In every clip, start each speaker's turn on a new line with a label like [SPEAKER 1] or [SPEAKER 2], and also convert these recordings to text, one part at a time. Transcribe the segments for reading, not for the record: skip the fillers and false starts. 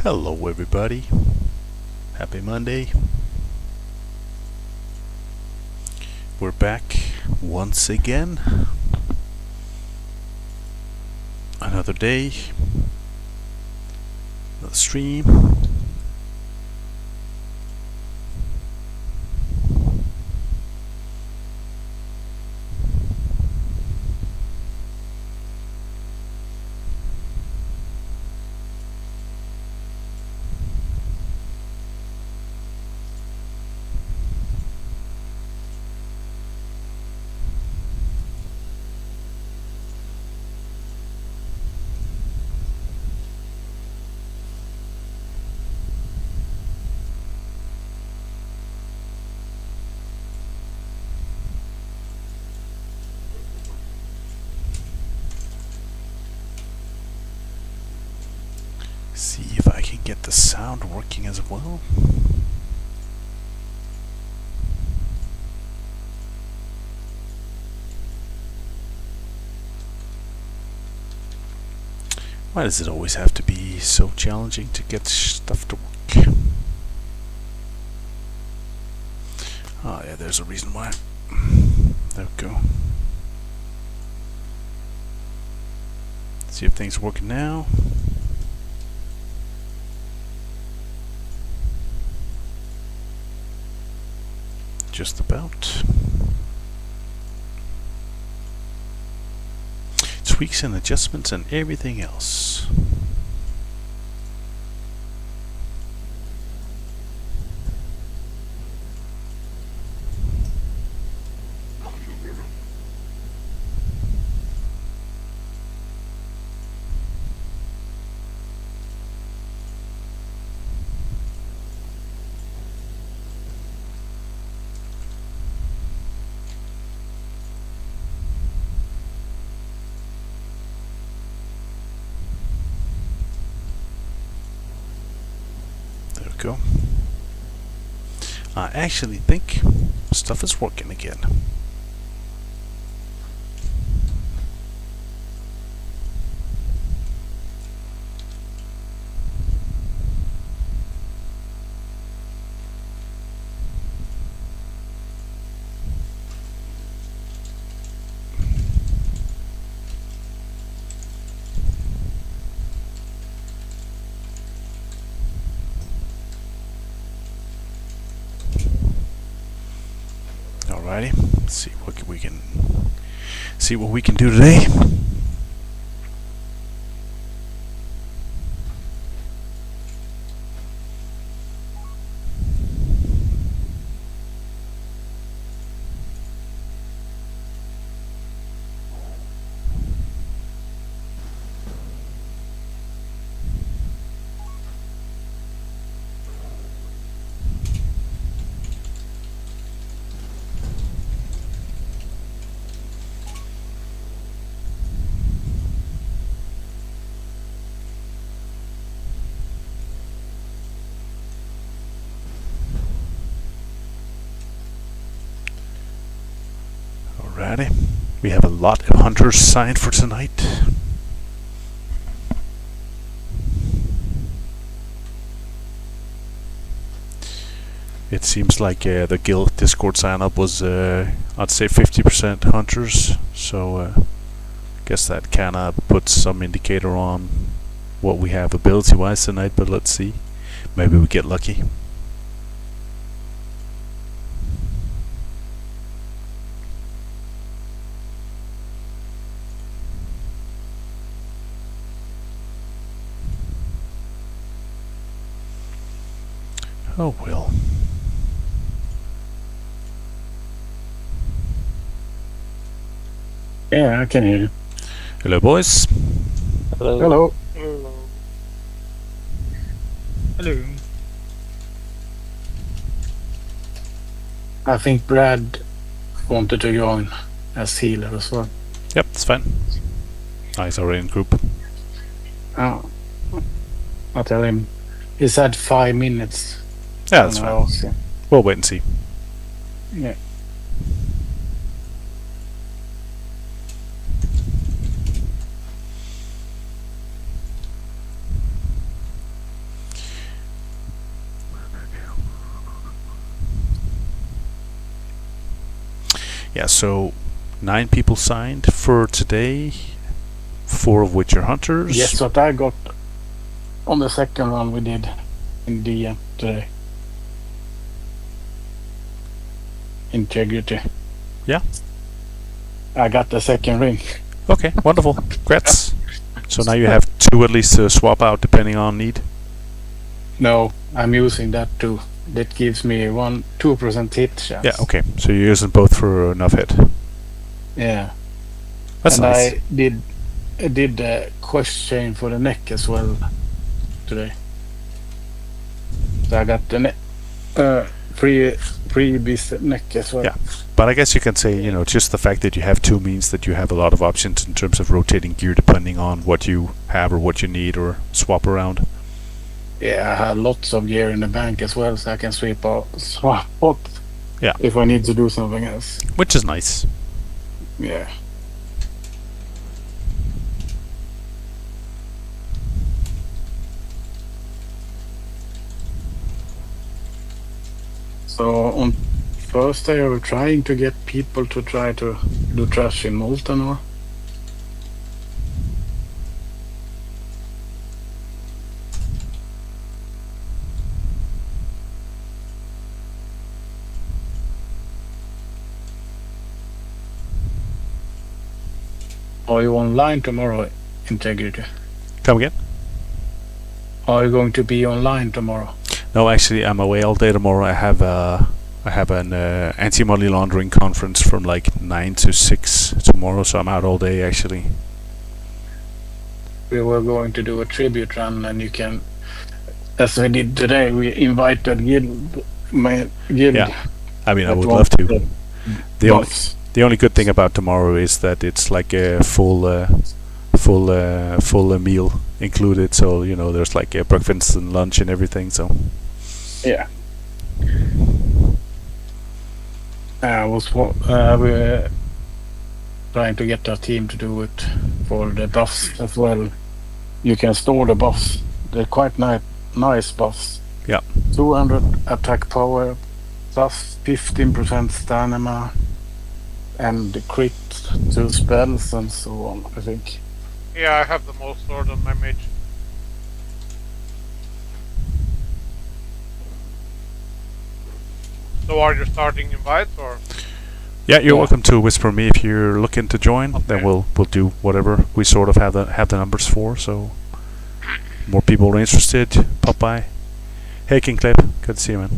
[SPEAKER 1] Hello, everybody. Happy Monday. We're back once again. Another day, another stream. See if I can get the sound working as well. Why does it always have to be so challenging to get stuff to work? Oh yeah, there's a reason why. There we go. See if things are working now. Just about. Tweaks and adjustments and everything else. There we go. I actually think stuff is working again. Alrighty, see what we can do today. Alrighty, we have a lot of hunters signed for tonight. It seems like the guild Discord sign up was I'd say 50% hunters, so guess that kinda puts some indicator on what we have ability wise tonight, but let's see. Maybe we get lucky. Oh well.
[SPEAKER 2] Yeah, I can hear you.
[SPEAKER 1] Hello, boys.
[SPEAKER 3] Hello.
[SPEAKER 2] Hello.
[SPEAKER 3] Hello. Hello.
[SPEAKER 2] I think Brad wanted to join as healer as well.
[SPEAKER 1] Yep, it's fine. He's already in group.
[SPEAKER 2] Oh, I'll tell him. He said 5 minutes.
[SPEAKER 1] Yeah, that's fine.
[SPEAKER 2] Also.
[SPEAKER 1] We'll wait and see.
[SPEAKER 2] Yeah.
[SPEAKER 1] Yeah, so 9 people signed for today, 4 of which are hunters.
[SPEAKER 2] Guess what I got on the second one we did in DM today? Integrity.
[SPEAKER 1] Yeah.
[SPEAKER 2] I got the second ring.
[SPEAKER 1] Okay, wonderful. Congrats. So now you have 2 at least to swap out depending on need.
[SPEAKER 2] No, I'm using that too. That gives me 2% hit chance.
[SPEAKER 1] Yeah, okay. So you're using both for enough hit.
[SPEAKER 2] Yeah.
[SPEAKER 1] That's
[SPEAKER 2] and
[SPEAKER 1] nice.
[SPEAKER 2] I did the quest chain for the neck as well today. So I got the freebies neck as well.
[SPEAKER 1] Yeah. But I guess you can say, just the fact that you have 2 means that you have a lot of options in terms of rotating gear depending on what you have or what you need or swap around.
[SPEAKER 2] Yeah, I have lots of gear in the bank as well, so I can swap out.
[SPEAKER 1] Yeah.
[SPEAKER 2] If I need to do something else.
[SPEAKER 1] Which is nice.
[SPEAKER 2] Yeah. So on Thursday, I was trying to get people to try to do trash in Molten, or are you online tomorrow, Integrity?
[SPEAKER 1] Come again?
[SPEAKER 2] Are you going to be online tomorrow?
[SPEAKER 1] No, actually, I'm away all day tomorrow. I have an anti-money laundering conference from like 9 to 6 tomorrow, so I'm out all day actually.
[SPEAKER 2] We were going to do a tribute run, and you can, as we did today, we invited guild.
[SPEAKER 1] Yeah. I mean, I
[SPEAKER 2] that
[SPEAKER 1] would
[SPEAKER 2] wants
[SPEAKER 1] love to.
[SPEAKER 2] the
[SPEAKER 1] The only,
[SPEAKER 2] buffs.
[SPEAKER 1] the only good thing about tomorrow is that it's like a full meal included. So there's like a breakfast and lunch and everything. So
[SPEAKER 2] Yeah. We were trying to get our team to do it for the buffs as well. You can store the buffs. They're quite nice buffs.
[SPEAKER 1] Yeah.
[SPEAKER 2] 200 attack power, plus 15% stamina, and the crit 2 spells and so on, I think.
[SPEAKER 3] Yeah, I have them all stored on my mage. So are you starting invites or?
[SPEAKER 1] yeah, you're
[SPEAKER 2] Yeah.
[SPEAKER 1] welcome to whisper me if you're looking to join. Then
[SPEAKER 3] Okay.
[SPEAKER 1] we'll do whatever we sort of have the numbers for. So more people are interested, pop by. Hey, King Clip, good to see you, man.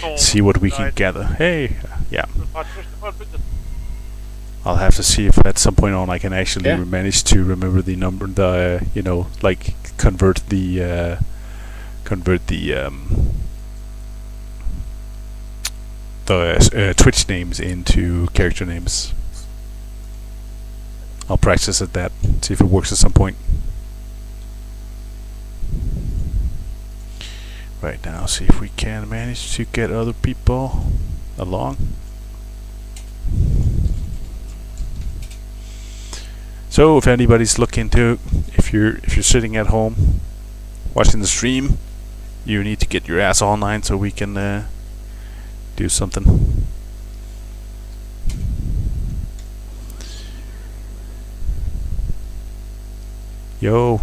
[SPEAKER 3] Oh,
[SPEAKER 1] See what we can
[SPEAKER 3] died.
[SPEAKER 1] gather. Hey, yeah.
[SPEAKER 3] But first of all, put the-
[SPEAKER 1] I'll have to see if at some point on I can actually
[SPEAKER 2] Yeah.
[SPEAKER 1] manage to remember the number, like convert the Twitch names into character names. I'll practice at that, see if it works at some point. Right now, see if we can manage to get other people along. So if anybody's looking to, if you're sitting at home watching the stream, you need to get your ass online so we can do something. Yo,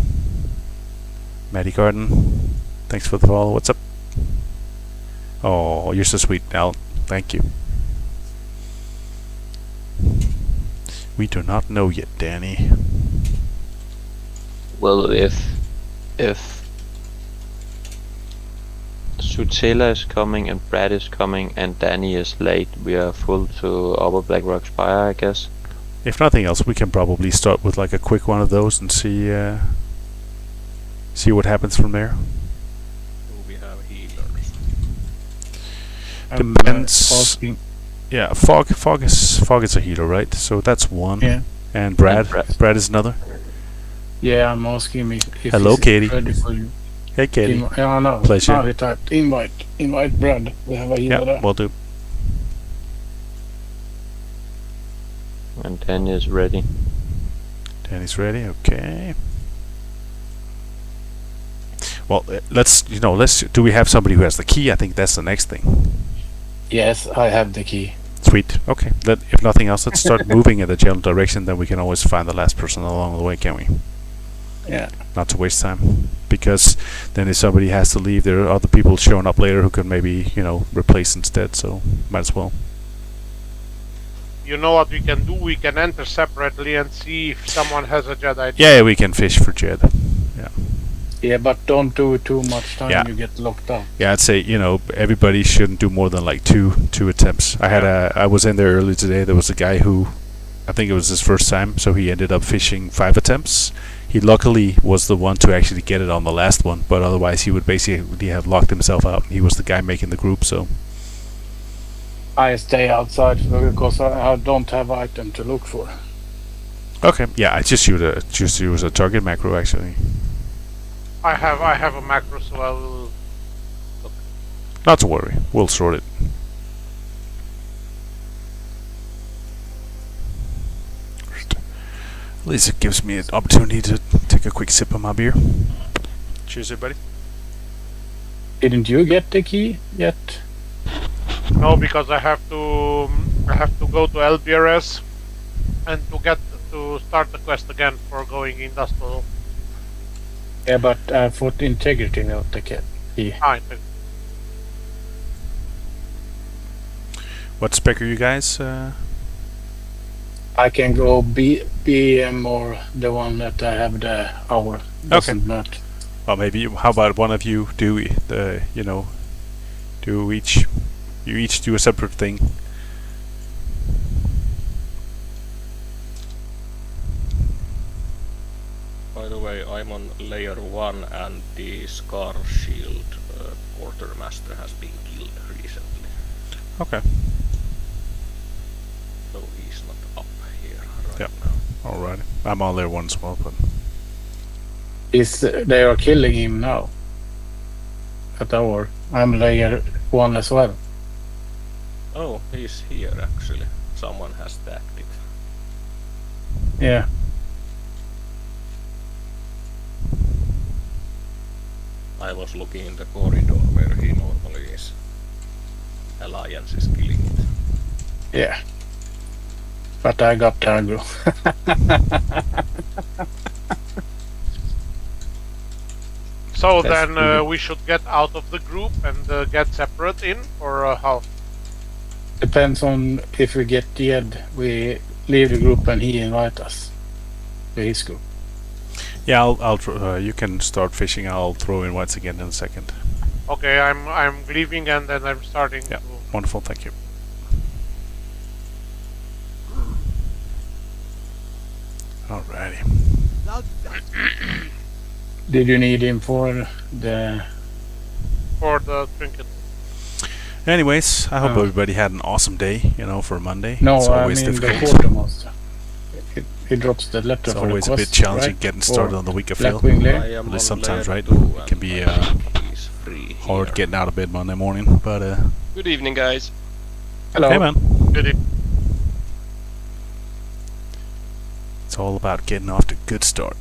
[SPEAKER 1] Maddie Garden, thanks for the follow. What's up? Oh, you're so sweet, Al. Thank you. We do not know yet, Danny.
[SPEAKER 4] Well, if Sutela is coming and Brad is coming and Danny is late, we are full to Upper Blackrock Spire, I guess.
[SPEAKER 1] If nothing else, we can probably start with like a quick one of those and see what happens from there.
[SPEAKER 5] We have healers.
[SPEAKER 2] I'm,
[SPEAKER 1] Depends.
[SPEAKER 2] asking.
[SPEAKER 1] Yeah, Fog is a healer, right? So that's one.
[SPEAKER 2] Yeah.
[SPEAKER 1] And Brad,
[SPEAKER 4] And Brad.
[SPEAKER 1] Brad is another.
[SPEAKER 2] Yeah, I'm asking me if
[SPEAKER 1] Hello,
[SPEAKER 2] he's
[SPEAKER 1] Katie.
[SPEAKER 2] ready for you.
[SPEAKER 1] Hey, Katie.
[SPEAKER 2] Yeah, no.
[SPEAKER 1] Pleasure.
[SPEAKER 2] Now he typed invite Brad. We have a healer
[SPEAKER 1] Yeah,
[SPEAKER 2] there.
[SPEAKER 1] we'll do.
[SPEAKER 4] And Danny is ready.
[SPEAKER 1] Danny's ready. Okay. Well, let's do we have somebody who has the key? I think that's the next thing.
[SPEAKER 2] Yes, I have the key.
[SPEAKER 1] Sweet. Okay. Then, if nothing else, let's start moving in the general direction. Then we can always find the last person along the way, can't we?
[SPEAKER 2] Yeah.
[SPEAKER 1] Not to waste time. Because then if somebody has to leave, there are other people showing up later who can maybe, replace instead. So might as well.
[SPEAKER 3] You know what we can do? We can enter separately and see if someone has a Jedi.
[SPEAKER 1] Yeah, we can fish for Jed.
[SPEAKER 2] Yeah, but don't do it too much time.
[SPEAKER 1] Yeah.
[SPEAKER 2] You get locked out.
[SPEAKER 1] Yeah, I'd say everybody shouldn't do more than like two attempts. I was in there early today. There was a guy who, I think it was his first time, so he ended up fishing 5 attempts. He luckily was the one to actually get it on the last one, but otherwise he would basically have locked himself out. He was the guy making the group, so.
[SPEAKER 2] I stay outside because I don't have item to look for.
[SPEAKER 1] Okay, yeah, I just use a target macro actually.
[SPEAKER 3] I have a macro, so I will.
[SPEAKER 1] Not to worry, we'll sort it. At least it gives me an opportunity to take a quick sip of my beer. Cheers, everybody.
[SPEAKER 2] Didn't you get the key yet?
[SPEAKER 3] No, because I have to go to LBRS and to start the quest again for going industrial.
[SPEAKER 2] Yeah, but I put integrity note the key.
[SPEAKER 3] Fine.
[SPEAKER 1] What spec are you guys?
[SPEAKER 2] I can go BM or the one that I have the hour. Doesn't matter.
[SPEAKER 1] Well, maybe. How about one of you do do each? You each do a separate thing.
[SPEAKER 5] By the way, I'm on layer 1 and the Scar Shield quartermaster has been killed recently.
[SPEAKER 1] Okay.
[SPEAKER 5] So he's not up here right
[SPEAKER 1] Yep.
[SPEAKER 5] now.
[SPEAKER 1] Alright. I'm on layer 1 as well, but.
[SPEAKER 2] They are killing him now. At our. I'm layer 1 as well.
[SPEAKER 5] Oh, he's here actually. Someone has stacked it.
[SPEAKER 2] Yeah.
[SPEAKER 5] I was looking in the corridor where he normally is. Alliance is killing it.
[SPEAKER 2] Yeah. But I got aggro.
[SPEAKER 3] So
[SPEAKER 2] That's
[SPEAKER 3] then
[SPEAKER 2] pretty-
[SPEAKER 3] we should get out of the group and get separate in, or how?
[SPEAKER 2] Depends on if we get dead. We leave the group and he invite us to his group.
[SPEAKER 1] Yeah, you can start fishing. I'll throw in once again in a second.
[SPEAKER 3] Okay, I'm leaving and then I'm starting.
[SPEAKER 1] Yeah.
[SPEAKER 3] To
[SPEAKER 1] Wonderful, thank you. Alrighty.
[SPEAKER 2] Did you need him for the...
[SPEAKER 3] for the trinket.
[SPEAKER 1] Anyways, I hope
[SPEAKER 2] Oh.
[SPEAKER 1] everybody had an awesome day, for a Monday.
[SPEAKER 2] No,
[SPEAKER 1] it's
[SPEAKER 2] I
[SPEAKER 1] always
[SPEAKER 2] mean the
[SPEAKER 1] difficult.
[SPEAKER 2] quartermaster. He drops the letter
[SPEAKER 1] It's
[SPEAKER 2] for
[SPEAKER 1] always
[SPEAKER 2] the
[SPEAKER 1] a
[SPEAKER 2] quest,
[SPEAKER 1] bit challenging
[SPEAKER 2] right?
[SPEAKER 1] getting started
[SPEAKER 2] Or
[SPEAKER 1] on the week of Phil.
[SPEAKER 2] Blackwing Lair?
[SPEAKER 5] I am
[SPEAKER 1] At least
[SPEAKER 5] on
[SPEAKER 1] sometimes,
[SPEAKER 5] layer
[SPEAKER 1] right?
[SPEAKER 5] 2
[SPEAKER 1] It
[SPEAKER 5] and
[SPEAKER 1] can be
[SPEAKER 5] I think he's free
[SPEAKER 1] hard
[SPEAKER 5] here.
[SPEAKER 1] getting out of bed Monday morning, but
[SPEAKER 6] Good evening, guys.
[SPEAKER 2] Hello.
[SPEAKER 1] hey man,
[SPEAKER 3] Did it?
[SPEAKER 1] it's all about getting off to a good start.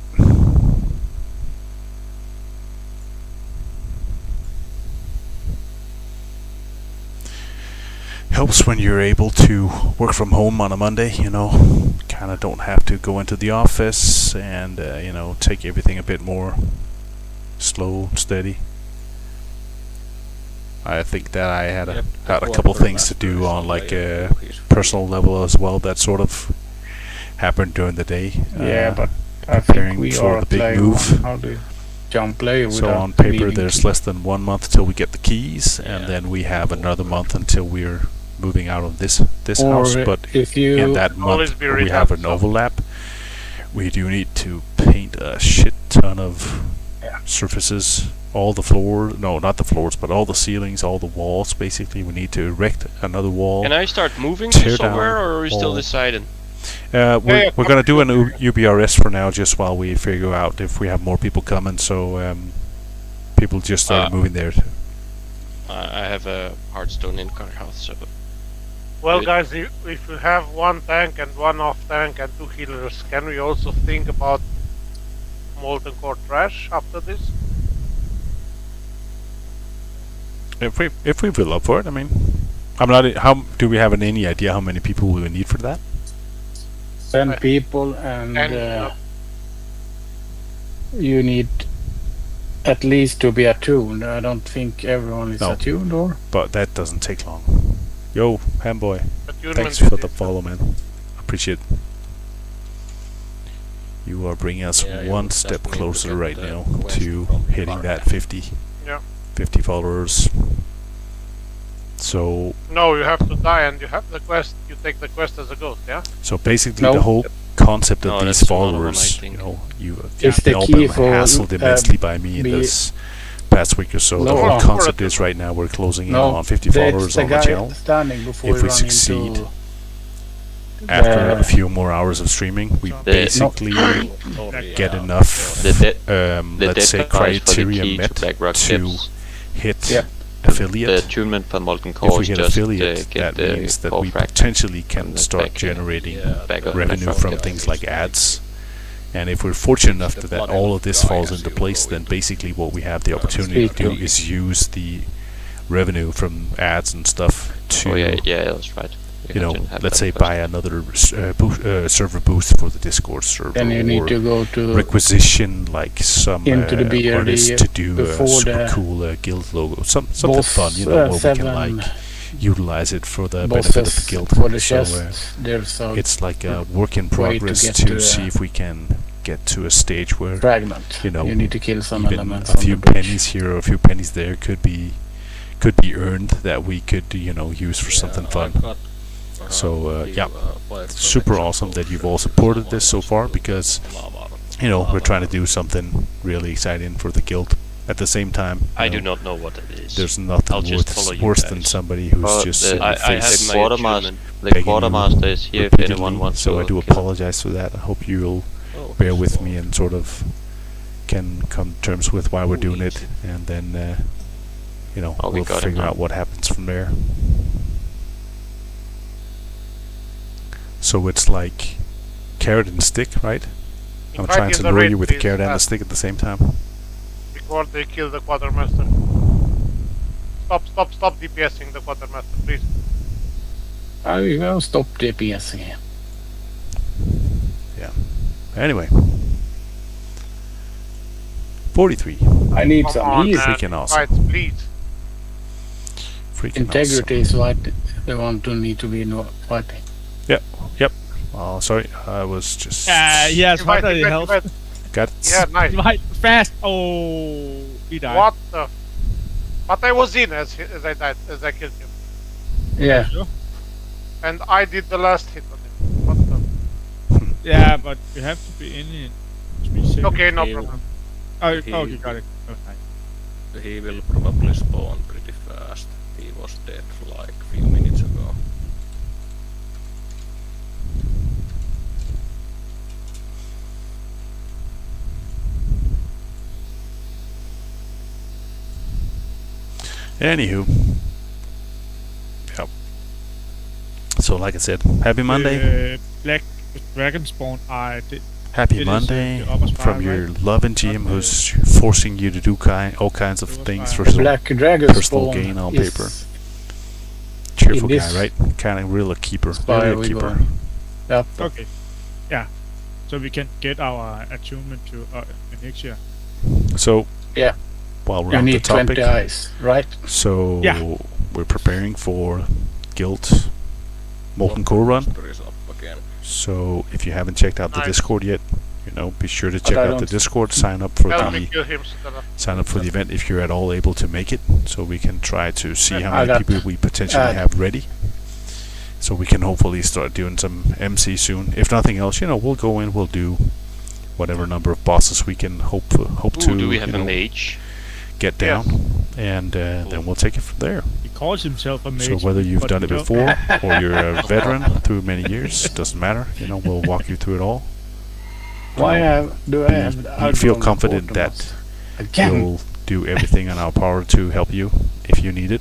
[SPEAKER 1] Helps when you're able to work from home on a Monday, kind of don't have to go into the office and, take everything a bit more slow and steady. I think that I had
[SPEAKER 5] Yep,
[SPEAKER 1] had
[SPEAKER 5] the
[SPEAKER 1] a couple things to
[SPEAKER 5] quartermaster
[SPEAKER 1] do
[SPEAKER 5] is
[SPEAKER 1] on like
[SPEAKER 5] layer
[SPEAKER 1] a
[SPEAKER 5] 2, he's free.
[SPEAKER 1] personal level as well that sort of happened during the day.
[SPEAKER 2] Yeah, but I
[SPEAKER 1] preparing
[SPEAKER 2] think we
[SPEAKER 1] for
[SPEAKER 2] are
[SPEAKER 1] the big
[SPEAKER 2] playing
[SPEAKER 1] move.
[SPEAKER 2] how do you jump player
[SPEAKER 1] So
[SPEAKER 2] without
[SPEAKER 1] on paper
[SPEAKER 2] needing
[SPEAKER 1] there's
[SPEAKER 2] to-
[SPEAKER 1] less than 1 month till we get the keys, and
[SPEAKER 5] Yeah.
[SPEAKER 1] then we have another month until we're moving out of this
[SPEAKER 2] Or
[SPEAKER 1] house. But
[SPEAKER 2] if you
[SPEAKER 1] in that
[SPEAKER 3] Always
[SPEAKER 1] month
[SPEAKER 3] be
[SPEAKER 1] we have
[SPEAKER 3] redone,
[SPEAKER 1] an
[SPEAKER 3] so-
[SPEAKER 1] overlap. We do need to paint a shit ton of
[SPEAKER 2] Yeah.
[SPEAKER 1] surfaces. All the floor, no, not the floors, but all the ceilings, all the walls. Basically, we need to erect another wall.
[SPEAKER 6] Can I start moving
[SPEAKER 1] Tear
[SPEAKER 6] to somewhere,
[SPEAKER 1] down
[SPEAKER 6] or are we still
[SPEAKER 1] all-
[SPEAKER 6] deciding?
[SPEAKER 3] Yeah,
[SPEAKER 1] We're gonna do an UBRS for now, just while we figure out if we have more people coming. So people just started moving there.
[SPEAKER 6] I have a Hearthstone in Carhouse, so
[SPEAKER 3] Well,
[SPEAKER 4] Good.
[SPEAKER 3] guys, if you have one tank and one off tank and 2 healers, can we also think about molten core trash after this?
[SPEAKER 1] If we feel up for it, I mean, I'm not. How do we have any idea how many people we will need for that?
[SPEAKER 2] 10 people, and
[SPEAKER 3] And
[SPEAKER 2] you need at least to be attuned. I don't think everyone is
[SPEAKER 1] No.
[SPEAKER 2] attuned, or
[SPEAKER 1] But that doesn't take long. Yo, Hamboy,
[SPEAKER 3] attunement
[SPEAKER 1] thanks for the
[SPEAKER 3] is-
[SPEAKER 1] follow, man. Appreciate it. You are bringing us
[SPEAKER 5] Yeah, you
[SPEAKER 1] one
[SPEAKER 5] just
[SPEAKER 1] step
[SPEAKER 5] need to
[SPEAKER 1] closer
[SPEAKER 5] get
[SPEAKER 1] right
[SPEAKER 5] the
[SPEAKER 1] now
[SPEAKER 5] quest
[SPEAKER 1] to
[SPEAKER 5] from
[SPEAKER 1] hitting that 50.
[SPEAKER 3] Yeah.
[SPEAKER 1] 50 followers. So
[SPEAKER 3] No, you have to die and you have the quest. You take the quest as a ghost, yeah?
[SPEAKER 1] basically
[SPEAKER 2] No.
[SPEAKER 1] the whole concept of
[SPEAKER 5] No,
[SPEAKER 1] these
[SPEAKER 5] that's one of them, I
[SPEAKER 1] followers,
[SPEAKER 5] think.
[SPEAKER 1] you know,
[SPEAKER 2] It's the
[SPEAKER 1] they've all
[SPEAKER 2] key
[SPEAKER 1] been
[SPEAKER 2] for,
[SPEAKER 1] hassled immensely by me in
[SPEAKER 2] be-
[SPEAKER 1] this past week or so. The
[SPEAKER 2] No,
[SPEAKER 1] whole
[SPEAKER 2] no.
[SPEAKER 1] concept is right now we're closing in
[SPEAKER 2] no,
[SPEAKER 1] on 50
[SPEAKER 2] that's
[SPEAKER 1] followers
[SPEAKER 2] the
[SPEAKER 1] on the
[SPEAKER 2] guy
[SPEAKER 1] channel.
[SPEAKER 2] standing before
[SPEAKER 1] If
[SPEAKER 2] you
[SPEAKER 1] we
[SPEAKER 2] run
[SPEAKER 1] succeed
[SPEAKER 2] into
[SPEAKER 1] After
[SPEAKER 2] the-
[SPEAKER 1] a few more hours of streaming, we
[SPEAKER 4] The-
[SPEAKER 1] basically
[SPEAKER 5] Oh,
[SPEAKER 1] get
[SPEAKER 5] yeah.
[SPEAKER 1] enough,
[SPEAKER 4] The the
[SPEAKER 1] let's say,
[SPEAKER 4] deadline for the
[SPEAKER 1] criteria
[SPEAKER 4] key
[SPEAKER 1] met
[SPEAKER 4] to BlackRock
[SPEAKER 1] to
[SPEAKER 4] ships.
[SPEAKER 1] hit
[SPEAKER 2] Yeah.
[SPEAKER 4] The
[SPEAKER 1] affiliate.
[SPEAKER 4] attunement for molten
[SPEAKER 1] If
[SPEAKER 4] core
[SPEAKER 1] we
[SPEAKER 4] is
[SPEAKER 1] get
[SPEAKER 4] just
[SPEAKER 1] affiliate,
[SPEAKER 4] get
[SPEAKER 1] that
[SPEAKER 4] the
[SPEAKER 1] means that
[SPEAKER 4] core
[SPEAKER 1] we
[SPEAKER 4] fragment
[SPEAKER 1] potentially
[SPEAKER 4] from
[SPEAKER 1] can
[SPEAKER 4] the
[SPEAKER 1] start
[SPEAKER 4] back.
[SPEAKER 1] generating
[SPEAKER 5] Yeah,
[SPEAKER 4] back
[SPEAKER 5] the
[SPEAKER 4] of
[SPEAKER 1] revenue
[SPEAKER 4] BlackRock
[SPEAKER 1] from
[SPEAKER 4] ships.
[SPEAKER 1] things like ads. And if we're fortunate enough
[SPEAKER 5] The
[SPEAKER 1] that
[SPEAKER 5] body
[SPEAKER 1] all
[SPEAKER 5] of
[SPEAKER 1] of this
[SPEAKER 5] the guy
[SPEAKER 1] falls
[SPEAKER 5] as
[SPEAKER 1] into
[SPEAKER 5] you
[SPEAKER 1] place,
[SPEAKER 5] go
[SPEAKER 1] then
[SPEAKER 5] into
[SPEAKER 1] basically what we have the opportunity to do
[SPEAKER 2] Speed.
[SPEAKER 1] is use the revenue from ads and stuff to,
[SPEAKER 4] Oh yeah, that's right.
[SPEAKER 1] you know,
[SPEAKER 4] didn't have
[SPEAKER 1] let's
[SPEAKER 4] that
[SPEAKER 1] say
[SPEAKER 4] first.
[SPEAKER 1] buy another server boost for the Discord server,
[SPEAKER 2] then you
[SPEAKER 1] or
[SPEAKER 2] need to go to
[SPEAKER 1] requisition like some
[SPEAKER 2] into the BRD
[SPEAKER 1] artists to do a
[SPEAKER 2] before
[SPEAKER 1] super
[SPEAKER 2] the
[SPEAKER 1] cool guild logo, something
[SPEAKER 2] boss,
[SPEAKER 1] fun, you know, where we
[SPEAKER 2] 7
[SPEAKER 1] can like utilize it for the benefit of the
[SPEAKER 2] bosses
[SPEAKER 1] guild.
[SPEAKER 2] for the
[SPEAKER 1] So
[SPEAKER 2] chest. There's a
[SPEAKER 1] it's like a work in
[SPEAKER 2] way to
[SPEAKER 1] progress
[SPEAKER 2] get
[SPEAKER 1] to
[SPEAKER 2] to
[SPEAKER 1] see
[SPEAKER 2] the
[SPEAKER 1] if we can get to a stage where
[SPEAKER 2] fragment.
[SPEAKER 1] you know,
[SPEAKER 2] you need to kill some
[SPEAKER 1] even
[SPEAKER 2] elements
[SPEAKER 1] a
[SPEAKER 2] on
[SPEAKER 1] few
[SPEAKER 2] the bridge.
[SPEAKER 1] pennies here or a few pennies there could be earned that we could, you know, use for something fun. So, yeah, super awesome that you've all supported this so far, because you know we're trying to do something really exciting for the guild. At the same time,
[SPEAKER 6] I
[SPEAKER 1] you
[SPEAKER 6] do
[SPEAKER 1] know,
[SPEAKER 6] not know what it is.
[SPEAKER 1] there's nothing
[SPEAKER 6] I'll just follow you
[SPEAKER 1] worse than
[SPEAKER 6] guys.
[SPEAKER 1] somebody who's
[SPEAKER 4] Well,
[SPEAKER 1] just
[SPEAKER 4] the-
[SPEAKER 1] sitting
[SPEAKER 6] I
[SPEAKER 1] face
[SPEAKER 6] have my
[SPEAKER 4] quartermaster.
[SPEAKER 6] achievement.
[SPEAKER 4] The
[SPEAKER 1] begging
[SPEAKER 4] quartermaster
[SPEAKER 1] you
[SPEAKER 4] is here if
[SPEAKER 1] repeatedly,
[SPEAKER 4] anyone wants
[SPEAKER 1] so
[SPEAKER 4] to
[SPEAKER 1] I do
[SPEAKER 4] kill.
[SPEAKER 1] apologize for that. I hope you'll bear with me and sort of can come to terms with why we're doing it, and then you know,
[SPEAKER 4] Oh, we
[SPEAKER 1] we'll
[SPEAKER 4] got him
[SPEAKER 1] figure
[SPEAKER 4] now.
[SPEAKER 1] out what happens from there. So it's like carrot and stick, right? I'm
[SPEAKER 3] Invite
[SPEAKER 1] trying
[SPEAKER 3] in
[SPEAKER 1] to
[SPEAKER 3] the
[SPEAKER 1] lure
[SPEAKER 3] raid,
[SPEAKER 1] you with the
[SPEAKER 3] please,
[SPEAKER 1] carrot and the
[SPEAKER 3] fast,
[SPEAKER 1] stick at the same time.
[SPEAKER 3] before they kill the quartermaster. Stop DPSing the quartermaster, please.
[SPEAKER 2] I will stop DPSing here.
[SPEAKER 1] Anyway, 43.
[SPEAKER 2] I need
[SPEAKER 3] Come
[SPEAKER 2] some
[SPEAKER 3] on,
[SPEAKER 2] heal.
[SPEAKER 3] man.
[SPEAKER 1] Freaking awesome.
[SPEAKER 3] Invite, please.
[SPEAKER 1] Freaking
[SPEAKER 2] Integrity is what they want to need to be fighting.
[SPEAKER 1] awesome. Oh, sorry, I was just
[SPEAKER 7] Yes, what
[SPEAKER 3] Invite,
[SPEAKER 7] the hell?
[SPEAKER 3] invite.
[SPEAKER 1] got
[SPEAKER 3] Yeah, nice.
[SPEAKER 7] Right, fast. Oh, he died.
[SPEAKER 3] What the? But I was in as I died, as I killed him.
[SPEAKER 2] Yeah,
[SPEAKER 3] And I did the last hit on him. What the?
[SPEAKER 7] Yeah, but you have to be in 3 seconds.
[SPEAKER 3] Okay, no
[SPEAKER 5] He-
[SPEAKER 3] problem.
[SPEAKER 7] Oh,
[SPEAKER 5] he-
[SPEAKER 7] you got it. Okay.
[SPEAKER 5] He will probably spawn pretty fast. He was dead like a few minutes ago.
[SPEAKER 1] Anywho, yep. So, like I said, happy Monday.
[SPEAKER 7] Black Dragon Spawn. I did.
[SPEAKER 1] Happy
[SPEAKER 7] It is,
[SPEAKER 1] Monday
[SPEAKER 7] the upper
[SPEAKER 1] from
[SPEAKER 7] spire,
[SPEAKER 1] your
[SPEAKER 7] right?
[SPEAKER 1] loving GM
[SPEAKER 7] Not
[SPEAKER 1] who's forcing you to do all kinds of
[SPEAKER 7] Upper
[SPEAKER 1] things
[SPEAKER 7] spire.
[SPEAKER 1] for some
[SPEAKER 2] Black Dragon
[SPEAKER 1] personal
[SPEAKER 2] Spawn
[SPEAKER 1] gain on
[SPEAKER 2] is-
[SPEAKER 1] paper. Cheerful
[SPEAKER 2] in
[SPEAKER 1] guy,
[SPEAKER 2] this
[SPEAKER 1] right? Kind of real a keeper.
[SPEAKER 2] spire
[SPEAKER 1] Really a
[SPEAKER 2] we
[SPEAKER 1] keeper.
[SPEAKER 2] go. Yep.
[SPEAKER 7] Okay. Yeah. So we can get our attunement to next year.
[SPEAKER 1] So,
[SPEAKER 2] Yeah.
[SPEAKER 1] while we're
[SPEAKER 2] You
[SPEAKER 1] on the
[SPEAKER 2] need 20
[SPEAKER 1] topic,
[SPEAKER 2] eyes, right?
[SPEAKER 1] so
[SPEAKER 7] Yeah.
[SPEAKER 1] we're preparing for Guild Molten Core run.
[SPEAKER 5] Monster is up again.
[SPEAKER 1] So if you haven't checked out the
[SPEAKER 3] Nice.
[SPEAKER 1] Discord yet, you know, be sure to check
[SPEAKER 2] I
[SPEAKER 1] out the
[SPEAKER 2] don't-
[SPEAKER 1] Discord. Sign up for
[SPEAKER 3] Help me
[SPEAKER 1] the
[SPEAKER 3] kill him, Stella.
[SPEAKER 1] sign up for the event if you're at all able to make it, so we can try to see how
[SPEAKER 2] I
[SPEAKER 1] many
[SPEAKER 2] got
[SPEAKER 1] people we potentially have ready. So we can hopefully start doing some MC soon. If nothing else, you know, we'll go in, we'll do whatever number of bosses we can hope
[SPEAKER 6] Ooh,
[SPEAKER 1] to
[SPEAKER 6] do we have
[SPEAKER 1] you
[SPEAKER 6] a
[SPEAKER 1] know,
[SPEAKER 6] mage?
[SPEAKER 1] get
[SPEAKER 3] Yes.
[SPEAKER 1] down, and then we'll take it from there.
[SPEAKER 7] He calls himself a mage.
[SPEAKER 1] So whether you've
[SPEAKER 7] but
[SPEAKER 1] done
[SPEAKER 7] we
[SPEAKER 1] it
[SPEAKER 7] don't-
[SPEAKER 1] before or you're a veteran through many years, doesn't matter. You know, we'll walk you through it all.
[SPEAKER 2] Why do I have
[SPEAKER 1] We feel
[SPEAKER 2] outgoing
[SPEAKER 1] confident
[SPEAKER 2] portals?
[SPEAKER 1] that
[SPEAKER 2] Again?
[SPEAKER 1] we'll do everything in our power to help you if you need it.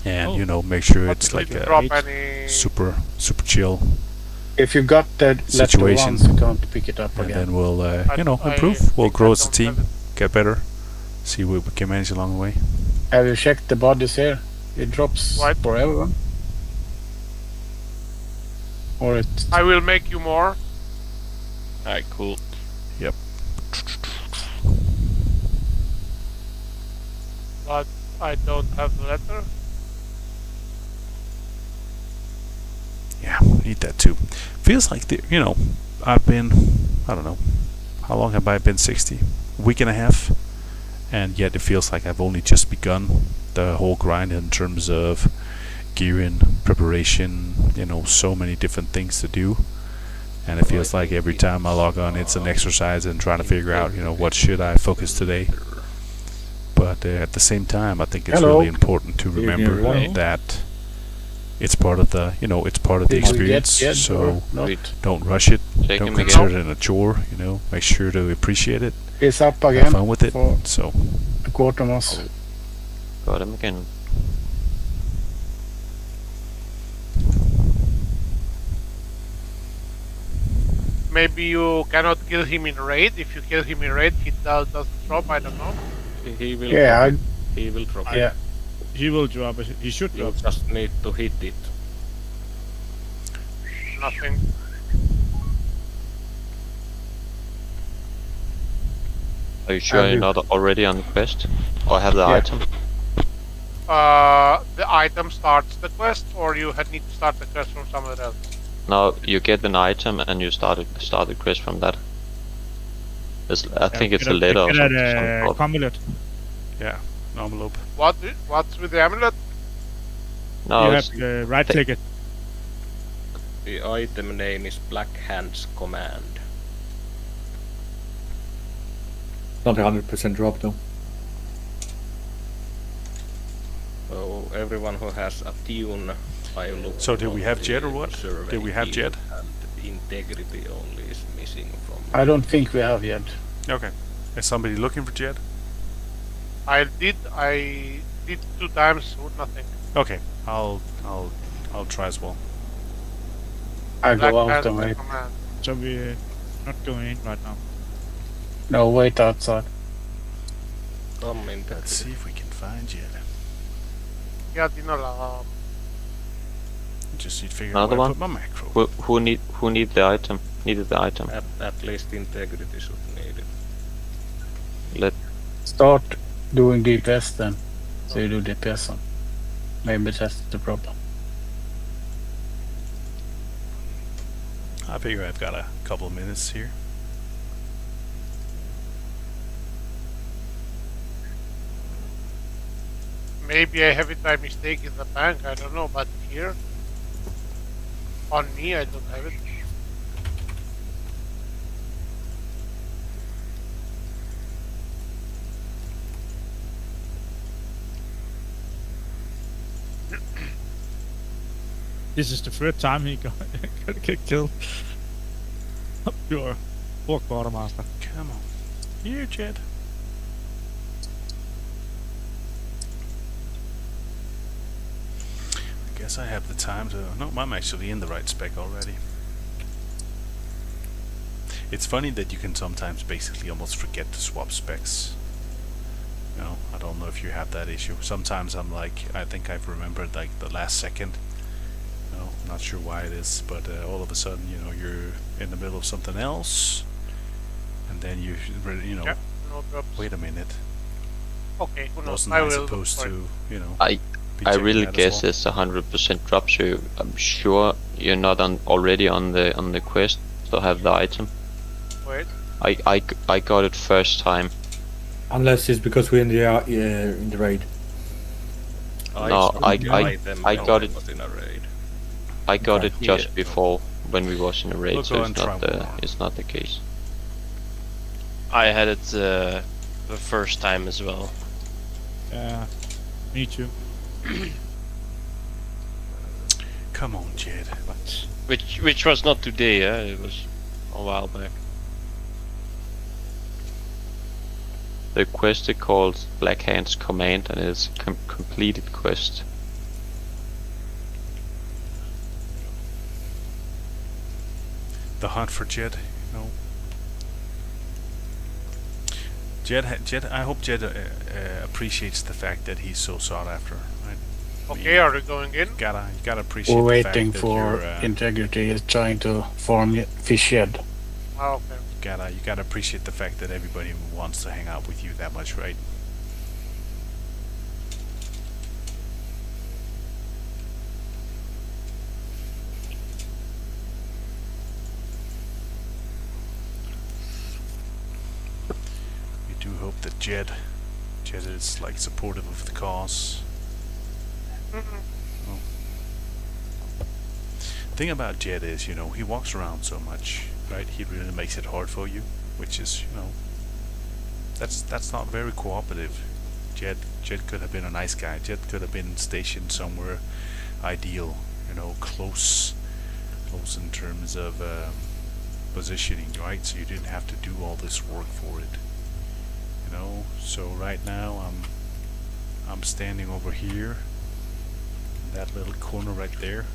[SPEAKER 1] and
[SPEAKER 7] Oh.
[SPEAKER 1] you know, make sure
[SPEAKER 3] But
[SPEAKER 1] it's
[SPEAKER 3] we
[SPEAKER 1] like
[SPEAKER 3] didn't
[SPEAKER 1] a
[SPEAKER 3] drop any.
[SPEAKER 1] super chill,
[SPEAKER 2] If you got that letter
[SPEAKER 1] Situation.
[SPEAKER 2] once, you can't pick it up
[SPEAKER 1] and
[SPEAKER 2] again.
[SPEAKER 1] then we'll
[SPEAKER 3] I-
[SPEAKER 1] you know,
[SPEAKER 3] I
[SPEAKER 1] improve. We'll
[SPEAKER 3] think
[SPEAKER 1] grow
[SPEAKER 3] I
[SPEAKER 1] as a
[SPEAKER 3] don't
[SPEAKER 1] team,
[SPEAKER 3] have
[SPEAKER 1] get better, see what we can manage along the way.
[SPEAKER 2] Have you checked the bodies here? It drops
[SPEAKER 3] What?
[SPEAKER 2] for everyone. Or it.
[SPEAKER 3] I will make you more.
[SPEAKER 6] Alright, cool.
[SPEAKER 3] But I don't have the letter.
[SPEAKER 1] Yeah, need that too. Feels like you know, I've been, I don't know, how long have I been 60? A week and a half, and yet it feels like I've only just begun the whole grind in terms of gearing, preparation. You know, so many different things to do, and it feels like every time I log on, it's an exercise in trying to figure out, you know, what should I focus today. But at the same time, I think it's
[SPEAKER 2] Hello.
[SPEAKER 1] really important to remember
[SPEAKER 2] everyone.
[SPEAKER 1] that it's part of the, you know, it's part of the
[SPEAKER 2] Did we get
[SPEAKER 1] experience.
[SPEAKER 2] Jed
[SPEAKER 1] So
[SPEAKER 2] or not?
[SPEAKER 6] Wait,
[SPEAKER 1] don't rush it.
[SPEAKER 4] Take
[SPEAKER 1] Don't
[SPEAKER 4] him
[SPEAKER 1] consider
[SPEAKER 4] again.
[SPEAKER 1] it a chore. You know, make sure to appreciate it.
[SPEAKER 2] It's up
[SPEAKER 1] Have
[SPEAKER 2] again
[SPEAKER 1] fun with it.
[SPEAKER 2] for
[SPEAKER 1] So
[SPEAKER 2] a quartermaster.
[SPEAKER 4] Got him again.
[SPEAKER 3] Maybe you cannot kill him in raid. If you kill him in raid, he doesn't drop. I don't know.
[SPEAKER 5] He will.
[SPEAKER 2] Yeah,
[SPEAKER 5] drop it. He will drop.
[SPEAKER 2] Yeah.
[SPEAKER 7] He will drop it. He should
[SPEAKER 5] You
[SPEAKER 7] drop.
[SPEAKER 5] just need to hit it.
[SPEAKER 3] Nothing.
[SPEAKER 4] Are you sure
[SPEAKER 2] Have
[SPEAKER 4] you're
[SPEAKER 2] you-
[SPEAKER 4] not already on the quest? Or have the
[SPEAKER 2] Yeah.
[SPEAKER 4] item?
[SPEAKER 3] The item starts the quest, or you need to start the quest from somewhere else.
[SPEAKER 4] No, you get an item and you start the quest from that. I think it's a letter or
[SPEAKER 7] Get
[SPEAKER 4] something.
[SPEAKER 7] a
[SPEAKER 4] some-
[SPEAKER 7] amulet.
[SPEAKER 1] yeah, envelope.
[SPEAKER 3] What's with the amulet?
[SPEAKER 4] No,
[SPEAKER 7] You
[SPEAKER 4] it's,
[SPEAKER 7] have to right click it.
[SPEAKER 5] The item name is Black Hands Command.
[SPEAKER 8] Not 100% drop though.
[SPEAKER 5] So everyone who has a tune, I look.
[SPEAKER 1] So did we
[SPEAKER 5] on
[SPEAKER 1] have
[SPEAKER 5] the
[SPEAKER 1] Jed or what?
[SPEAKER 5] survey
[SPEAKER 1] Did we have
[SPEAKER 5] field,
[SPEAKER 1] Jed?
[SPEAKER 5] And integrity only is missing from.
[SPEAKER 2] I don't think we have yet.
[SPEAKER 1] Okay. Is somebody looking for Jed?
[SPEAKER 3] I did 2 times with nothing.
[SPEAKER 1] Okay, I'll try as well.
[SPEAKER 2] I
[SPEAKER 3] Black
[SPEAKER 2] go out
[SPEAKER 3] Panther
[SPEAKER 2] and wait.
[SPEAKER 3] command.
[SPEAKER 7] So we're not going in right now.
[SPEAKER 2] No, wait outside.
[SPEAKER 5] Come in.
[SPEAKER 1] Let's see if we can find Jed.
[SPEAKER 3] Yeah, din alarm.
[SPEAKER 1] Just need to figure
[SPEAKER 4] Another
[SPEAKER 1] out where
[SPEAKER 4] one?
[SPEAKER 1] to put my macro.
[SPEAKER 4] who need the item? Needed the item.
[SPEAKER 5] At least integrity should need it.
[SPEAKER 4] Let
[SPEAKER 2] Start doing DPS then. So you do DPS on. Maybe that's the problem.
[SPEAKER 1] I figure I've got a couple of minutes here.
[SPEAKER 3] Maybe I have it by mistake in the bank. I don't know, but here on me, I don't have it.
[SPEAKER 7] This is the third time he got get killed. Pure poor quartermaster.
[SPEAKER 1] Come on. Here, Jed. I guess I have the time to... No, I'm actually in the right spec already. It's funny that you can sometimes basically almost forget to swap specs. You know, I don't know if you have that issue. Sometimes I'm like, I think I've remembered like the last second. You know, I'm not sure why it is, but all of a sudden, you know, you're in the middle of something else, and then you know,
[SPEAKER 3] Yeah, no drops.
[SPEAKER 1] wait a minute,
[SPEAKER 3] Okay, who knows?
[SPEAKER 1] wasn't
[SPEAKER 3] I
[SPEAKER 1] I
[SPEAKER 3] will
[SPEAKER 1] supposed
[SPEAKER 3] look for it.
[SPEAKER 1] to, you know?
[SPEAKER 4] I
[SPEAKER 1] be
[SPEAKER 4] I
[SPEAKER 1] checking
[SPEAKER 4] really
[SPEAKER 1] that as
[SPEAKER 4] guess
[SPEAKER 1] well?
[SPEAKER 4] it's 100% drop. So I'm sure you're not already on the quest to have the item.
[SPEAKER 3] Wait,
[SPEAKER 4] I got it first time.
[SPEAKER 8] Unless it's because we're in the raid.
[SPEAKER 4] No,
[SPEAKER 5] saw
[SPEAKER 4] I-
[SPEAKER 5] the
[SPEAKER 4] I-
[SPEAKER 5] item
[SPEAKER 4] I
[SPEAKER 5] when
[SPEAKER 4] got
[SPEAKER 5] I
[SPEAKER 4] it.
[SPEAKER 5] was in a raid.
[SPEAKER 4] I got
[SPEAKER 8] Okay.
[SPEAKER 4] it just
[SPEAKER 5] Yeah.
[SPEAKER 4] before when we was in a raid,
[SPEAKER 1] We'll
[SPEAKER 4] so
[SPEAKER 1] go
[SPEAKER 4] it's
[SPEAKER 1] and try
[SPEAKER 4] not
[SPEAKER 1] one more.
[SPEAKER 4] it's not the case.
[SPEAKER 6] I had it the first time as well.
[SPEAKER 7] Yeah, me too.
[SPEAKER 1] Come on, Jed.
[SPEAKER 7] But
[SPEAKER 6] Which was not today, it was a while back.
[SPEAKER 4] The quest is called Black Hands Command, and it's a completed quest.
[SPEAKER 1] the hunt for Jed. You know, Jed. I hope Jed appreciates the fact that he's so sought after. Right? I mean,
[SPEAKER 3] Okay, are you going in?
[SPEAKER 1] you gotta appreciate
[SPEAKER 2] We're
[SPEAKER 1] the fact
[SPEAKER 2] waiting
[SPEAKER 1] that
[SPEAKER 2] for
[SPEAKER 1] you're,
[SPEAKER 2] Integrity is trying to form fish shed.
[SPEAKER 3] Ah, okay.
[SPEAKER 1] you gotta appreciate the fact that everybody wants to hang out with you that much, right? We do hope that Jed is like supportive of the cause. Oh. Thing about Jed is, you know, he walks around so much, right? He really makes it hard for you, which is, you know, that's not very cooperative. Jed could have been a nice guy. Jed could have been stationed somewhere ideal, you know, close in terms of positioning, right? So you didn't have to do all this work for it, you know. So right now I'm standing over here, in that little corner right there.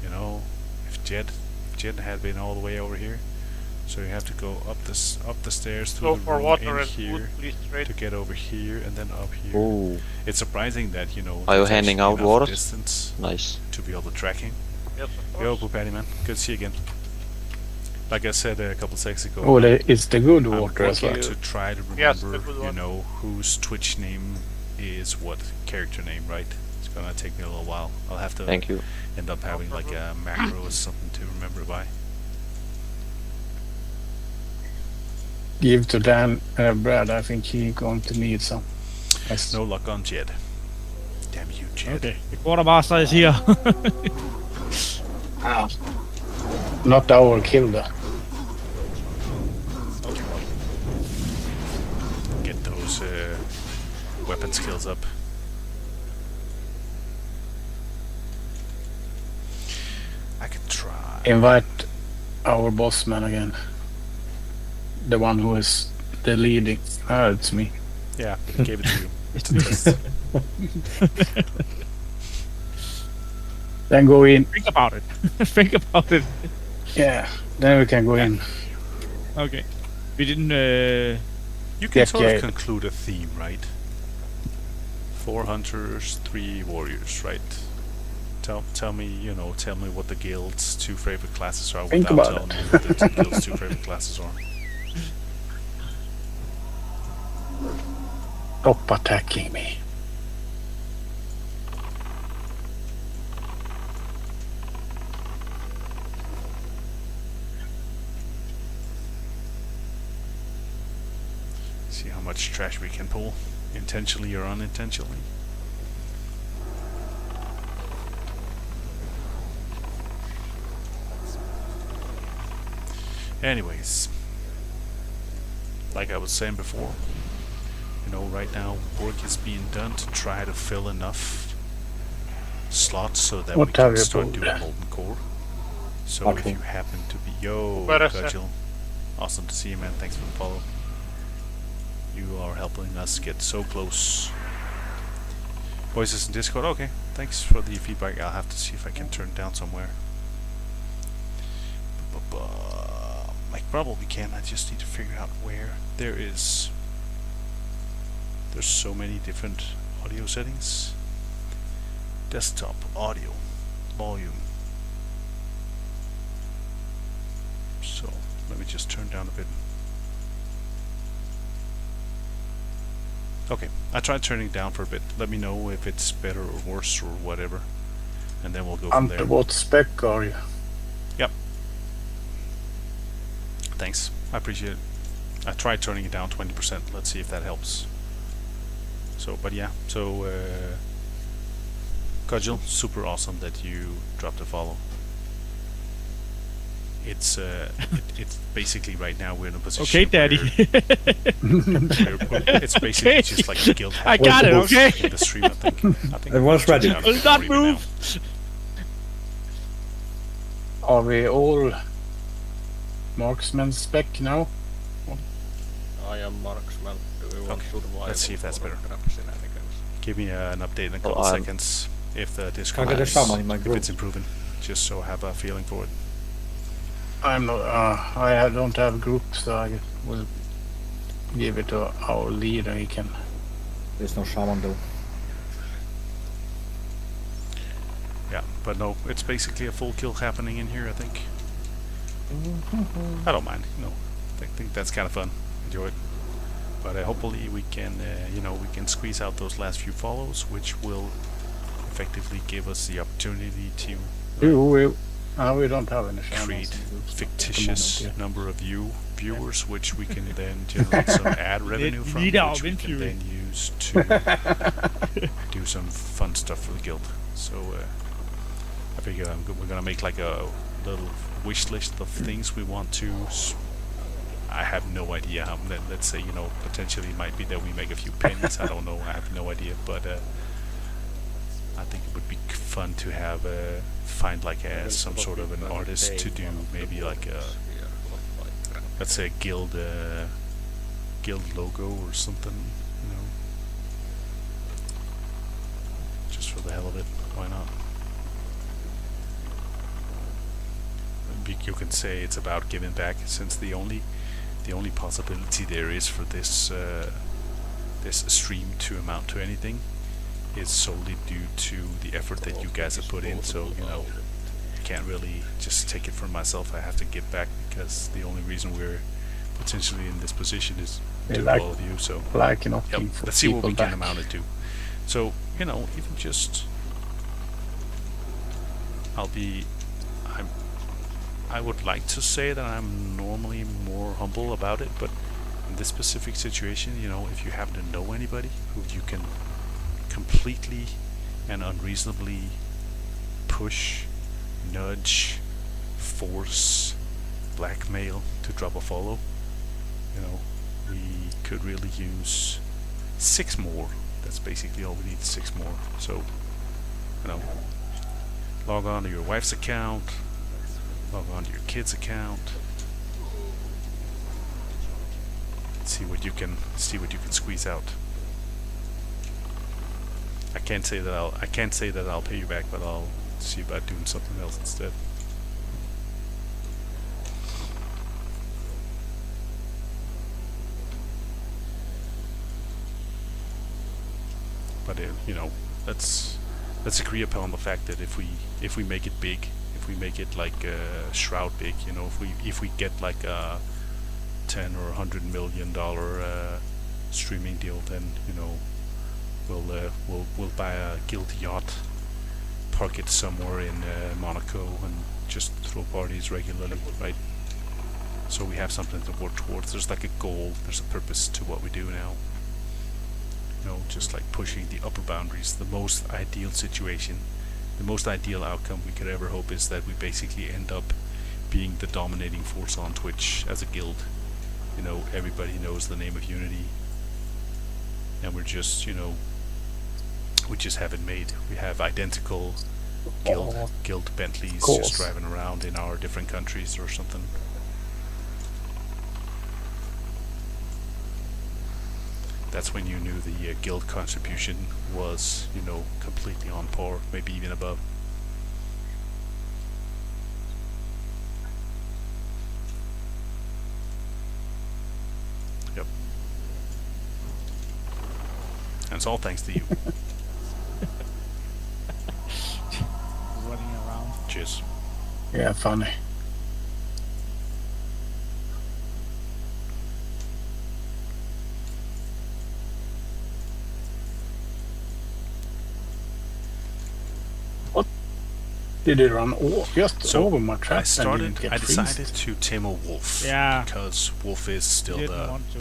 [SPEAKER 1] You know, if Jed had been all the way over here, so you have to go up the stairs
[SPEAKER 3] Go
[SPEAKER 1] through the
[SPEAKER 3] for
[SPEAKER 1] room
[SPEAKER 3] water
[SPEAKER 1] in
[SPEAKER 3] and
[SPEAKER 1] here
[SPEAKER 3] food, please, trade.
[SPEAKER 1] to get over here and then up here.
[SPEAKER 4] Ooh,
[SPEAKER 1] It's surprising that, you know,
[SPEAKER 4] Are you
[SPEAKER 1] there's
[SPEAKER 4] handing
[SPEAKER 1] actually
[SPEAKER 4] out
[SPEAKER 1] enough
[SPEAKER 4] water?
[SPEAKER 1] distance
[SPEAKER 4] nice.
[SPEAKER 1] to be able to track him.
[SPEAKER 3] Yes, of
[SPEAKER 1] Yo,
[SPEAKER 3] course.
[SPEAKER 1] Poopatty man, good to see you again. Like I said a couple seconds ago,
[SPEAKER 2] Oh, it's the good
[SPEAKER 1] I'm
[SPEAKER 2] water as well.
[SPEAKER 1] working to try to
[SPEAKER 3] Yes,
[SPEAKER 1] remember,
[SPEAKER 3] the good
[SPEAKER 1] you
[SPEAKER 3] one.
[SPEAKER 1] know, whose Twitch name is what character name, right? It's gonna take me a little while. I'll have to
[SPEAKER 4] Thank you.
[SPEAKER 1] end up having like a macro or something to remember by.
[SPEAKER 2] Give to Dan Brad. I think he's going to need some. Yes.
[SPEAKER 1] No luck on Jed. Damn you, Jed.
[SPEAKER 7] Okay, the quartermaster is here.
[SPEAKER 2] Ah. Not our killer.
[SPEAKER 1] Get those weapon skills up. I could try.
[SPEAKER 2] Invite our boss man again. The one who is the leading. Ah, it's me.
[SPEAKER 1] Yeah, I gave it to you. It's a test.
[SPEAKER 2] Then go in.
[SPEAKER 7] Think about it. Think about it.
[SPEAKER 2] Yeah. Then we can go in.
[SPEAKER 7] Okay. We didn't.
[SPEAKER 1] You can sort
[SPEAKER 2] Okay.
[SPEAKER 1] of conclude a theme, right? 4 hunters, 3 warriors, right? Tell me, you know, tell me what the guild's 2 favorite classes are
[SPEAKER 2] Think
[SPEAKER 1] without
[SPEAKER 2] about
[SPEAKER 1] telling me what the guild's 2 favorite classes are.
[SPEAKER 2] Stop attacking me.
[SPEAKER 1] See how much trash we can pull, intentionally or unintentionally. Anyways, like I was saying before, you know, right now work is being done to try to fill enough slots so that
[SPEAKER 2] What
[SPEAKER 1] we can
[SPEAKER 2] have you
[SPEAKER 1] start
[SPEAKER 2] pulled?
[SPEAKER 1] doing molten core. So if
[SPEAKER 8] Okay.
[SPEAKER 1] you happen to be
[SPEAKER 3] Where is it?
[SPEAKER 1] Gudgel, awesome to see you, man. Thanks for the follow. You are helping us get so close. Voices in Discord. Okay, thanks for the feedback. I'll have to see if I can turn it down somewhere. I probably can. I just need to figure out where. There's so many different audio settings. Desktop audio volume. So let me just turn down a bit. Okay, I tried turning it down for a bit. Let me know if it's better or worse or whatever, and then we'll go from there.
[SPEAKER 2] Ante, what spec are you?
[SPEAKER 1] Thanks, I appreciate it. I tried turning it down 20%. Let's see if that helps. So, but yeah, so Gudgel, super awesome that you dropped a follow. It's it's basically right now we're in a position.
[SPEAKER 7] Okay, Daddy.
[SPEAKER 1] It's basically
[SPEAKER 7] Okay.
[SPEAKER 1] just like a guild.
[SPEAKER 7] I got it. Okay.
[SPEAKER 1] In the stream, I think.
[SPEAKER 8] Everyone's ready.
[SPEAKER 1] Yeah,
[SPEAKER 7] Will not
[SPEAKER 1] maybe now.
[SPEAKER 7] move.
[SPEAKER 2] Are we all marksman spec now?
[SPEAKER 5] I am marksman. Do we want
[SPEAKER 1] Okay,
[SPEAKER 5] survival
[SPEAKER 1] let's see if that's
[SPEAKER 5] or
[SPEAKER 1] better.
[SPEAKER 5] trap shenanigans?
[SPEAKER 1] Give me an update in a
[SPEAKER 4] Well,
[SPEAKER 1] couple
[SPEAKER 4] I'm-
[SPEAKER 1] seconds if the
[SPEAKER 8] I
[SPEAKER 1] Discord
[SPEAKER 8] got a
[SPEAKER 1] is,
[SPEAKER 8] shaman in my
[SPEAKER 1] if
[SPEAKER 8] group.
[SPEAKER 1] it's improving, just so I have a feeling for it.
[SPEAKER 2] I'm not. I don't have groups, so I will give it to our leader. He can.
[SPEAKER 8] There's no shaman though.
[SPEAKER 1] Yeah, but no, it's basically a full kill happening in here, I think. I don't mind, I think that's kind of fun. Enjoy it. But hopefully we can, we can squeeze out those last few follows, which will effectively give us the opportunity to
[SPEAKER 2] We don't have any shamans
[SPEAKER 1] create
[SPEAKER 2] in groups at the
[SPEAKER 1] fictitious
[SPEAKER 2] moment,
[SPEAKER 1] number of viewers, which we can then generate some ad revenue from,
[SPEAKER 7] lead our
[SPEAKER 1] which we can
[SPEAKER 7] viewing.
[SPEAKER 1] then use to do some fun stuff for the guild. So I figure we're gonna make like a little wish list of things we want to. I have no idea how. Let's say potentially it might be that we make a few pennies. I don't know. I have no idea, but I think it would be fun to have find like some sort of an artist to do maybe like a, let's say a guild logo or something, just for the hell of it. Why not? You can say it's about giving back, since the only possibility there is for this this stream to amount to anything is solely due to the effort that you guys have put in. So I can't really just take it from myself. I have to give back, because the only reason we're potentially in this position is due to all of you. So yep, let's see what we can amount it to. So even just I would like to say that I'm normally more humble about it, but in this specific situation, if you happen to know anybody who you can completely and unreasonably push, nudge, force, blackmail to drop a follow, we could really use 6 more. That's basically all we need, 6 more. So, log on to your wife's account, log on to your kid's account, see what you can squeeze out. I can't say that I'll pay you back, but I'll see about doing something else instead. But let's agree upon the fact that if we make it big, if we make it like Shroud big, if we get like a $10 or $100 million streaming deal, then we'll buy a guild yacht, park it somewhere in Monaco, and just throw parties regularly, right? So we have something to work towards. There's like a goal, there's a purpose to what we do now. Just like pushing the upper boundaries. The most ideal situation, the most ideal outcome we could ever hope is that we basically end up being the dominating force on Twitch as a guild. Everybody knows the name of Unity, and we're just, we just have it made. We have identical guild Bentleys just driving around in our different countries or something. That's when you knew the guild contribution was, completely on par, maybe even above. Yep. And it's all thanks to you.
[SPEAKER 7] Running around.
[SPEAKER 1] Cheers.
[SPEAKER 2] Yeah, funny. Did it run just over my trap?
[SPEAKER 1] I decided to tame a wolf.
[SPEAKER 7] Yeah.
[SPEAKER 1] Because wolf is still
[SPEAKER 7] Didn't
[SPEAKER 1] the
[SPEAKER 7] want to.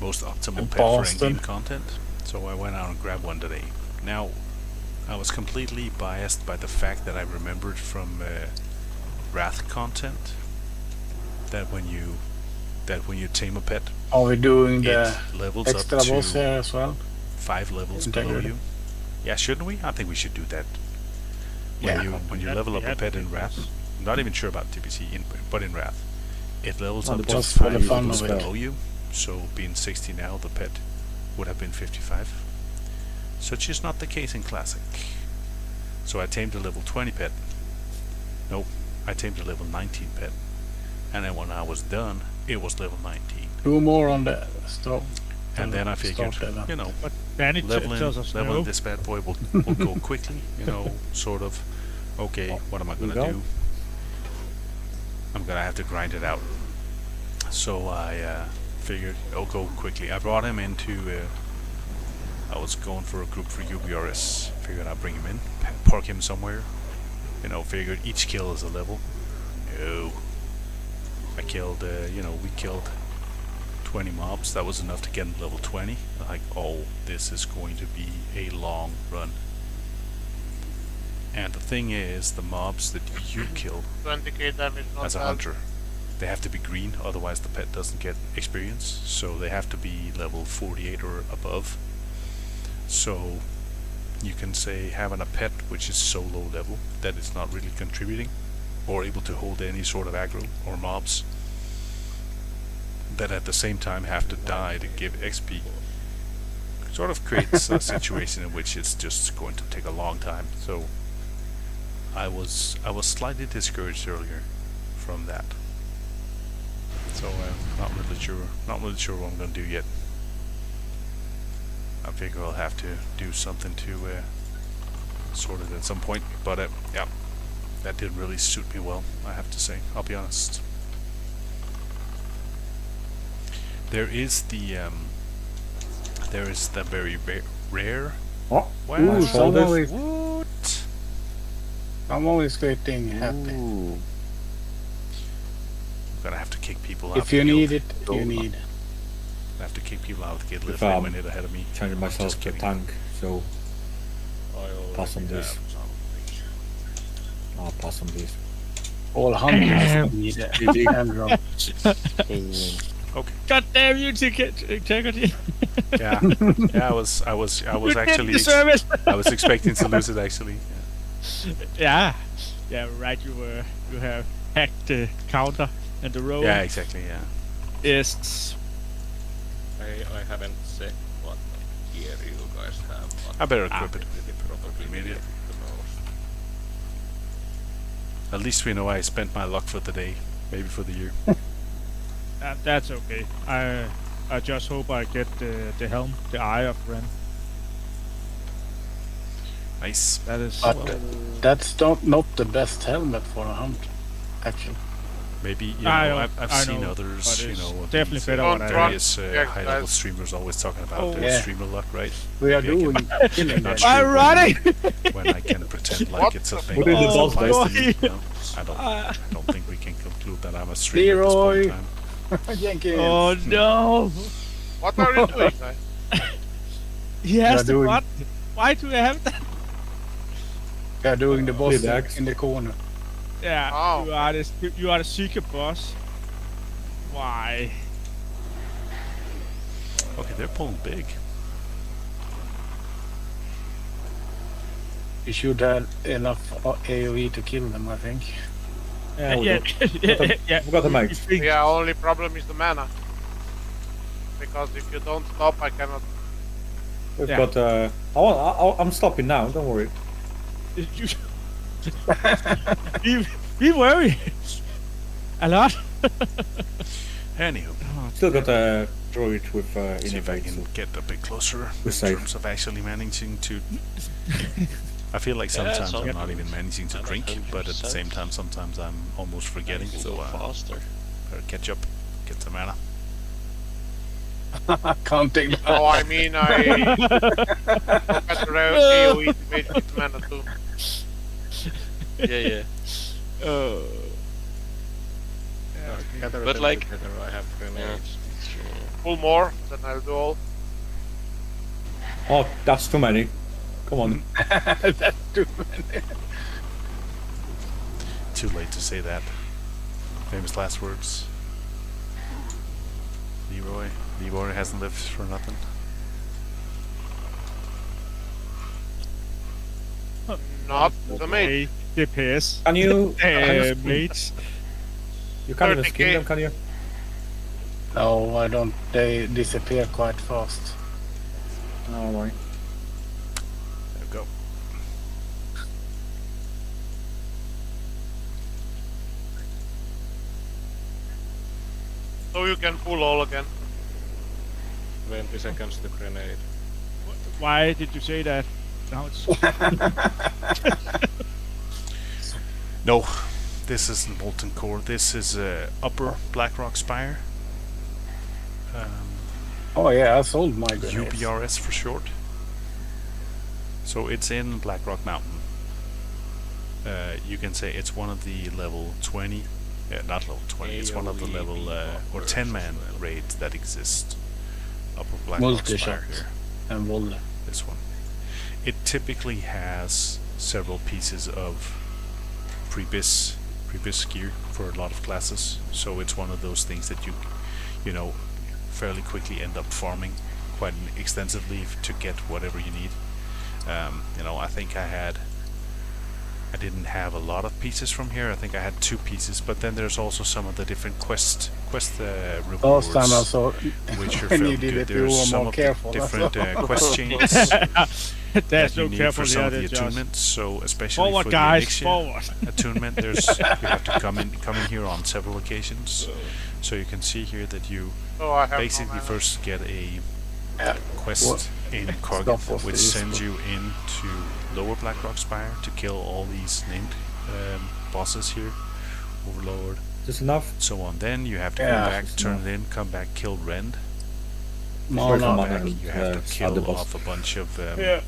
[SPEAKER 1] most optimal pet for in-game content. So I went out and grabbed one today. Now, I was completely biased by the fact that I remembered from Wrath content that when you tame a pet,
[SPEAKER 2] are we doing the
[SPEAKER 1] it levels
[SPEAKER 2] extra
[SPEAKER 1] up
[SPEAKER 2] boss
[SPEAKER 1] to
[SPEAKER 2] here as well?
[SPEAKER 1] 5 levels below
[SPEAKER 2] Integrity.
[SPEAKER 1] you. Yeah, shouldn't we? I think we should do that.
[SPEAKER 2] Yeah.
[SPEAKER 1] When you level up a pet in Wrath, I'm not even sure about TPC, but in Wrath, it levels
[SPEAKER 8] On
[SPEAKER 1] up
[SPEAKER 8] the
[SPEAKER 1] to
[SPEAKER 8] boss
[SPEAKER 1] 5
[SPEAKER 8] for the
[SPEAKER 2] fun
[SPEAKER 1] levels
[SPEAKER 2] of it.
[SPEAKER 1] below you. So being 60 now, the pet would have been 55. Such is not the case in Classic. So I tamed a level 20 pet. Nope, I tamed a level 19 pet, and then when I was done, it was level 19.
[SPEAKER 2] 2 more on the stove.
[SPEAKER 1] And then I figured,
[SPEAKER 2] Start that up.
[SPEAKER 1] you know,
[SPEAKER 7] But Danny tells us
[SPEAKER 1] leveling
[SPEAKER 7] no.
[SPEAKER 1] this bad boy will go quickly. You know, sort of. Okay, what am I gonna
[SPEAKER 8] go.
[SPEAKER 1] do? I'm gonna have to grind it out. So I figured it'll go quickly. I brought him into. I was going for a group for UBRS. Figured I'd bring him in, park him somewhere. You know, figured each kill is a level. No. I killed. We killed 20 mobs. That was enough to get him level 20. Like, oh, this is going to be a long run. And the thing is, the mobs that you kill
[SPEAKER 3] 20k damage not
[SPEAKER 1] as a
[SPEAKER 3] bad.
[SPEAKER 1] hunter, they have to be green, otherwise the pet doesn't get experience. So they have to be level 48 or above. So you can say having a pet which is so low level that it's not really contributing or able to hold any sort of aggro or mobs, that at the same time have to die to give XP, sort of creates a situation in which it's just going to take a long time. So I was slightly discouraged earlier from that. So not really sure what I'm gonna do yet. I figure I'll have to do something to sort it at some point. But yeah, that didn't really suit me well, I have to say. I'll be honest. There is the very rare.
[SPEAKER 8] Oh,
[SPEAKER 1] Wow.
[SPEAKER 2] Ooh, someone
[SPEAKER 8] shoulders.
[SPEAKER 2] is,
[SPEAKER 1] What?
[SPEAKER 2] someone is getting happy.
[SPEAKER 4] Ooh.
[SPEAKER 1] I'm gonna have to kick people out.
[SPEAKER 2] If you
[SPEAKER 1] of the
[SPEAKER 2] need
[SPEAKER 1] guild.
[SPEAKER 2] it, you need.
[SPEAKER 1] I have to kick people out of the guild if
[SPEAKER 8] If,
[SPEAKER 1] they went it ahead of me.
[SPEAKER 8] Changing myself
[SPEAKER 1] Just
[SPEAKER 8] to a
[SPEAKER 1] kidding.
[SPEAKER 8] tank, so
[SPEAKER 5] I already
[SPEAKER 8] Pass on this.
[SPEAKER 5] have something.
[SPEAKER 8] I'll pass on this.
[SPEAKER 2] All hunters need
[SPEAKER 8] GG.
[SPEAKER 2] Android.
[SPEAKER 7] God damn you, integrity.
[SPEAKER 1] Yeah, yeah. I was
[SPEAKER 7] You didn't
[SPEAKER 1] actually
[SPEAKER 7] deserve it.
[SPEAKER 1] I was expecting to lose it actually.
[SPEAKER 7] Yeah, right. You have hacked the counter and the roll.
[SPEAKER 1] Yeah, exactly. Yeah.
[SPEAKER 7] Yes.
[SPEAKER 5] I haven't said what gear you guys have, but
[SPEAKER 1] I better equip it.
[SPEAKER 5] probably
[SPEAKER 1] Immediate.
[SPEAKER 5] the most.
[SPEAKER 1] At least we know I spent my luck for the day, maybe for the year.
[SPEAKER 7] That's okay. I just hope I get the helm, the Eye of Ren.
[SPEAKER 1] Nice.
[SPEAKER 7] That is.
[SPEAKER 2] But that's not the best helmet for a hunt, actually.
[SPEAKER 1] Maybe
[SPEAKER 7] I know,
[SPEAKER 1] I've
[SPEAKER 7] I
[SPEAKER 1] seen
[SPEAKER 7] know,
[SPEAKER 1] others.
[SPEAKER 7] but
[SPEAKER 1] You
[SPEAKER 7] it's
[SPEAKER 1] know,
[SPEAKER 7] definitely
[SPEAKER 1] these,
[SPEAKER 7] better
[SPEAKER 3] what I have.
[SPEAKER 1] various
[SPEAKER 3] Yeah,
[SPEAKER 1] high-level
[SPEAKER 3] guys.
[SPEAKER 1] streamers always talking about
[SPEAKER 7] Oh,
[SPEAKER 1] their
[SPEAKER 2] yeah.
[SPEAKER 1] streamer luck, right?
[SPEAKER 2] We are
[SPEAKER 1] Maybe I
[SPEAKER 2] doing
[SPEAKER 1] can-
[SPEAKER 2] killing
[SPEAKER 1] Not
[SPEAKER 2] that.
[SPEAKER 1] sure
[SPEAKER 7] I'm running.
[SPEAKER 1] when I can pretend like
[SPEAKER 3] What
[SPEAKER 1] it's a
[SPEAKER 3] the
[SPEAKER 1] thing.
[SPEAKER 8] What is
[SPEAKER 1] that
[SPEAKER 8] the boss
[SPEAKER 1] applies to
[SPEAKER 7] dice?
[SPEAKER 1] me, you know? I don't think we can conclude that I'm a streamer at this point in time.
[SPEAKER 2] Jenkins.
[SPEAKER 7] Oh no!
[SPEAKER 3] What are you doing, guys?
[SPEAKER 7] He has
[SPEAKER 2] are
[SPEAKER 7] the
[SPEAKER 2] doing-
[SPEAKER 7] what? Why do I have that?
[SPEAKER 2] We are doing the boss
[SPEAKER 8] Relax.
[SPEAKER 2] in the corner.
[SPEAKER 7] Yeah,
[SPEAKER 3] Oh.
[SPEAKER 7] you are the secret boss. Why?
[SPEAKER 1] Okay, they're pulling big.
[SPEAKER 2] You should have enough AoE to kill them, I think.
[SPEAKER 8] Yeah, we
[SPEAKER 7] yeah,
[SPEAKER 8] got we got the
[SPEAKER 7] you
[SPEAKER 8] mates.
[SPEAKER 7] think-
[SPEAKER 3] Yeah, only problem is the mana. Because if you don't stop, I cannot.
[SPEAKER 8] We've
[SPEAKER 7] Yeah.
[SPEAKER 8] got. I'm stopping now. Don't worry.
[SPEAKER 7] you- we worry a lot.
[SPEAKER 1] Anywho,
[SPEAKER 8] Still got a droid with
[SPEAKER 1] see if I
[SPEAKER 8] innovate.
[SPEAKER 1] can get a bit closer
[SPEAKER 8] We're
[SPEAKER 1] in
[SPEAKER 8] safe.
[SPEAKER 1] terms of actually managing to. I feel like
[SPEAKER 6] Yeah,
[SPEAKER 1] sometimes I'm
[SPEAKER 6] some-
[SPEAKER 1] not even managing to drink, but at the
[SPEAKER 6] 100%.
[SPEAKER 1] same time, sometimes I'm almost forgetting.
[SPEAKER 6] Go
[SPEAKER 1] So
[SPEAKER 6] faster.
[SPEAKER 1] better catch up, get some mana.
[SPEAKER 2] Counting down.
[SPEAKER 3] No, I mean, I. Better AoE to make it mana too.
[SPEAKER 6] Yeah.
[SPEAKER 5] Gather
[SPEAKER 6] But
[SPEAKER 5] them
[SPEAKER 6] like-
[SPEAKER 5] together, I have
[SPEAKER 6] Yeah.
[SPEAKER 5] grenades.
[SPEAKER 3] Pull more, then I'll do all.
[SPEAKER 8] Oh, that's too many. Come on.
[SPEAKER 2] That's too many.
[SPEAKER 1] Too late to say that. Famous last words. Leroy hasn't lived for nothing.
[SPEAKER 3] Not the mate.
[SPEAKER 7] Hey, DPS.
[SPEAKER 8] Can you?
[SPEAKER 7] Mates.
[SPEAKER 8] You can't even
[SPEAKER 3] 30K.
[SPEAKER 8] skin them, can you?
[SPEAKER 2] No, I don't. They disappear quite fast.
[SPEAKER 8] Oh, right.
[SPEAKER 1] There we go.
[SPEAKER 3] So you can pull all again.
[SPEAKER 5] 20 seconds to grenade.
[SPEAKER 7] Why did you say that? Now it's
[SPEAKER 1] No, this isn't Molten Core. This is Upper Blackrock Spire.
[SPEAKER 2] Oh yeah, I sold my grenades.
[SPEAKER 1] UBRS for short. So it's in Blackrock Mountain. You can say it's one of the level 20, not level 20, it's one of the level or 10-man raids that exist. Upper Blackrock Spire
[SPEAKER 2] Multi-shot
[SPEAKER 1] here.
[SPEAKER 2] and Volle.
[SPEAKER 1] This one. It typically has several pieces of pre-bis gear for a lot of classes, so it's one of those things that you know, fairly quickly end up farming quite extensively to get whatever you need. You know, I think I didn't have a lot of pieces from here. I think I had 2 pieces, but then there's also some of the different quest rewards,
[SPEAKER 2] Last time I saw
[SPEAKER 1] which are
[SPEAKER 2] when
[SPEAKER 1] fairly
[SPEAKER 2] you did
[SPEAKER 1] good.
[SPEAKER 2] it, you
[SPEAKER 1] There's
[SPEAKER 2] were
[SPEAKER 1] some
[SPEAKER 2] more
[SPEAKER 1] of
[SPEAKER 2] careful.
[SPEAKER 1] the
[SPEAKER 2] that's
[SPEAKER 1] different
[SPEAKER 2] all.
[SPEAKER 1] quest chains
[SPEAKER 7] There's
[SPEAKER 1] that you
[SPEAKER 7] no
[SPEAKER 1] need
[SPEAKER 7] careful
[SPEAKER 1] for some of the
[SPEAKER 7] here, Josh.
[SPEAKER 1] attunements. So especially
[SPEAKER 7] Forward,
[SPEAKER 1] for
[SPEAKER 7] guys,
[SPEAKER 1] the
[SPEAKER 7] forward.
[SPEAKER 1] Elixir attunement, there's you have to come in here on several occasions. So you can see here that you
[SPEAKER 3] So I have
[SPEAKER 1] basically
[SPEAKER 3] no mana.
[SPEAKER 1] first get a
[SPEAKER 2] Yeah.
[SPEAKER 1] quest
[SPEAKER 2] What?
[SPEAKER 1] in
[SPEAKER 2] Stop
[SPEAKER 1] Kargath,
[SPEAKER 2] was
[SPEAKER 1] which
[SPEAKER 2] the
[SPEAKER 1] sends you into Lower Blackrock Spire to kill all these named bosses here, Overlord,
[SPEAKER 8] Just enough.
[SPEAKER 1] so on. Then you have to
[SPEAKER 2] Yeah,
[SPEAKER 1] come back,
[SPEAKER 8] it's
[SPEAKER 1] turn
[SPEAKER 8] enough.
[SPEAKER 1] it in, come back, kill Rend.
[SPEAKER 2] No,
[SPEAKER 8] First
[SPEAKER 2] no.
[SPEAKER 8] one,
[SPEAKER 1] Back,
[SPEAKER 8] and,
[SPEAKER 1] you have to
[SPEAKER 8] other
[SPEAKER 1] kill
[SPEAKER 8] boss.
[SPEAKER 1] off a bunch of
[SPEAKER 7] Yeah.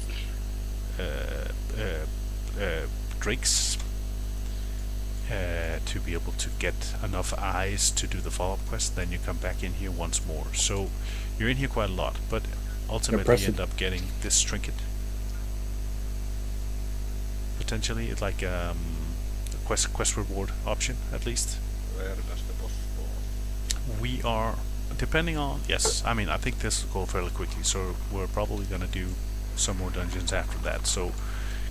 [SPEAKER 1] drakes to be able to get enough eyes to do the follow-up quest. Then you come back in here once more. So you're in here quite a lot, but ultimately you
[SPEAKER 8] Impressive.
[SPEAKER 1] end up getting this trinket. Potentially, it's like a quest reward option at least.
[SPEAKER 5] Where does the boss fall?
[SPEAKER 1] We are depending on I mean I think this will go fairly quickly, so we're probably gonna do some more dungeons after that. So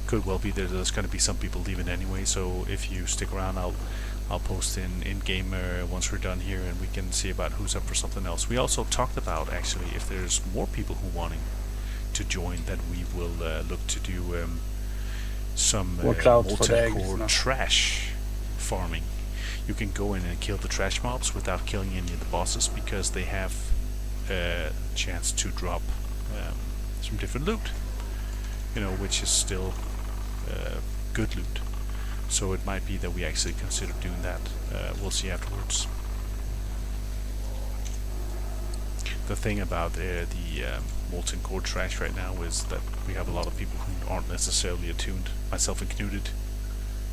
[SPEAKER 1] could well be there's gonna be some people leaving anyway. So if you stick around, I'll post in game once we're done here, and we can see about who's up for something else. We also talked about actually if there's more people who wanting to join, that we will look to do some
[SPEAKER 2] Watch out for
[SPEAKER 1] Molten
[SPEAKER 2] the eggs
[SPEAKER 1] Core
[SPEAKER 2] now.
[SPEAKER 1] trash farming. You can go in and kill the trash mobs without killing any of the bosses, because they have a chance to drop some different loot, you know, which is still good loot. So it might be that we actually consider doing that. We'll see afterwards. The thing about the Molten Core trash right now is that we have a lot of people who aren't necessarily attuned, myself included.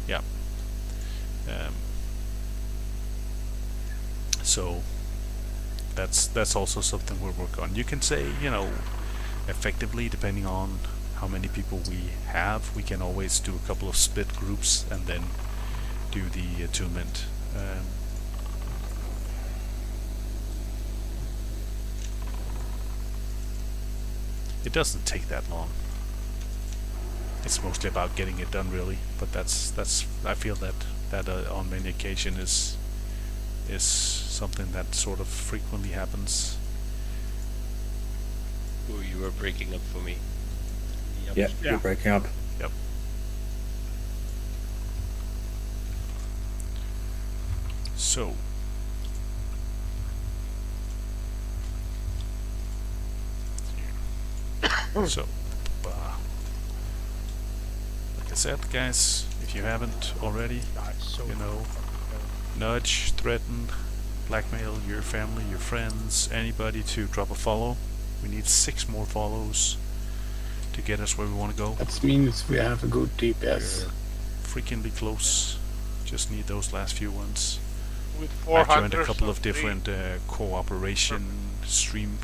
[SPEAKER 1] Yeah. So that's also something we're working on. You can say, you know, effectively, depending on how many people we have, we can always do a couple of split groups and then do the attunement. It doesn't take that long. It's mostly about getting it done, really. But that's I feel that on many occasions is something that sort of frequently happens.
[SPEAKER 6] Ooh, you were breaking up for me.
[SPEAKER 8] Yeah,
[SPEAKER 7] Yeah.
[SPEAKER 8] you're breaking up.
[SPEAKER 1] So so like I said, guys, if you haven't already,
[SPEAKER 7] So
[SPEAKER 1] you know, nudge, threaten, blackmail your family, your friends, anybody to drop a follow. We need 6 more follows to get us where we want to go.
[SPEAKER 2] That means we have a good DPS.
[SPEAKER 1] We're freakingly close. Just need those last few ones.
[SPEAKER 3] With
[SPEAKER 1] I've
[SPEAKER 3] 400.
[SPEAKER 1] joined a couple of different cooperation stream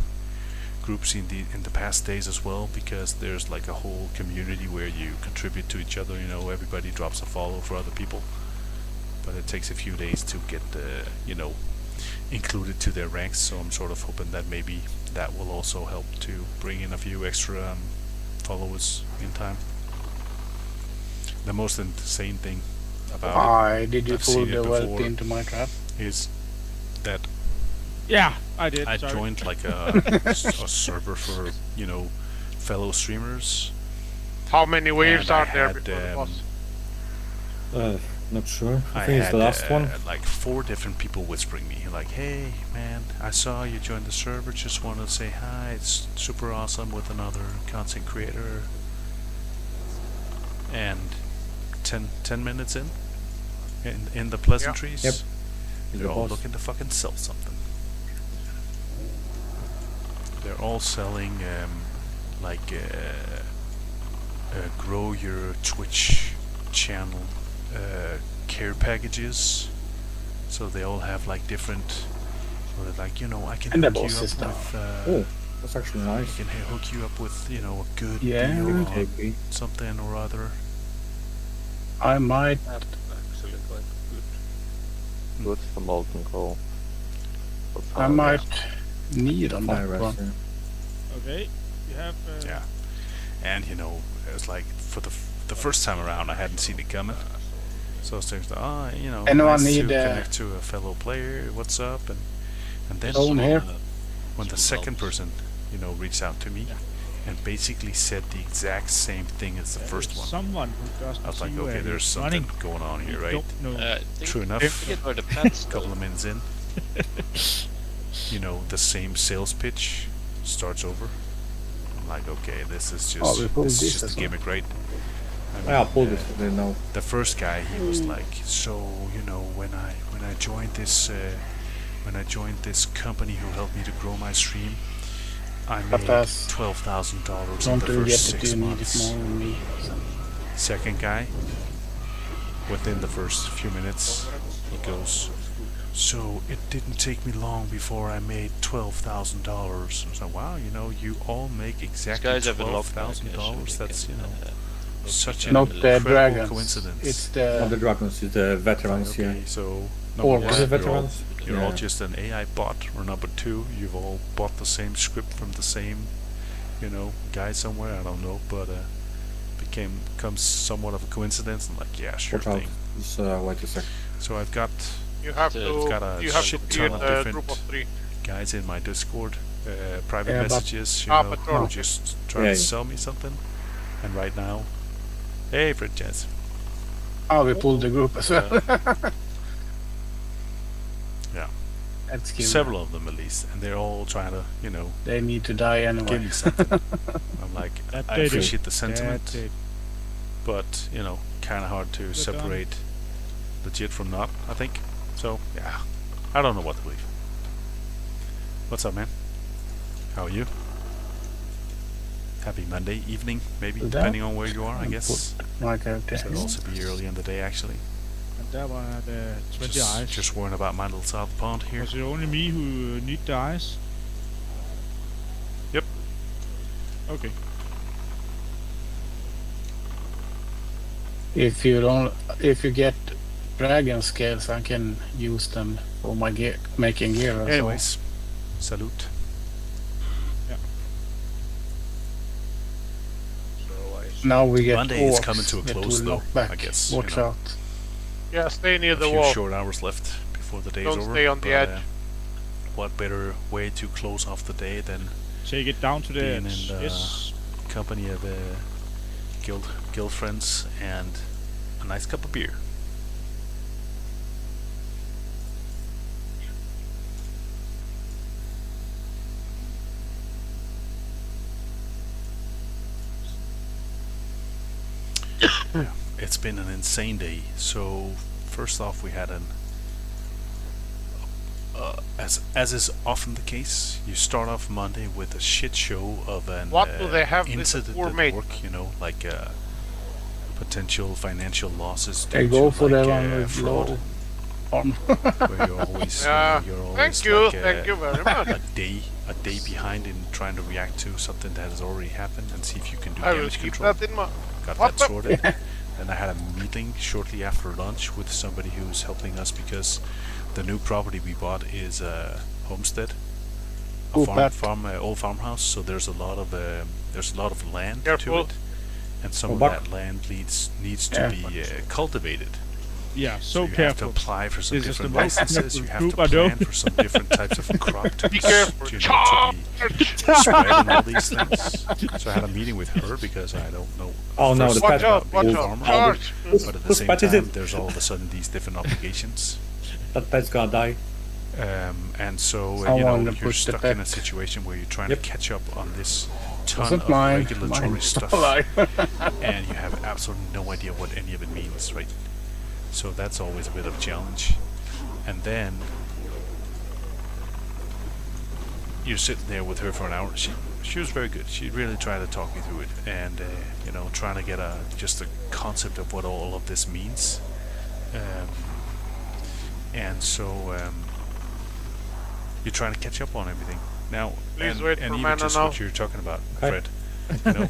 [SPEAKER 1] groups in the past days as well, because there's like a whole community where you contribute to each other. You know, everybody drops a follow for other people, but it takes a few days to get you know, included to their ranks. So I'm sort of hoping that maybe that will also help to bring in a few extra followers in time. The most insane thing about
[SPEAKER 2] Why did you
[SPEAKER 1] I've
[SPEAKER 2] pull
[SPEAKER 1] seen it
[SPEAKER 2] the whelp
[SPEAKER 1] before.
[SPEAKER 2] into my trap?
[SPEAKER 1] it is that
[SPEAKER 7] yeah, I did.
[SPEAKER 1] I
[SPEAKER 7] sorry.
[SPEAKER 1] joined like a server for, you know, fellow streamers.
[SPEAKER 3] How many waves
[SPEAKER 1] And I
[SPEAKER 3] are there
[SPEAKER 1] had,
[SPEAKER 3] before the boss?
[SPEAKER 8] Not sure. I
[SPEAKER 1] I
[SPEAKER 8] think it's
[SPEAKER 1] had
[SPEAKER 8] the last one.
[SPEAKER 1] like 4 different people whispering me, like, "Hey, man, I saw you joined the server. Just wanted to say hi. It's super awesome with another content creator." And 10 minutes in the pleasantries,
[SPEAKER 8] Yep. He's
[SPEAKER 1] they're
[SPEAKER 8] the
[SPEAKER 1] all
[SPEAKER 8] boss.
[SPEAKER 1] looking to fucking sell something. They're all selling like grow your Twitch channel care packages. So they all have like different. So they're like, I can
[SPEAKER 2] And the
[SPEAKER 1] hook you
[SPEAKER 2] boss
[SPEAKER 1] up
[SPEAKER 2] is down.
[SPEAKER 1] with.
[SPEAKER 8] Oh, that's actually
[SPEAKER 1] I
[SPEAKER 8] nice.
[SPEAKER 1] can hook you up with a good
[SPEAKER 2] Yeah.
[SPEAKER 1] deal on
[SPEAKER 8] Okay.
[SPEAKER 1] something or other.
[SPEAKER 2] I might.
[SPEAKER 5] That's actually quite good.
[SPEAKER 4] Good for molten coal. For
[SPEAKER 2] I
[SPEAKER 4] power
[SPEAKER 2] might
[SPEAKER 4] gas.
[SPEAKER 2] need on
[SPEAKER 8] Fire
[SPEAKER 2] that one.
[SPEAKER 8] rest,
[SPEAKER 7] Okay, you have.
[SPEAKER 1] Yeah, and it was like for the first time around, I hadn't seen it coming. So I was thinking,
[SPEAKER 2] Anyone
[SPEAKER 1] nice
[SPEAKER 2] need,
[SPEAKER 1] to connect to a fellow player. What's up? And then
[SPEAKER 2] Own here.
[SPEAKER 1] when the second person, reached out to me and basically said the exact same thing as the first one,
[SPEAKER 7] Someone who doesn't
[SPEAKER 1] I was like,
[SPEAKER 7] see where
[SPEAKER 1] okay, there's
[SPEAKER 7] he's
[SPEAKER 1] something
[SPEAKER 7] running.
[SPEAKER 1] going on here,
[SPEAKER 7] You
[SPEAKER 1] right?
[SPEAKER 7] don't know.
[SPEAKER 1] True enough.
[SPEAKER 6] Forget where the pets
[SPEAKER 1] A couple of minutes in, the same sales pitch starts over. I'm like, okay, this is
[SPEAKER 2] Oh, we
[SPEAKER 1] just
[SPEAKER 2] pulled
[SPEAKER 1] this is
[SPEAKER 2] this
[SPEAKER 1] just
[SPEAKER 2] as
[SPEAKER 1] a
[SPEAKER 2] well.
[SPEAKER 1] gimmick, right?
[SPEAKER 8] I'll pull this. I didn't know.
[SPEAKER 1] The first guy, he was like, so when I joined this company who helped me to grow my stream, I made
[SPEAKER 2] that's-
[SPEAKER 1] $12,000 in
[SPEAKER 2] Don't
[SPEAKER 1] the
[SPEAKER 2] do get
[SPEAKER 1] first
[SPEAKER 2] it.
[SPEAKER 1] 6
[SPEAKER 2] You need it
[SPEAKER 1] months.
[SPEAKER 2] more than me. So.
[SPEAKER 1] Second guy, within the first few minutes, he goes, so it didn't take me long before I made $12,000. I was like, wow, you all make
[SPEAKER 6] These
[SPEAKER 1] exactly
[SPEAKER 6] guys have been locked
[SPEAKER 1] $12,000. That's such an
[SPEAKER 2] Not the
[SPEAKER 1] incredible
[SPEAKER 2] dragons.
[SPEAKER 1] coincidence.
[SPEAKER 2] It's
[SPEAKER 8] Not the
[SPEAKER 2] the
[SPEAKER 8] dragons, it's the veterans
[SPEAKER 1] Okay,
[SPEAKER 8] here.
[SPEAKER 1] so
[SPEAKER 2] Or
[SPEAKER 1] number
[SPEAKER 2] was
[SPEAKER 8] Is it
[SPEAKER 1] one, you're all,
[SPEAKER 8] veterans?
[SPEAKER 1] you're all
[SPEAKER 8] Yeah.
[SPEAKER 1] just an AI bot, or number two, you've all bought the same script from the same, guy somewhere. I don't know, but becomes somewhat of a coincidence. And like, yeah, sure
[SPEAKER 8] Watch out.
[SPEAKER 1] thing.
[SPEAKER 8] Just wait a sec.
[SPEAKER 1] So I've got
[SPEAKER 3] You have
[SPEAKER 6] It's
[SPEAKER 1] got a
[SPEAKER 3] to. You have to
[SPEAKER 1] shit
[SPEAKER 3] be
[SPEAKER 1] ton
[SPEAKER 3] in
[SPEAKER 1] of
[SPEAKER 3] a
[SPEAKER 1] different
[SPEAKER 3] group of 3.
[SPEAKER 1] guys in my Discord, private
[SPEAKER 2] Yeah, but-
[SPEAKER 1] messages,
[SPEAKER 3] but
[SPEAKER 1] who
[SPEAKER 3] no.
[SPEAKER 1] just trying
[SPEAKER 8] Yeah,
[SPEAKER 1] to
[SPEAKER 8] yeah.
[SPEAKER 1] sell me something. And right now, hey, Fred Jazz.
[SPEAKER 2] Oh, we pulled the group as well.
[SPEAKER 1] Yeah.
[SPEAKER 2] That's cute.
[SPEAKER 1] Several of them at least, and they're all trying to,
[SPEAKER 2] They need to die
[SPEAKER 1] give
[SPEAKER 2] anyway.
[SPEAKER 1] me something. I'm like,
[SPEAKER 7] That
[SPEAKER 1] I
[SPEAKER 7] they do.
[SPEAKER 1] appreciate the sentiment,
[SPEAKER 7] That they-
[SPEAKER 1] but kind of hard to
[SPEAKER 7] done.
[SPEAKER 1] separate legit from not, I think. So yeah, I don't know what to believe. What's up, man? How are you? Happy Monday evening, maybe,
[SPEAKER 2] That-
[SPEAKER 1] depending on where you are, I
[SPEAKER 2] and
[SPEAKER 1] guess.
[SPEAKER 2] My character.
[SPEAKER 1] Could also be early in the day, actually.
[SPEAKER 7] And there were the 20 eyes.
[SPEAKER 1] Just worrying about my little south pond here.
[SPEAKER 7] Was it only me who need the eyes?
[SPEAKER 1] Yep.
[SPEAKER 7] Okay.
[SPEAKER 2] If you get dragon scales, I can use them for my gear, making gear. as well.
[SPEAKER 1] Anyways, salute.
[SPEAKER 5] So I
[SPEAKER 2] Now we get
[SPEAKER 1] Monday is
[SPEAKER 2] orcs
[SPEAKER 1] coming to a
[SPEAKER 2] that
[SPEAKER 1] close,
[SPEAKER 2] will
[SPEAKER 1] though,
[SPEAKER 2] knock back.
[SPEAKER 1] I guess,
[SPEAKER 2] Watch out.
[SPEAKER 3] Yeah, stay near
[SPEAKER 1] A
[SPEAKER 3] the
[SPEAKER 1] few
[SPEAKER 3] wall.
[SPEAKER 1] short hours left before the day's
[SPEAKER 3] Don't
[SPEAKER 1] over.
[SPEAKER 3] stay on the
[SPEAKER 1] but,
[SPEAKER 3] edge.
[SPEAKER 1] What better way to close off the day than
[SPEAKER 7] Take it down to the
[SPEAKER 1] Being
[SPEAKER 7] edge.
[SPEAKER 1] in the-
[SPEAKER 7] Yes.
[SPEAKER 1] company of guild friends and a nice cup of beer. Yeah, it's been an insane day. So first off, we had as is often the case, you start off Monday with a shit show of an
[SPEAKER 3] What do they have this
[SPEAKER 1] incident
[SPEAKER 3] poor
[SPEAKER 1] at
[SPEAKER 3] mate?
[SPEAKER 1] work, like potential financial losses due
[SPEAKER 2] They go
[SPEAKER 1] to
[SPEAKER 2] for
[SPEAKER 1] like,
[SPEAKER 2] the one with
[SPEAKER 1] fraud,
[SPEAKER 2] low arm.
[SPEAKER 1] where you're always,
[SPEAKER 3] Yeah.
[SPEAKER 1] you're always
[SPEAKER 3] Thank you,
[SPEAKER 1] like,
[SPEAKER 3] thank you very much.
[SPEAKER 1] a day behind in trying to react to something that has already happened and see if you can do
[SPEAKER 3] I will
[SPEAKER 1] damage
[SPEAKER 3] keep
[SPEAKER 1] control.
[SPEAKER 3] that in mind.
[SPEAKER 1] Got
[SPEAKER 3] What
[SPEAKER 1] that
[SPEAKER 3] the-
[SPEAKER 1] sorted. Then I had a meeting shortly after lunch with somebody who's helping us because the new property we bought is a homestead, a
[SPEAKER 2] Cool,
[SPEAKER 1] old
[SPEAKER 2] Pat.
[SPEAKER 1] farmhouse. So there's a lot of land
[SPEAKER 3] Careful.
[SPEAKER 1] to it, and some
[SPEAKER 8] Oh,
[SPEAKER 1] of
[SPEAKER 8] Buck.
[SPEAKER 1] that land needs to
[SPEAKER 2] Yeah,
[SPEAKER 1] be cultivated.
[SPEAKER 7] Yeah,
[SPEAKER 1] So
[SPEAKER 7] so
[SPEAKER 1] you have to
[SPEAKER 7] careful.
[SPEAKER 1] apply for some
[SPEAKER 7] This is the
[SPEAKER 1] different
[SPEAKER 7] most
[SPEAKER 1] licenses. You have to
[SPEAKER 7] group I know.
[SPEAKER 1] plan for some different types of crop to
[SPEAKER 3] Be careful.
[SPEAKER 1] to be
[SPEAKER 3] Charge!
[SPEAKER 1] spread and all these things. So I had a meeting with her because I don't know.
[SPEAKER 8] Oh no,
[SPEAKER 1] first
[SPEAKER 8] the
[SPEAKER 3] Watch
[SPEAKER 8] pet.
[SPEAKER 3] out, watch
[SPEAKER 1] being a
[SPEAKER 3] out.
[SPEAKER 1] farmer,
[SPEAKER 3] Charge!
[SPEAKER 1] but at the
[SPEAKER 8] Whose
[SPEAKER 1] same
[SPEAKER 8] pet is
[SPEAKER 1] time,
[SPEAKER 8] it?
[SPEAKER 1] there's all of a sudden these different obligations.
[SPEAKER 8] That pet's gonna die.
[SPEAKER 1] And so, you
[SPEAKER 2] Someone
[SPEAKER 1] know,
[SPEAKER 2] put
[SPEAKER 1] you're
[SPEAKER 2] the
[SPEAKER 1] stuck in a
[SPEAKER 2] pet.
[SPEAKER 1] situation where you're trying
[SPEAKER 8] Yep.
[SPEAKER 1] to catch up on this ton
[SPEAKER 2] Wasn't
[SPEAKER 1] of
[SPEAKER 2] mine.
[SPEAKER 1] regulatory
[SPEAKER 2] Mine.
[SPEAKER 1] stuff,
[SPEAKER 2] Lie.
[SPEAKER 1] and you have absolutely no idea what any of it means, right? So that's always a bit of a challenge. And then you're sitting there with her for an hour. She was very good. She really tried to talk me through it, and you know, trying to get just a concept of what all of this means. And so you're trying to catch up on everything now.
[SPEAKER 3] Please
[SPEAKER 1] and,
[SPEAKER 3] wait
[SPEAKER 1] and
[SPEAKER 3] for
[SPEAKER 1] even
[SPEAKER 3] Mana
[SPEAKER 1] just
[SPEAKER 3] now.
[SPEAKER 1] what you're talking about,
[SPEAKER 8] Okay.
[SPEAKER 1] Fred. You know,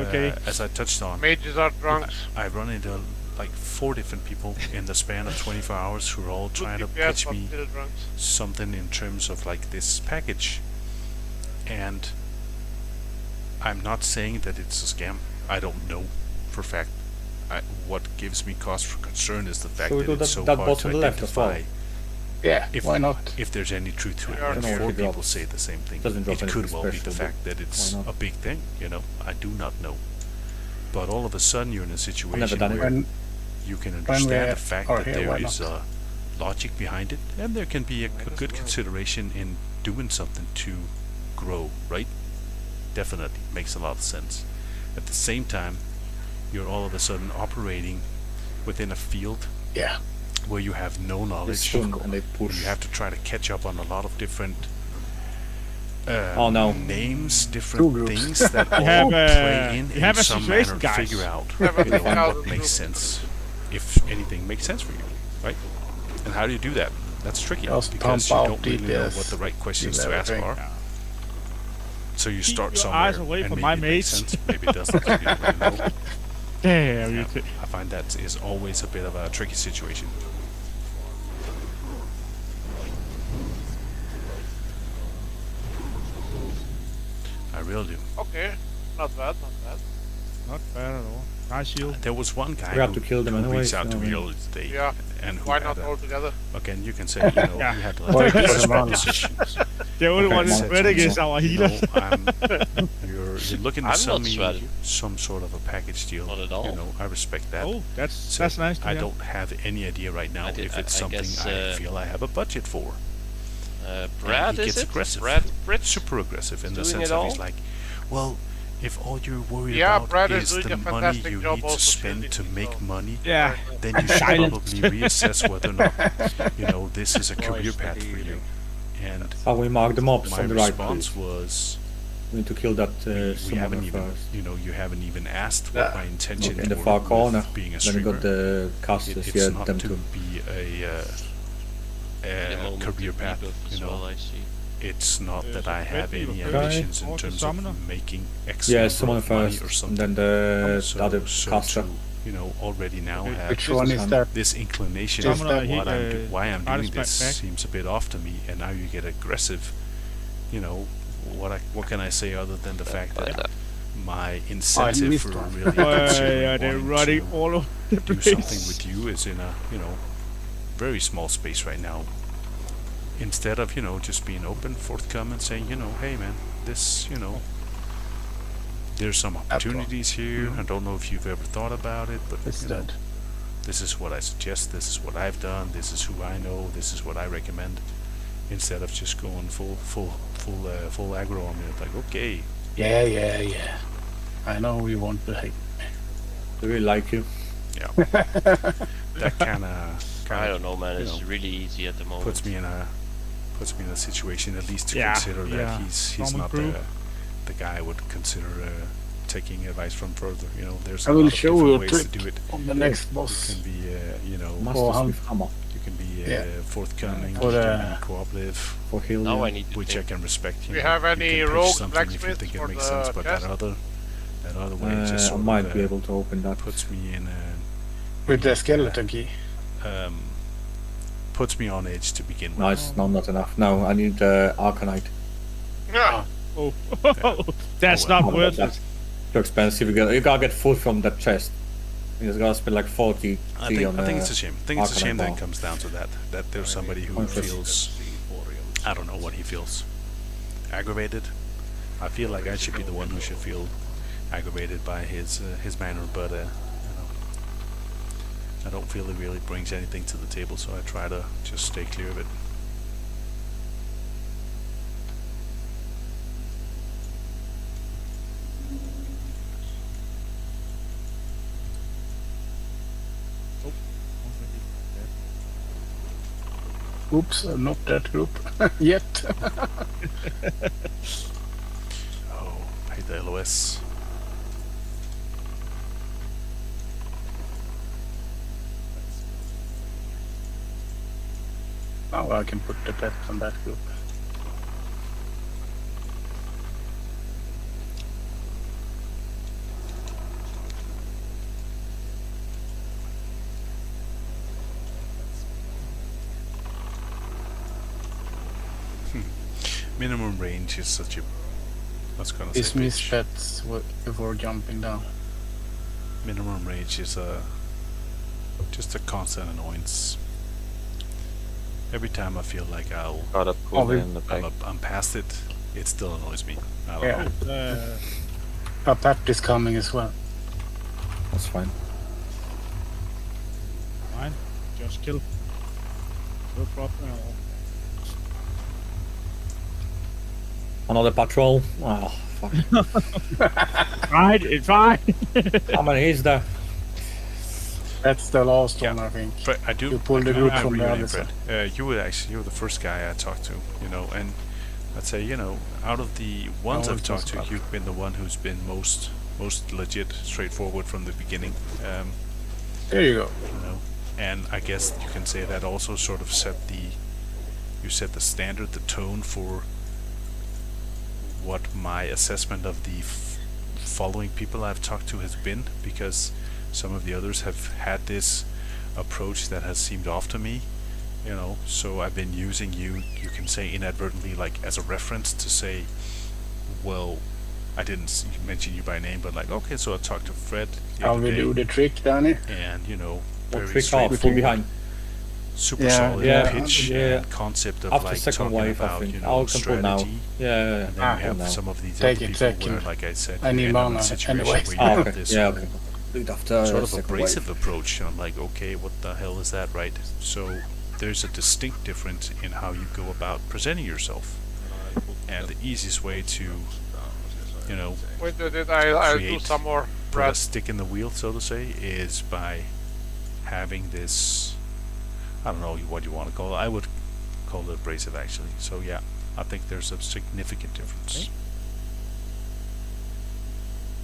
[SPEAKER 7] Okay.
[SPEAKER 1] as I touched on,
[SPEAKER 3] Mages are drunks.
[SPEAKER 1] I've run into like 4 different people in the span of 24 hours who are all
[SPEAKER 3] Good
[SPEAKER 1] trying to
[SPEAKER 3] DPS,
[SPEAKER 1] pitch
[SPEAKER 3] but
[SPEAKER 1] me
[SPEAKER 3] still drunks.
[SPEAKER 1] something in terms of like this package, and I'm not saying that it's a scam. I don't know for fact. What gives me cause for concern is the fact
[SPEAKER 8] Shall we
[SPEAKER 1] that
[SPEAKER 8] do
[SPEAKER 1] it's
[SPEAKER 8] that-
[SPEAKER 1] so
[SPEAKER 8] that
[SPEAKER 1] hard
[SPEAKER 8] boss
[SPEAKER 1] to
[SPEAKER 8] on the left as well?
[SPEAKER 1] identify
[SPEAKER 2] Yeah,
[SPEAKER 1] if
[SPEAKER 2] why not?
[SPEAKER 1] if there's any truth to it.
[SPEAKER 3] Yeah,
[SPEAKER 1] And
[SPEAKER 8] I don't know
[SPEAKER 1] 4
[SPEAKER 8] if it
[SPEAKER 1] people
[SPEAKER 8] drops.
[SPEAKER 1] say the same thing.
[SPEAKER 8] Doesn't drop
[SPEAKER 1] It could
[SPEAKER 8] anything
[SPEAKER 1] well be the
[SPEAKER 8] special,
[SPEAKER 1] fact that it's
[SPEAKER 8] why not?
[SPEAKER 1] a big thing. You know, I do not know. But all of a sudden, you're in a situation
[SPEAKER 8] done it.
[SPEAKER 1] where
[SPEAKER 2] When
[SPEAKER 1] you can
[SPEAKER 2] we
[SPEAKER 1] understand the fact
[SPEAKER 2] are
[SPEAKER 1] that
[SPEAKER 2] here,
[SPEAKER 1] there
[SPEAKER 2] why
[SPEAKER 1] is
[SPEAKER 2] not?
[SPEAKER 1] logic behind it, and there can be a good consideration in doing something to grow, right? Definitely makes a lot of sense. At the same time, you're all of a sudden operating within a field
[SPEAKER 2] yeah,
[SPEAKER 1] where you have no
[SPEAKER 8] They
[SPEAKER 1] knowledge,
[SPEAKER 8] stun and they
[SPEAKER 1] and
[SPEAKER 8] push.
[SPEAKER 1] you have to try to catch up on a lot of different
[SPEAKER 8] Oh, no.
[SPEAKER 1] names,
[SPEAKER 2] Two
[SPEAKER 1] different
[SPEAKER 2] groups.
[SPEAKER 1] things that all
[SPEAKER 7] have,
[SPEAKER 1] play in
[SPEAKER 7] you have a
[SPEAKER 1] some
[SPEAKER 7] situation,
[SPEAKER 1] manner to
[SPEAKER 7] guys.
[SPEAKER 1] figure out
[SPEAKER 3] Have a
[SPEAKER 1] you know,
[SPEAKER 3] big house
[SPEAKER 1] what
[SPEAKER 3] group.
[SPEAKER 1] makes sense, if anything makes sense for you, right? And how do you do that? That's tricky
[SPEAKER 2] Just
[SPEAKER 1] because
[SPEAKER 2] pump
[SPEAKER 1] you
[SPEAKER 2] out
[SPEAKER 1] don't really know
[SPEAKER 2] DPS,
[SPEAKER 1] what the right questions
[SPEAKER 2] kill
[SPEAKER 1] to ask
[SPEAKER 2] everything.
[SPEAKER 1] are. So you start
[SPEAKER 7] your
[SPEAKER 1] somewhere
[SPEAKER 7] eyes away
[SPEAKER 1] and
[SPEAKER 7] from
[SPEAKER 1] maybe
[SPEAKER 7] my
[SPEAKER 1] it makes
[SPEAKER 7] mates.
[SPEAKER 1] sense, maybe it doesn't. You don't really know.
[SPEAKER 7] Damn,
[SPEAKER 1] Yeah,
[SPEAKER 7] you
[SPEAKER 1] I find that is always a bit of a tricky situation. I really do.
[SPEAKER 3] Okay, not bad, not bad.
[SPEAKER 7] not bad at all. Nice shield.
[SPEAKER 1] There was one guy
[SPEAKER 8] We have
[SPEAKER 1] who,
[SPEAKER 8] to kill them
[SPEAKER 1] who
[SPEAKER 8] anyway,
[SPEAKER 1] reached out to
[SPEAKER 8] so,
[SPEAKER 1] me
[SPEAKER 8] I mean-
[SPEAKER 1] earlier today,
[SPEAKER 3] Yeah,
[SPEAKER 1] and who
[SPEAKER 3] why
[SPEAKER 1] had
[SPEAKER 3] not
[SPEAKER 1] a,
[SPEAKER 3] all together?
[SPEAKER 1] again, you can say, you know,
[SPEAKER 7] Yeah.
[SPEAKER 1] he had
[SPEAKER 2] Why
[SPEAKER 1] like
[SPEAKER 2] put
[SPEAKER 1] this
[SPEAKER 2] them on?
[SPEAKER 1] positions.
[SPEAKER 7] The only
[SPEAKER 8] Okay,
[SPEAKER 7] one who's
[SPEAKER 8] Mark.
[SPEAKER 7] spreading is our
[SPEAKER 1] You
[SPEAKER 7] healer.
[SPEAKER 1] know, you're looking to
[SPEAKER 6] I'm
[SPEAKER 1] sell
[SPEAKER 6] not
[SPEAKER 1] me
[SPEAKER 6] sweating.
[SPEAKER 1] some sort of a package deal.
[SPEAKER 6] Not at all.
[SPEAKER 1] You know, I respect that.
[SPEAKER 7] Oh, that's
[SPEAKER 1] So
[SPEAKER 7] nice to
[SPEAKER 1] I
[SPEAKER 7] hear.
[SPEAKER 1] don't have any idea right now
[SPEAKER 6] I did-
[SPEAKER 1] if
[SPEAKER 6] I-
[SPEAKER 1] it's
[SPEAKER 6] I
[SPEAKER 1] something
[SPEAKER 6] guess,
[SPEAKER 1] I feel I have a budget for.
[SPEAKER 6] Brad,
[SPEAKER 1] he
[SPEAKER 6] is
[SPEAKER 1] gets
[SPEAKER 6] it?
[SPEAKER 1] aggressive.
[SPEAKER 6] Brad Fritz?
[SPEAKER 1] Super aggressive in the
[SPEAKER 6] Doing
[SPEAKER 1] sense
[SPEAKER 6] it
[SPEAKER 1] of he's
[SPEAKER 6] all?
[SPEAKER 1] like, well, if all you're worried
[SPEAKER 3] Yeah,
[SPEAKER 1] about
[SPEAKER 3] Brad is
[SPEAKER 1] is
[SPEAKER 3] doing
[SPEAKER 1] the
[SPEAKER 3] a
[SPEAKER 1] money
[SPEAKER 3] fantastic
[SPEAKER 1] you
[SPEAKER 3] job
[SPEAKER 1] need to
[SPEAKER 3] also
[SPEAKER 1] spend
[SPEAKER 3] shielding
[SPEAKER 1] to make
[SPEAKER 3] people.
[SPEAKER 1] money,
[SPEAKER 7] Yeah.
[SPEAKER 1] then you should
[SPEAKER 7] Silent.
[SPEAKER 1] probably reassess whether or not, you know, this is a career path for you. And
[SPEAKER 8] How we mark the mobs
[SPEAKER 1] my
[SPEAKER 8] on the right,
[SPEAKER 1] response
[SPEAKER 8] please.
[SPEAKER 1] was,
[SPEAKER 8] We need to kill that
[SPEAKER 1] we haven't
[SPEAKER 8] summoner
[SPEAKER 1] even,
[SPEAKER 8] first.
[SPEAKER 1] you know, you haven't even asked what
[SPEAKER 2] Yeah.
[SPEAKER 1] my intentions
[SPEAKER 8] Look in the
[SPEAKER 1] were
[SPEAKER 8] far
[SPEAKER 1] with
[SPEAKER 8] corner.
[SPEAKER 1] being a
[SPEAKER 8] Then we
[SPEAKER 1] streamer.
[SPEAKER 8] got the casters,
[SPEAKER 1] It's
[SPEAKER 8] yeah,
[SPEAKER 1] not
[SPEAKER 8] them
[SPEAKER 1] to
[SPEAKER 8] too.
[SPEAKER 1] be
[SPEAKER 6] The
[SPEAKER 1] a
[SPEAKER 6] moment
[SPEAKER 1] career
[SPEAKER 6] to
[SPEAKER 1] path,
[SPEAKER 6] rebuff as
[SPEAKER 1] you know.
[SPEAKER 6] well, I see.
[SPEAKER 1] It's not that I have
[SPEAKER 7] maybe
[SPEAKER 1] any
[SPEAKER 7] you're
[SPEAKER 1] ambitions in
[SPEAKER 7] okay.
[SPEAKER 1] terms
[SPEAKER 7] Summoner?
[SPEAKER 1] of making X
[SPEAKER 8] Yeah,
[SPEAKER 1] number
[SPEAKER 8] summoner
[SPEAKER 1] of money
[SPEAKER 8] first,
[SPEAKER 1] or
[SPEAKER 8] and
[SPEAKER 1] something.
[SPEAKER 8] then the other
[SPEAKER 1] so
[SPEAKER 8] caster.
[SPEAKER 1] to, you know, already now
[SPEAKER 7] Okay.
[SPEAKER 1] have
[SPEAKER 2] which one is
[SPEAKER 8] This
[SPEAKER 2] that?
[SPEAKER 1] this inclination
[SPEAKER 2] Just
[SPEAKER 1] of
[SPEAKER 7] that
[SPEAKER 1] what
[SPEAKER 7] he,
[SPEAKER 1] why I'm
[SPEAKER 7] artist
[SPEAKER 1] doing this
[SPEAKER 7] back.
[SPEAKER 1] seems a bit off to me, and now you get aggressive. You know, what can I say other than the fact
[SPEAKER 6] But,
[SPEAKER 1] that my incentive
[SPEAKER 2] missed
[SPEAKER 1] for
[SPEAKER 2] one.
[SPEAKER 1] really
[SPEAKER 7] Yeah,
[SPEAKER 1] considering
[SPEAKER 7] they're
[SPEAKER 1] wanting
[SPEAKER 7] running
[SPEAKER 1] to
[SPEAKER 7] all over the
[SPEAKER 1] do
[SPEAKER 7] place.
[SPEAKER 1] something with you is in a, you know, very small space right now. Instead of, you know, just being open, forthcoming, saying, you know, hey man, this, you know, there's some opportunities here. I don't know if you've ever thought about it, but
[SPEAKER 2] It's
[SPEAKER 1] you know,
[SPEAKER 2] dead.
[SPEAKER 1] this is what I suggest, this is what I've done, this is who I know, this is what I recommend. Instead of just going full aggro on me, it's like, okay,
[SPEAKER 2] Yeah. I know you want to hate.
[SPEAKER 8] They really like you.
[SPEAKER 1] that kind of
[SPEAKER 6] I don't know, man.
[SPEAKER 1] you
[SPEAKER 6] It's
[SPEAKER 1] know,
[SPEAKER 6] really easy at the moment.
[SPEAKER 1] puts me in a situation at least to
[SPEAKER 7] Yeah,
[SPEAKER 1] consider that
[SPEAKER 7] yeah.
[SPEAKER 1] he's
[SPEAKER 7] Common
[SPEAKER 1] not
[SPEAKER 7] crew.
[SPEAKER 1] the guy I would consider taking advice from further. You know, there's
[SPEAKER 2] I
[SPEAKER 1] a
[SPEAKER 2] will
[SPEAKER 1] lot of
[SPEAKER 2] show
[SPEAKER 1] different
[SPEAKER 2] you a
[SPEAKER 1] ways
[SPEAKER 2] trick
[SPEAKER 1] to do it.
[SPEAKER 2] on the next
[SPEAKER 1] You
[SPEAKER 2] boss.
[SPEAKER 1] can be, you know,
[SPEAKER 8] Masters
[SPEAKER 2] Hum-
[SPEAKER 8] with hammer
[SPEAKER 1] you can be
[SPEAKER 2] Yeah.
[SPEAKER 1] forthcoming,
[SPEAKER 2] For
[SPEAKER 1] you
[SPEAKER 2] the-
[SPEAKER 1] can be cooperative,
[SPEAKER 8] for heal.
[SPEAKER 6] Now
[SPEAKER 8] yeah.
[SPEAKER 6] I need to
[SPEAKER 1] which I
[SPEAKER 6] think.
[SPEAKER 1] can respect.
[SPEAKER 3] Do
[SPEAKER 1] You
[SPEAKER 3] we
[SPEAKER 1] know,
[SPEAKER 3] have
[SPEAKER 1] you
[SPEAKER 3] any
[SPEAKER 1] can pitch
[SPEAKER 3] rogue
[SPEAKER 1] something if you
[SPEAKER 3] blacksmiths
[SPEAKER 1] think it
[SPEAKER 3] for
[SPEAKER 1] makes
[SPEAKER 3] the
[SPEAKER 1] sense, but
[SPEAKER 3] chest?
[SPEAKER 1] that other way just
[SPEAKER 8] I
[SPEAKER 1] sort
[SPEAKER 8] might
[SPEAKER 1] of
[SPEAKER 8] be able to open that.
[SPEAKER 1] puts me in
[SPEAKER 2] With the skeleton key.
[SPEAKER 1] puts me on edge to begin with.
[SPEAKER 8] Nice, no, not enough. No, I need Arcanite.
[SPEAKER 3] Yeah.
[SPEAKER 7] Oh, that's
[SPEAKER 1] Oh, well.
[SPEAKER 7] not worth it.
[SPEAKER 8] That's too expensive. You gotta get food from that chest. He's gonna spend like 40
[SPEAKER 1] I
[SPEAKER 8] T
[SPEAKER 1] think,
[SPEAKER 8] on
[SPEAKER 1] I think it's a shame. I think it's a
[SPEAKER 8] Arcanine
[SPEAKER 1] shame that
[SPEAKER 8] Ball.
[SPEAKER 1] it comes down to that. That there's somebody who feels, I don't know what he feels, aggravated. I feel like I should be the one who should feel aggravated by his manner, but you know, I don't feel it really brings anything to the table, so I try to just stay clear of it.
[SPEAKER 2] Oops, not that group yet.
[SPEAKER 1] Oh, I hate the LOS.
[SPEAKER 2] Now I can put the pet on that group.
[SPEAKER 1] Minimum range is such a, what's gonna say?
[SPEAKER 2] Dismiss
[SPEAKER 1] bitch?
[SPEAKER 2] pets before jumping down.
[SPEAKER 1] Minimum range is just a constant annoyance. Every time I feel like
[SPEAKER 4] Gotta pull
[SPEAKER 2] Oh, we-
[SPEAKER 4] in the back.
[SPEAKER 1] I'm past it, it still annoys me. I don't
[SPEAKER 2] Yeah.
[SPEAKER 1] know.
[SPEAKER 2] A pet is coming as well.
[SPEAKER 8] That's fine.
[SPEAKER 7] Fine. Just kill. No problem at all.
[SPEAKER 8] Another patrol. Oh, fuck.
[SPEAKER 7] Right, it's fine.
[SPEAKER 8] How many is there?
[SPEAKER 2] That's the last
[SPEAKER 1] Yeah.
[SPEAKER 2] one, I think.
[SPEAKER 1] But I do.
[SPEAKER 2] You pull
[SPEAKER 1] I
[SPEAKER 2] the
[SPEAKER 1] do
[SPEAKER 2] group
[SPEAKER 1] agree
[SPEAKER 2] from the
[SPEAKER 1] with
[SPEAKER 2] other
[SPEAKER 1] you, Fred. You were the first guy I talked to, you know, and I'd say, you know, out of the ones
[SPEAKER 2] Oh,
[SPEAKER 1] I've
[SPEAKER 2] it
[SPEAKER 1] talked
[SPEAKER 2] was
[SPEAKER 1] to,
[SPEAKER 2] about-
[SPEAKER 1] you've been the one who's been most legit, straightforward from the beginning.
[SPEAKER 2] There you go.
[SPEAKER 1] You know, and I guess you can say that also sort of set the standard, the tone for what my assessment of the following people I've talked to has been, because some of the others have had this approach that has seemed off to me, you know, so I've been using you can say inadvertently, like as a reference to say, well, I didn't mention you by name, but like, okay, so I talked to Fred the
[SPEAKER 2] How
[SPEAKER 1] other
[SPEAKER 2] we
[SPEAKER 1] day,
[SPEAKER 2] do the trick, Danny?
[SPEAKER 1] and you know,
[SPEAKER 8] What
[SPEAKER 1] very
[SPEAKER 8] trick off? Full
[SPEAKER 1] straightforward,
[SPEAKER 8] behind.
[SPEAKER 1] super
[SPEAKER 2] Yeah,
[SPEAKER 1] solid
[SPEAKER 2] yeah,
[SPEAKER 1] pitch
[SPEAKER 8] yeah.
[SPEAKER 1] and concept of
[SPEAKER 8] After
[SPEAKER 1] like
[SPEAKER 8] second
[SPEAKER 1] talking
[SPEAKER 8] wave, I
[SPEAKER 1] about,
[SPEAKER 8] think.
[SPEAKER 1] you
[SPEAKER 8] I'll
[SPEAKER 1] know,
[SPEAKER 8] control now.
[SPEAKER 1] strategy.
[SPEAKER 8] Yeah.
[SPEAKER 1] And then
[SPEAKER 2] Ah,
[SPEAKER 1] you have
[SPEAKER 8] now.
[SPEAKER 1] some of these
[SPEAKER 2] Take
[SPEAKER 1] other
[SPEAKER 2] it
[SPEAKER 1] people
[SPEAKER 2] second.
[SPEAKER 1] where, like I said,
[SPEAKER 2] I
[SPEAKER 1] you
[SPEAKER 2] need
[SPEAKER 1] end up in
[SPEAKER 2] mana
[SPEAKER 1] a situation
[SPEAKER 2] anyway.
[SPEAKER 1] where you
[SPEAKER 8] Ah,
[SPEAKER 1] have
[SPEAKER 8] okay.
[SPEAKER 1] this
[SPEAKER 8] Yeah, okay. Do it after
[SPEAKER 1] sort of
[SPEAKER 8] second
[SPEAKER 1] abrasive
[SPEAKER 8] wave.
[SPEAKER 1] approach, and I'm like, okay, what the hell is that, right? So there's a distinct difference in how you go about presenting yourself, and the easiest way to, you know,
[SPEAKER 3] Wait, I'll do
[SPEAKER 1] create-
[SPEAKER 3] some more
[SPEAKER 1] put a
[SPEAKER 3] red.
[SPEAKER 1] stick in the wheel, so to say, is by having this, I don't know what you want to call it, I would call it abrasive actually. So yeah, I think there's a significant difference.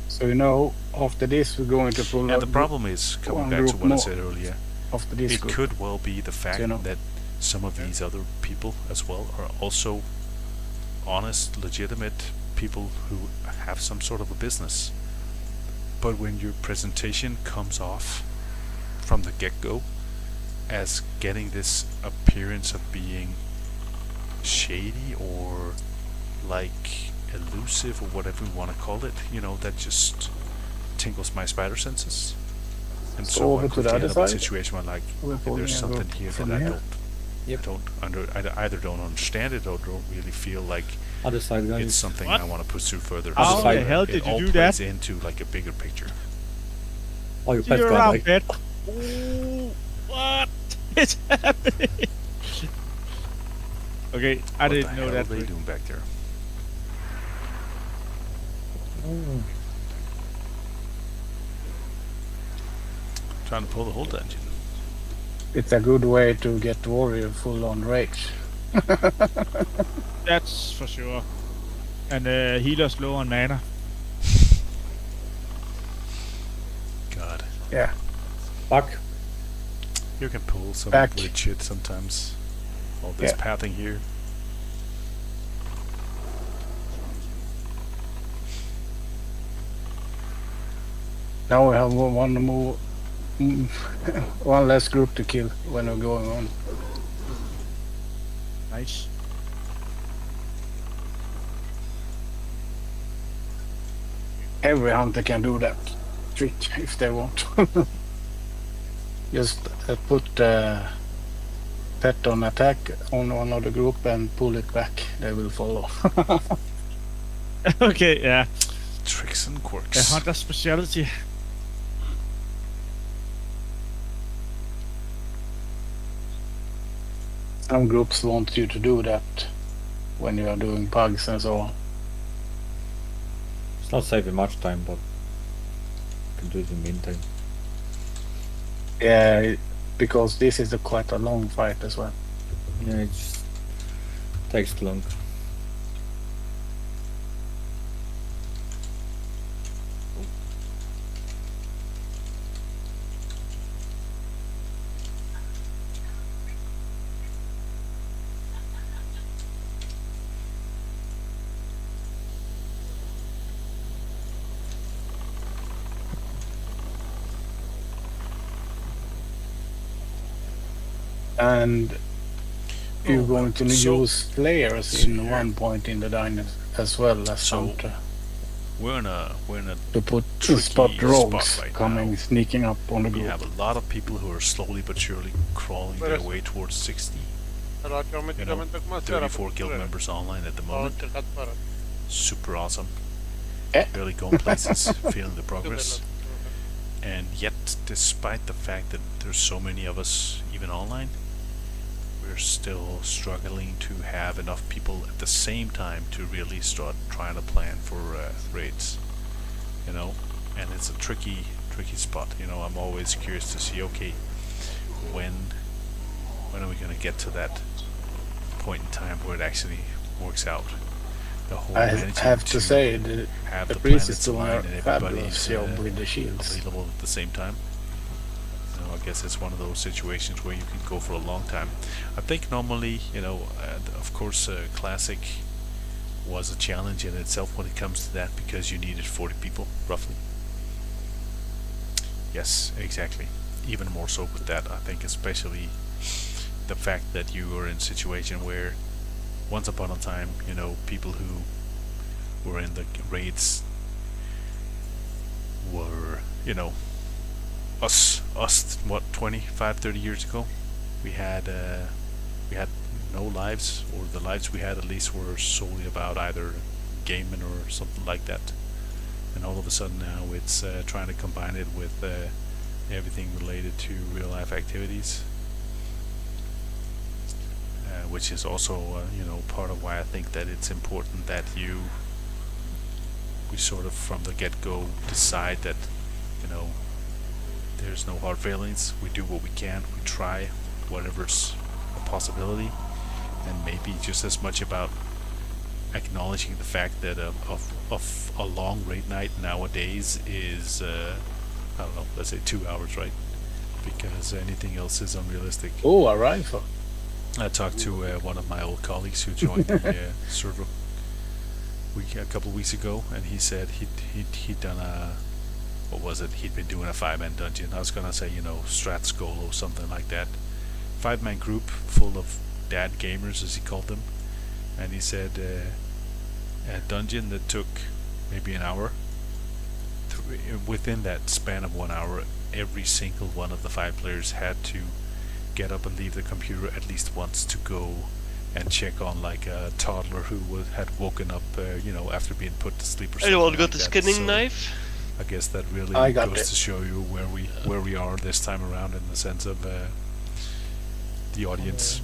[SPEAKER 2] So you know, after this we're going to pull
[SPEAKER 1] And
[SPEAKER 2] out
[SPEAKER 1] the problem is, coming
[SPEAKER 2] one
[SPEAKER 1] back to
[SPEAKER 2] group
[SPEAKER 1] what I
[SPEAKER 2] more.
[SPEAKER 1] said earlier,
[SPEAKER 2] after this
[SPEAKER 1] it
[SPEAKER 2] group.
[SPEAKER 1] could well be the fact
[SPEAKER 2] you know.
[SPEAKER 1] that some of these other people as well are also honest, legitimate people who have some sort of a business. But when your presentation comes off from the get-go as getting this appearance of being shady or like elusive or whatever you want to call it, you know, that just tingles my spider senses. And
[SPEAKER 2] So
[SPEAKER 1] so I
[SPEAKER 2] over to the
[SPEAKER 1] quickly
[SPEAKER 2] other
[SPEAKER 1] end up in a
[SPEAKER 2] side?
[SPEAKER 1] situation where like,
[SPEAKER 2] We're
[SPEAKER 1] okay,
[SPEAKER 2] pulling
[SPEAKER 1] there's
[SPEAKER 2] a
[SPEAKER 1] something
[SPEAKER 2] group
[SPEAKER 1] here
[SPEAKER 2] from
[SPEAKER 1] that I
[SPEAKER 2] here.
[SPEAKER 1] don't,
[SPEAKER 8] Yep.
[SPEAKER 1] I don't either don't understand it or don't really feel like
[SPEAKER 8] Other side, guys.
[SPEAKER 1] it's something
[SPEAKER 7] What?
[SPEAKER 1] I want to pursue further.
[SPEAKER 7] How
[SPEAKER 1] So
[SPEAKER 8] the
[SPEAKER 7] hell
[SPEAKER 1] it
[SPEAKER 7] did you
[SPEAKER 1] all
[SPEAKER 7] do
[SPEAKER 1] plays
[SPEAKER 7] that?
[SPEAKER 1] into like a bigger picture.
[SPEAKER 8] Oh, your
[SPEAKER 7] See
[SPEAKER 8] pet's
[SPEAKER 7] you
[SPEAKER 8] gone,
[SPEAKER 7] around,
[SPEAKER 8] right?
[SPEAKER 7] pet. Ooh, what is happening? Okay, I
[SPEAKER 1] What
[SPEAKER 7] didn't
[SPEAKER 1] the
[SPEAKER 7] know
[SPEAKER 1] hell
[SPEAKER 7] that.
[SPEAKER 1] are they
[SPEAKER 7] trick.
[SPEAKER 1] doing back there?
[SPEAKER 8] Mm.
[SPEAKER 1] Trying to pull the whole dungeon.
[SPEAKER 2] It's a good way to get warrior full on rage.
[SPEAKER 7] That's for sure. And healer's low on mana.
[SPEAKER 1] God,
[SPEAKER 2] Yeah.
[SPEAKER 8] Back.
[SPEAKER 1] you can pull some
[SPEAKER 2] Back.
[SPEAKER 1] weird shit sometimes. All this
[SPEAKER 2] Yeah.
[SPEAKER 1] pathing here.
[SPEAKER 2] Now we have one more, one less group to kill when we're going on.
[SPEAKER 7] Nice.
[SPEAKER 2] Every hunter can do that trick if they want. Just put pet on attack on one of the group and pull it back. They will follow.
[SPEAKER 7] Okay, yeah.
[SPEAKER 1] Tricks and
[SPEAKER 7] A
[SPEAKER 1] quirks.
[SPEAKER 7] hunter speciality.
[SPEAKER 2] Some groups want you to do that when you are doing pugs and so on.
[SPEAKER 8] It's not saving much time, but you can do it in the meantime.
[SPEAKER 2] Yeah, because this is quite a long fight as well.
[SPEAKER 8] Yeah, it just takes too long.
[SPEAKER 2] And you're going to
[SPEAKER 1] so-
[SPEAKER 2] use players in
[SPEAKER 1] here.
[SPEAKER 2] one point in the diner as well as
[SPEAKER 1] So,
[SPEAKER 2] hunter
[SPEAKER 1] We're in a
[SPEAKER 2] to put to
[SPEAKER 1] tricky
[SPEAKER 2] spot
[SPEAKER 1] spot
[SPEAKER 2] rogues
[SPEAKER 1] right
[SPEAKER 2] coming
[SPEAKER 1] now.
[SPEAKER 2] sneaking up on the
[SPEAKER 1] we
[SPEAKER 2] group.
[SPEAKER 1] have a lot of people who are slowly but surely crawling
[SPEAKER 3] Where
[SPEAKER 1] their
[SPEAKER 3] is
[SPEAKER 1] way towards 60.
[SPEAKER 3] Allora ci
[SPEAKER 1] You know,
[SPEAKER 3] aumentamento come sera
[SPEAKER 1] 34 guild members online at the
[SPEAKER 3] Ho
[SPEAKER 1] moment.
[SPEAKER 3] cercato fare.
[SPEAKER 1] Super awesome.
[SPEAKER 2] Eh.
[SPEAKER 1] Barely going places, feeling the progress. And yet, despite the fact that there's so many of us even online, we're still struggling to have enough people at the same time to really start trying to plan for raids. You know, and it's a tricky spot. You know, I'm always curious to see, okay, when are we going to get to that point in time where it actually works out? The whole
[SPEAKER 2] I
[SPEAKER 1] managing
[SPEAKER 2] have to say
[SPEAKER 1] have
[SPEAKER 2] the
[SPEAKER 1] the
[SPEAKER 2] priest is
[SPEAKER 1] planets
[SPEAKER 2] doing
[SPEAKER 1] aligned
[SPEAKER 2] a
[SPEAKER 1] and
[SPEAKER 2] fabulous
[SPEAKER 1] everybody's
[SPEAKER 2] job with the shields.
[SPEAKER 1] available at the same time. You know, I guess it's one of those situations where you can go for a long time. I think normally, you know, of course, Classic was a challenge in itself when it comes to that because you needed 40 people, roughly. Yes, exactly. Even more so with that, I think, especially the fact that you were in a situation where once upon a time, you know, people who were in the raids were, you know, us what, 25, 30 years ago, we had no lives, or the lives we had at least were solely about either gaming or something like that. And all of a sudden now it's trying to combine it with everything related to real life activities, which is also you know, part of why I think that it's important that we sort of from the get-go decide that, you know, there's no hard feelings. We do what we can. We try whatever's a possibility, and maybe just as much about acknowledging the fact that of a long raid night nowadays is I don't know, let's say 2 hours, right? Because anything else is unrealistic.
[SPEAKER 2] Oh, a rifle.
[SPEAKER 1] I talked to one of my old colleagues who joined the server a couple of weeks ago, and he said he'd done a, what was it? He'd been doing a 5-man dungeon. I was gonna say, you know, Strat Skull or something like that. 5-man group full of dad gamers, as he called them, and he said a dungeon that took maybe an hour. Within that span of 1 hour, every single one of the 5 players had to get up and leave the computer at least once to go and check on like a toddler who had woken up, you know, after being put to sleep or something.
[SPEAKER 6] Anyone
[SPEAKER 1] like
[SPEAKER 6] got the
[SPEAKER 1] that.
[SPEAKER 6] skinning
[SPEAKER 1] So
[SPEAKER 6] knife?
[SPEAKER 1] I guess that really
[SPEAKER 2] I got
[SPEAKER 1] goes
[SPEAKER 2] it.
[SPEAKER 1] to show you where we are this time around in the sense of the audience.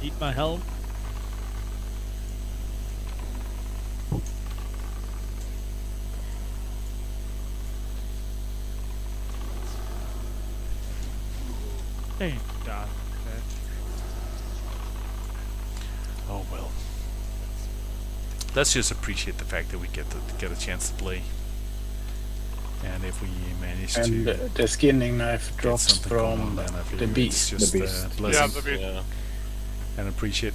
[SPEAKER 7] Need my helm. Thank God. Okay.
[SPEAKER 1] Oh well. Let's just appreciate the fact that we get a chance to play, and if we manage
[SPEAKER 2] And
[SPEAKER 1] to
[SPEAKER 2] the skinning knife
[SPEAKER 1] get
[SPEAKER 2] drops
[SPEAKER 1] something going on,
[SPEAKER 2] from
[SPEAKER 1] then I
[SPEAKER 2] the
[SPEAKER 1] figure
[SPEAKER 2] beast.
[SPEAKER 1] it's just
[SPEAKER 8] The beast.
[SPEAKER 1] a
[SPEAKER 3] Yeah,
[SPEAKER 1] blessing,
[SPEAKER 3] the bit.
[SPEAKER 5] Yeah.
[SPEAKER 1] and appreciate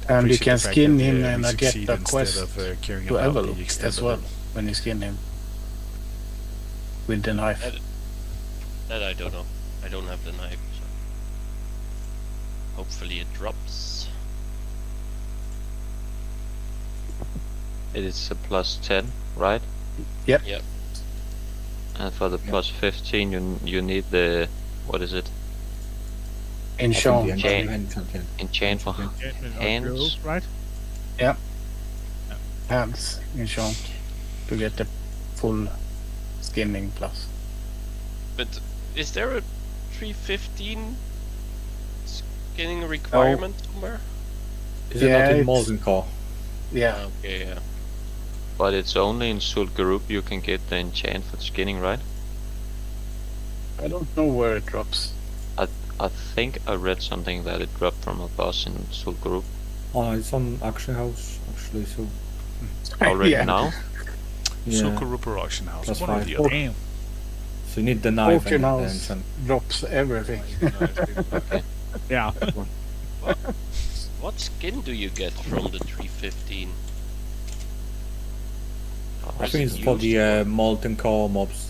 [SPEAKER 2] And you
[SPEAKER 1] appreciate
[SPEAKER 2] can
[SPEAKER 1] the fact
[SPEAKER 2] skin
[SPEAKER 1] that,
[SPEAKER 2] him
[SPEAKER 1] we
[SPEAKER 2] and get
[SPEAKER 1] succeed
[SPEAKER 2] the
[SPEAKER 1] instead
[SPEAKER 2] quest
[SPEAKER 1] of caring
[SPEAKER 2] to
[SPEAKER 1] about the
[SPEAKER 2] Everlook
[SPEAKER 1] extent
[SPEAKER 2] as
[SPEAKER 1] of
[SPEAKER 2] well
[SPEAKER 1] it.
[SPEAKER 2] when you skin him with the knife.
[SPEAKER 6] That I don't know. I don't have the knife, so hopefully it drops.
[SPEAKER 4] It is a +10, right?
[SPEAKER 2] Yep.
[SPEAKER 6] Yep.
[SPEAKER 4] And for the plus 15, you need the, what is it?
[SPEAKER 2] Enchant.
[SPEAKER 4] Chain.
[SPEAKER 8] Enchant.
[SPEAKER 4] Enchant for
[SPEAKER 7] Enchantment on
[SPEAKER 4] hands.
[SPEAKER 7] growth, right?
[SPEAKER 2] Hands enchant to get the full skinning plus.
[SPEAKER 6] But is there a 315 skinning requirement somewhere?
[SPEAKER 8] Is it
[SPEAKER 2] Yeah,
[SPEAKER 8] not in
[SPEAKER 2] it's-
[SPEAKER 8] Molten Core?
[SPEAKER 2] Yeah,
[SPEAKER 6] Okay, yeah.
[SPEAKER 4] But it's only in Sul'Gurub you can get the enchant for skinning, right?
[SPEAKER 2] I don't know where it drops.
[SPEAKER 4] I think I read something that it dropped from a boss in Sul'Gurub
[SPEAKER 8] Oh, it's on Auction House actually. So
[SPEAKER 4] already
[SPEAKER 2] Yeah.
[SPEAKER 4] now.
[SPEAKER 8] yeah.
[SPEAKER 1] Sul'Gurub or Auction House,
[SPEAKER 8] Plus
[SPEAKER 1] one or
[SPEAKER 8] 5.
[SPEAKER 1] the other.
[SPEAKER 7] Damn.
[SPEAKER 8] So you need the knife
[SPEAKER 2] Auction
[SPEAKER 8] and the
[SPEAKER 2] house
[SPEAKER 8] enchant.
[SPEAKER 2] drops everything.
[SPEAKER 7] Yeah.
[SPEAKER 6] What skin do you get from the 315?
[SPEAKER 8] I think it's for the Molten Core mobs.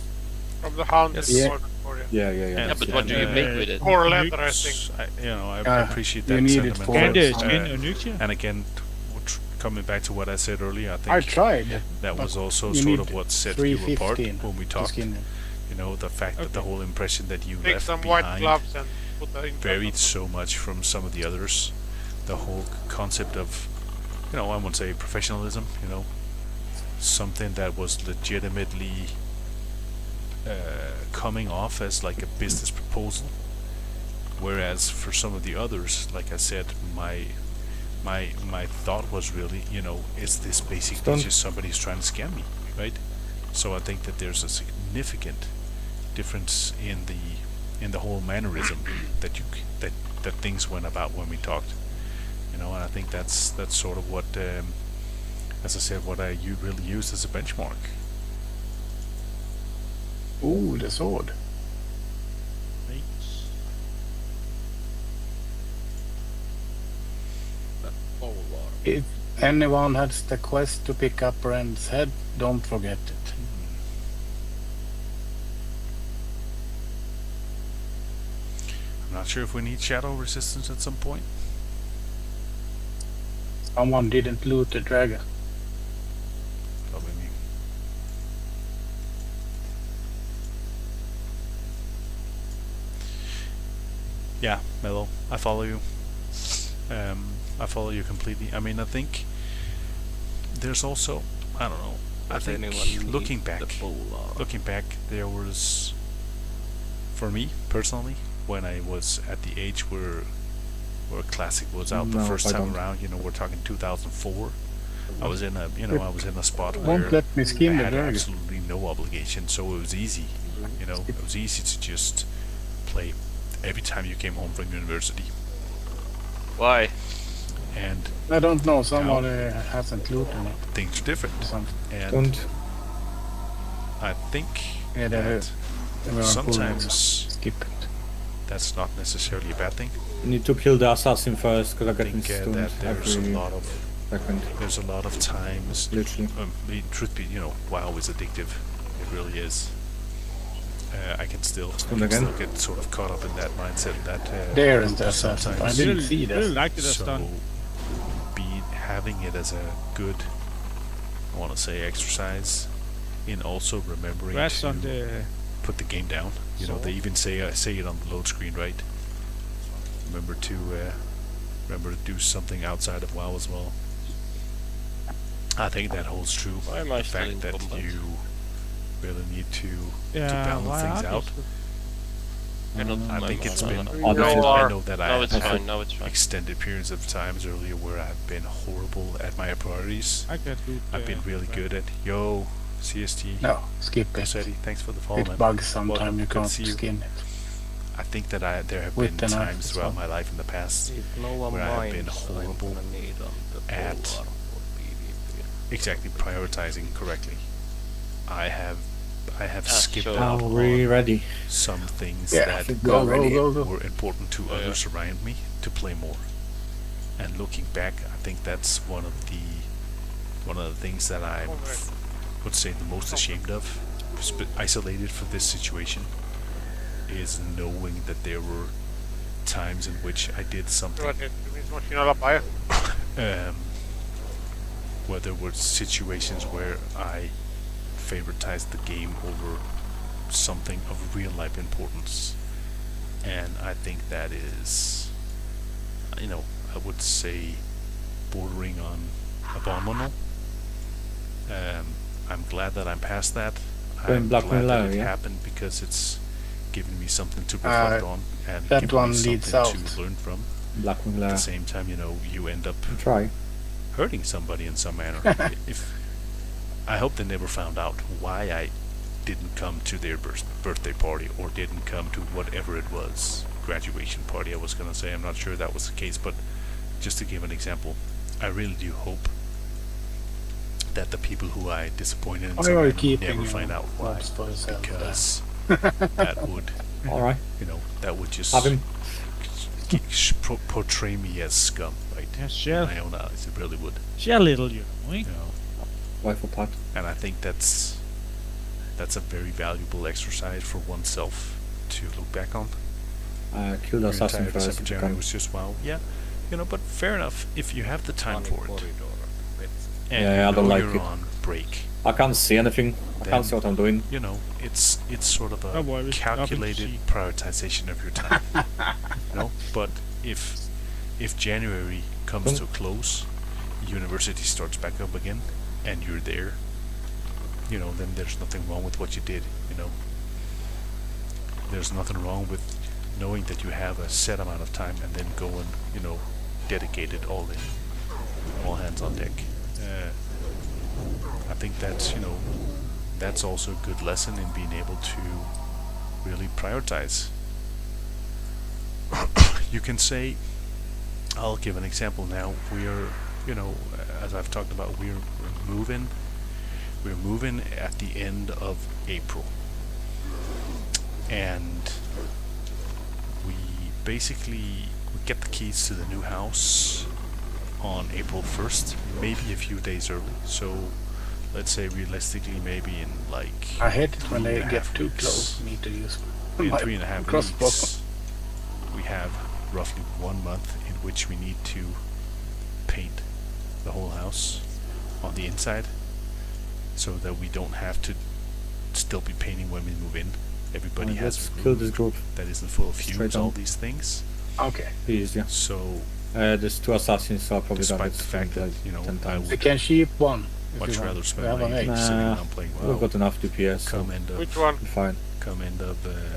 [SPEAKER 3] From the Hound
[SPEAKER 1] Yes.
[SPEAKER 3] in
[SPEAKER 2] Yeah.
[SPEAKER 3] Northern Korea.
[SPEAKER 8] Yeah.
[SPEAKER 6] Yeah, but what do you make with it?
[SPEAKER 3] Or leather, I think.
[SPEAKER 1] I appreciate
[SPEAKER 2] you
[SPEAKER 1] that
[SPEAKER 2] need it
[SPEAKER 1] sentiment.
[SPEAKER 2] for-
[SPEAKER 7] Can the
[SPEAKER 2] Uh,
[SPEAKER 7] skin Onyxia?
[SPEAKER 1] And again, coming back to what I said earlier, I think
[SPEAKER 2] I tried
[SPEAKER 1] that was
[SPEAKER 2] but
[SPEAKER 1] also
[SPEAKER 2] you
[SPEAKER 1] sort
[SPEAKER 2] need
[SPEAKER 1] of what set you apart
[SPEAKER 2] 315
[SPEAKER 1] when we
[SPEAKER 2] to
[SPEAKER 1] talked.
[SPEAKER 2] skin it.
[SPEAKER 1] You know, the fact that the
[SPEAKER 7] Okay.
[SPEAKER 1] whole impression that you
[SPEAKER 3] Take
[SPEAKER 1] left
[SPEAKER 3] some white
[SPEAKER 1] behind
[SPEAKER 3] gloves and put the
[SPEAKER 1] varied so much from some of the others. The whole concept of, I won't say professionalism, something that was legitimately coming off as like a business proposal. Whereas for some of the others, like I said, my thought was really, is this basically
[SPEAKER 8] Stunt.
[SPEAKER 1] just somebody who's trying to scam me, right? So I think that there's a significant difference in the whole mannerism that that things went about when we talked, and I think that's sort of what, as I said, what I really used as a benchmark.
[SPEAKER 2] Ooh, the sword.
[SPEAKER 5] Oh, wow.
[SPEAKER 2] If anyone has the quest to pick up Rand's head, don't forget it.
[SPEAKER 1] I'm not sure if we need shadow resistance at some point.
[SPEAKER 2] Someone didn't loot the dragon.
[SPEAKER 1] Probably me. Yeah, Mello, I follow you. I follow you completely. I mean, I think there's also, I don't know. I
[SPEAKER 5] Does
[SPEAKER 1] think
[SPEAKER 5] anyone
[SPEAKER 1] looking
[SPEAKER 5] need
[SPEAKER 1] back,
[SPEAKER 5] the polar?
[SPEAKER 1] there was, for me personally, when I was at the age where Classic was out the
[SPEAKER 8] No,
[SPEAKER 1] first
[SPEAKER 8] I
[SPEAKER 1] time
[SPEAKER 8] don't.
[SPEAKER 1] around, we're talking 2004. I was in a spot
[SPEAKER 2] Won't
[SPEAKER 1] where
[SPEAKER 2] let me
[SPEAKER 1] I
[SPEAKER 2] skin the
[SPEAKER 1] had
[SPEAKER 2] dragon.
[SPEAKER 1] absolutely no obligation, so it was easy. It was easy to just play every time you came home from university.
[SPEAKER 6] Why?
[SPEAKER 1] And
[SPEAKER 2] I don't know, someone hasn't looted it
[SPEAKER 1] things are different.
[SPEAKER 2] or something.
[SPEAKER 1] And
[SPEAKER 8] Don't.
[SPEAKER 1] I think
[SPEAKER 2] Yeah, they
[SPEAKER 1] that
[SPEAKER 2] They were full,
[SPEAKER 1] sometimes
[SPEAKER 2] skip it.
[SPEAKER 1] that's not necessarily a bad thing.
[SPEAKER 8] You need to kill the assassin first because I
[SPEAKER 1] I
[SPEAKER 8] get him
[SPEAKER 1] think
[SPEAKER 8] stunned
[SPEAKER 1] that there's a
[SPEAKER 8] every
[SPEAKER 1] lot of
[SPEAKER 8] second.
[SPEAKER 1] times.
[SPEAKER 8] Literally.
[SPEAKER 1] Truth be, WoW is addictive. It really is. I can still
[SPEAKER 8] again.
[SPEAKER 1] get sort of caught up in that mindset that
[SPEAKER 2] There is the assassin. I
[SPEAKER 1] sometimes
[SPEAKER 2] didn't see
[SPEAKER 7] Really
[SPEAKER 2] that.
[SPEAKER 7] liked it as
[SPEAKER 1] so
[SPEAKER 7] done.
[SPEAKER 1] having it as a good, I want to say, exercise in also remembering
[SPEAKER 7] Rats
[SPEAKER 1] to
[SPEAKER 7] on the
[SPEAKER 1] put the game down. They even say it on the load screen, right? Remember to do something outside of WoW as well. I think that holds true.
[SPEAKER 6] Why am I
[SPEAKER 1] The
[SPEAKER 6] still in
[SPEAKER 1] fact that
[SPEAKER 6] combat?
[SPEAKER 1] you really need to
[SPEAKER 7] yeah.
[SPEAKER 1] balance
[SPEAKER 7] Why
[SPEAKER 1] things
[SPEAKER 7] are
[SPEAKER 1] out.
[SPEAKER 7] these-
[SPEAKER 6] Cannot
[SPEAKER 1] I
[SPEAKER 6] my
[SPEAKER 1] think it's
[SPEAKER 6] mouse.
[SPEAKER 1] been.
[SPEAKER 2] No,
[SPEAKER 1] I know that I
[SPEAKER 6] No, it's
[SPEAKER 1] have
[SPEAKER 6] fine. No, it's fine.
[SPEAKER 1] extended periods of times earlier where I've been horrible at my priorities.
[SPEAKER 7] I can do.
[SPEAKER 1] I've been really good at CST.
[SPEAKER 2] No, skip it.
[SPEAKER 1] Rossetti, thanks for the follow,
[SPEAKER 2] It
[SPEAKER 1] man.
[SPEAKER 2] bugs sometimes,
[SPEAKER 1] Welcome,
[SPEAKER 2] you
[SPEAKER 1] good to
[SPEAKER 2] can't
[SPEAKER 1] see you.
[SPEAKER 2] skin it.
[SPEAKER 1] I think that there have
[SPEAKER 2] With
[SPEAKER 1] been
[SPEAKER 2] the knife
[SPEAKER 1] times
[SPEAKER 2] as
[SPEAKER 1] throughout
[SPEAKER 2] well.
[SPEAKER 1] my life in the past
[SPEAKER 5] If no one
[SPEAKER 1] where I have
[SPEAKER 5] minds,
[SPEAKER 1] been
[SPEAKER 5] I'm
[SPEAKER 1] horrible
[SPEAKER 5] gonna need the
[SPEAKER 1] at
[SPEAKER 5] polar for PvP.
[SPEAKER 1] exactly prioritizing correctly. I have skipped
[SPEAKER 6] so-
[SPEAKER 1] out
[SPEAKER 8] Are
[SPEAKER 1] on
[SPEAKER 8] we ready?
[SPEAKER 1] some things
[SPEAKER 2] Yeah,
[SPEAKER 1] that
[SPEAKER 2] go, go.
[SPEAKER 1] were important to
[SPEAKER 6] Oh, yeah.
[SPEAKER 1] others around me to play more. And looking back, I think that's one of the things that I would say the most ashamed of, isolated for this situation, is knowing that there were times in which I did something where there were situations where I favoritized the game over something of real life importance. And I think that is, I would say, bordering on abominable. I'm glad that I'm past that.
[SPEAKER 8] Going
[SPEAKER 1] I'm
[SPEAKER 8] Black
[SPEAKER 1] glad that
[SPEAKER 8] Mirror,
[SPEAKER 1] it
[SPEAKER 8] yeah.
[SPEAKER 1] happened because it's given me something to reflect on and
[SPEAKER 2] that
[SPEAKER 1] given
[SPEAKER 2] one
[SPEAKER 1] me
[SPEAKER 2] leads
[SPEAKER 1] something
[SPEAKER 2] out.
[SPEAKER 1] to learn from.
[SPEAKER 8] Blackwing
[SPEAKER 1] At the
[SPEAKER 8] Lair.
[SPEAKER 1] same time, you end up
[SPEAKER 8] Try.
[SPEAKER 1] hurting somebody in some manner. If I hope they never found out why I didn't come to their birthday party or didn't come to whatever it was, graduation party I was gonna say. I'm not sure that was the case, but just to give an example, I really do hope that the people who I disappointed in
[SPEAKER 2] Why
[SPEAKER 1] some
[SPEAKER 2] are you
[SPEAKER 1] manner
[SPEAKER 2] keeping
[SPEAKER 1] never
[SPEAKER 2] your
[SPEAKER 1] find out why,
[SPEAKER 2] mobs for yourself?
[SPEAKER 1] because that would,
[SPEAKER 8] Alright.
[SPEAKER 1] that would just
[SPEAKER 8] Have him.
[SPEAKER 1] portray me as scum, right?
[SPEAKER 7] Yeah,
[SPEAKER 1] In
[SPEAKER 7] share,
[SPEAKER 1] my own eyes, it really would.
[SPEAKER 7] share a little, you know. Eh?
[SPEAKER 1] You know?
[SPEAKER 8] Rifle pot.
[SPEAKER 1] And I think that's a very valuable exercise for oneself to look back on.
[SPEAKER 8] Kill the
[SPEAKER 1] Your
[SPEAKER 8] assassin
[SPEAKER 1] entire
[SPEAKER 8] first.
[SPEAKER 1] December,
[SPEAKER 8] if you
[SPEAKER 1] January
[SPEAKER 8] can.
[SPEAKER 1] was just wow, yeah, but fair enough if you have the time
[SPEAKER 5] Funny
[SPEAKER 1] for it
[SPEAKER 5] corridor.
[SPEAKER 1] and
[SPEAKER 8] Yeah, I
[SPEAKER 1] you
[SPEAKER 8] don't
[SPEAKER 1] know
[SPEAKER 8] like
[SPEAKER 1] you're
[SPEAKER 8] it.
[SPEAKER 1] on break.
[SPEAKER 8] I can't see anything. I
[SPEAKER 1] Then-
[SPEAKER 8] can't see what I'm doing.
[SPEAKER 1] It's sort of a
[SPEAKER 7] Don't worry, nothing to
[SPEAKER 1] calculated
[SPEAKER 7] see.
[SPEAKER 1] prioritization of your time. But if January comes to a close, university starts back up again, and you're there, then there's nothing wrong with what you did. There's nothing wrong with knowing that you have a set amount of time and then go and dedicate it all in, all hands on deck. I think that's also a good lesson in being able to really prioritize. You can say, I'll give an example now. We're, as I've talked about, we're moving at the end of April. And we get the keys to the new house on April 1st, maybe a few days early. So let's say realistically maybe in like
[SPEAKER 2] I hate it when they
[SPEAKER 1] 3.5
[SPEAKER 2] get too
[SPEAKER 1] weeks.
[SPEAKER 2] close for me to use
[SPEAKER 1] In
[SPEAKER 2] my
[SPEAKER 1] 3.5
[SPEAKER 2] crossbow.
[SPEAKER 1] weeks, we have roughly 1 month in which we need to paint the whole house on the inside, so that we don't have to still be painting when we move in. Everybody has
[SPEAKER 8] Let's
[SPEAKER 1] a
[SPEAKER 8] kill
[SPEAKER 1] room
[SPEAKER 8] this group.
[SPEAKER 1] that isn't full of
[SPEAKER 8] Straight
[SPEAKER 1] fumes,
[SPEAKER 8] on.
[SPEAKER 1] all these things.
[SPEAKER 2] Okay.
[SPEAKER 8] Please, yeah.
[SPEAKER 1] So
[SPEAKER 8] There's two assassins, so I'll probably die
[SPEAKER 1] despite the fact that,
[SPEAKER 8] 10
[SPEAKER 1] I
[SPEAKER 8] times.
[SPEAKER 2] We can sheep one. if
[SPEAKER 1] much
[SPEAKER 2] you want.
[SPEAKER 1] rather
[SPEAKER 2] We
[SPEAKER 1] spend
[SPEAKER 2] have
[SPEAKER 1] my
[SPEAKER 2] an
[SPEAKER 1] evening
[SPEAKER 2] egg.
[SPEAKER 1] sitting
[SPEAKER 8] Nah,
[SPEAKER 1] around playing
[SPEAKER 8] We've
[SPEAKER 1] WoW
[SPEAKER 8] got enough DPS, so
[SPEAKER 1] come end of
[SPEAKER 3] Which one?
[SPEAKER 8] we're fine.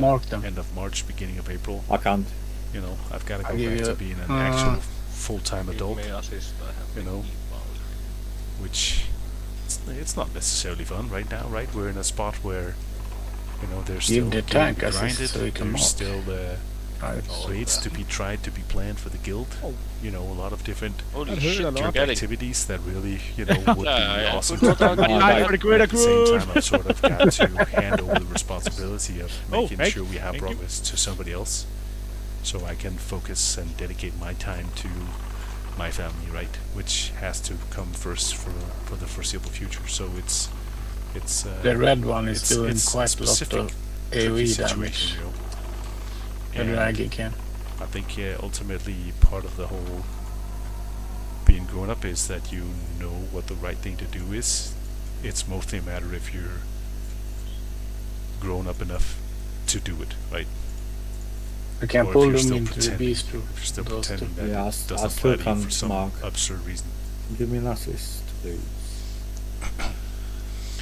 [SPEAKER 2] Mark them.
[SPEAKER 1] end of March, beginning of April.
[SPEAKER 8] I can't.
[SPEAKER 1] I've got to
[SPEAKER 2] I'll
[SPEAKER 1] go
[SPEAKER 2] give
[SPEAKER 1] back
[SPEAKER 2] you
[SPEAKER 1] to
[SPEAKER 2] a-
[SPEAKER 1] being an actual full-time
[SPEAKER 5] Give
[SPEAKER 1] adult,
[SPEAKER 5] me assist, I have
[SPEAKER 1] you
[SPEAKER 5] the
[SPEAKER 1] know.
[SPEAKER 5] key bounty.
[SPEAKER 1] which it's not necessarily fun right now, right? We're in a spot where there's
[SPEAKER 2] Give
[SPEAKER 1] still
[SPEAKER 2] the
[SPEAKER 1] getting
[SPEAKER 2] tank assist
[SPEAKER 1] grinded.
[SPEAKER 2] so we can
[SPEAKER 1] There's
[SPEAKER 2] mark.
[SPEAKER 1] still
[SPEAKER 2] Right.
[SPEAKER 1] raids to be tried, to be planned for the guild.
[SPEAKER 7] Oh.
[SPEAKER 1] A lot of different
[SPEAKER 6] Holy
[SPEAKER 7] I've heard
[SPEAKER 6] shit,
[SPEAKER 7] a lot.
[SPEAKER 6] you're getting.
[SPEAKER 1] activities that really would be
[SPEAKER 6] Yeah,
[SPEAKER 1] awesome
[SPEAKER 6] good
[SPEAKER 1] to
[SPEAKER 6] luck on
[SPEAKER 1] do.
[SPEAKER 6] you.
[SPEAKER 7] Night for the greater
[SPEAKER 1] At the same
[SPEAKER 7] good.
[SPEAKER 1] time, I've sort of got to hand over the responsibility of making
[SPEAKER 7] thank-
[SPEAKER 1] sure we have
[SPEAKER 7] thank you.
[SPEAKER 1] progress to somebody else, so I can focus and dedicate my time to my family, right? Which has to come first for the foreseeable future. So it's
[SPEAKER 2] The red one is doing
[SPEAKER 1] it's
[SPEAKER 2] quite a lot
[SPEAKER 1] specific,
[SPEAKER 2] of
[SPEAKER 1] tricky
[SPEAKER 2] AoE
[SPEAKER 1] situation,
[SPEAKER 2] damage. The
[SPEAKER 1] And
[SPEAKER 2] dragon can.
[SPEAKER 1] I think ultimately part of the whole being grown up is that you know what the right thing to do is. It's mostly a matter if you're grown up enough to do it, right?
[SPEAKER 2] We can
[SPEAKER 1] Or if
[SPEAKER 2] pull
[SPEAKER 1] you're
[SPEAKER 2] them
[SPEAKER 1] still
[SPEAKER 2] into the
[SPEAKER 1] pretending.
[SPEAKER 2] beast room.
[SPEAKER 1] If you're still
[SPEAKER 2] Those two.
[SPEAKER 1] pretending that
[SPEAKER 8] Yeah, I
[SPEAKER 1] it
[SPEAKER 8] s- I
[SPEAKER 1] doesn't
[SPEAKER 8] still
[SPEAKER 1] apply to you for
[SPEAKER 8] can't
[SPEAKER 1] some
[SPEAKER 8] mark.
[SPEAKER 1] absurd reason.
[SPEAKER 8] Give me an assist, please.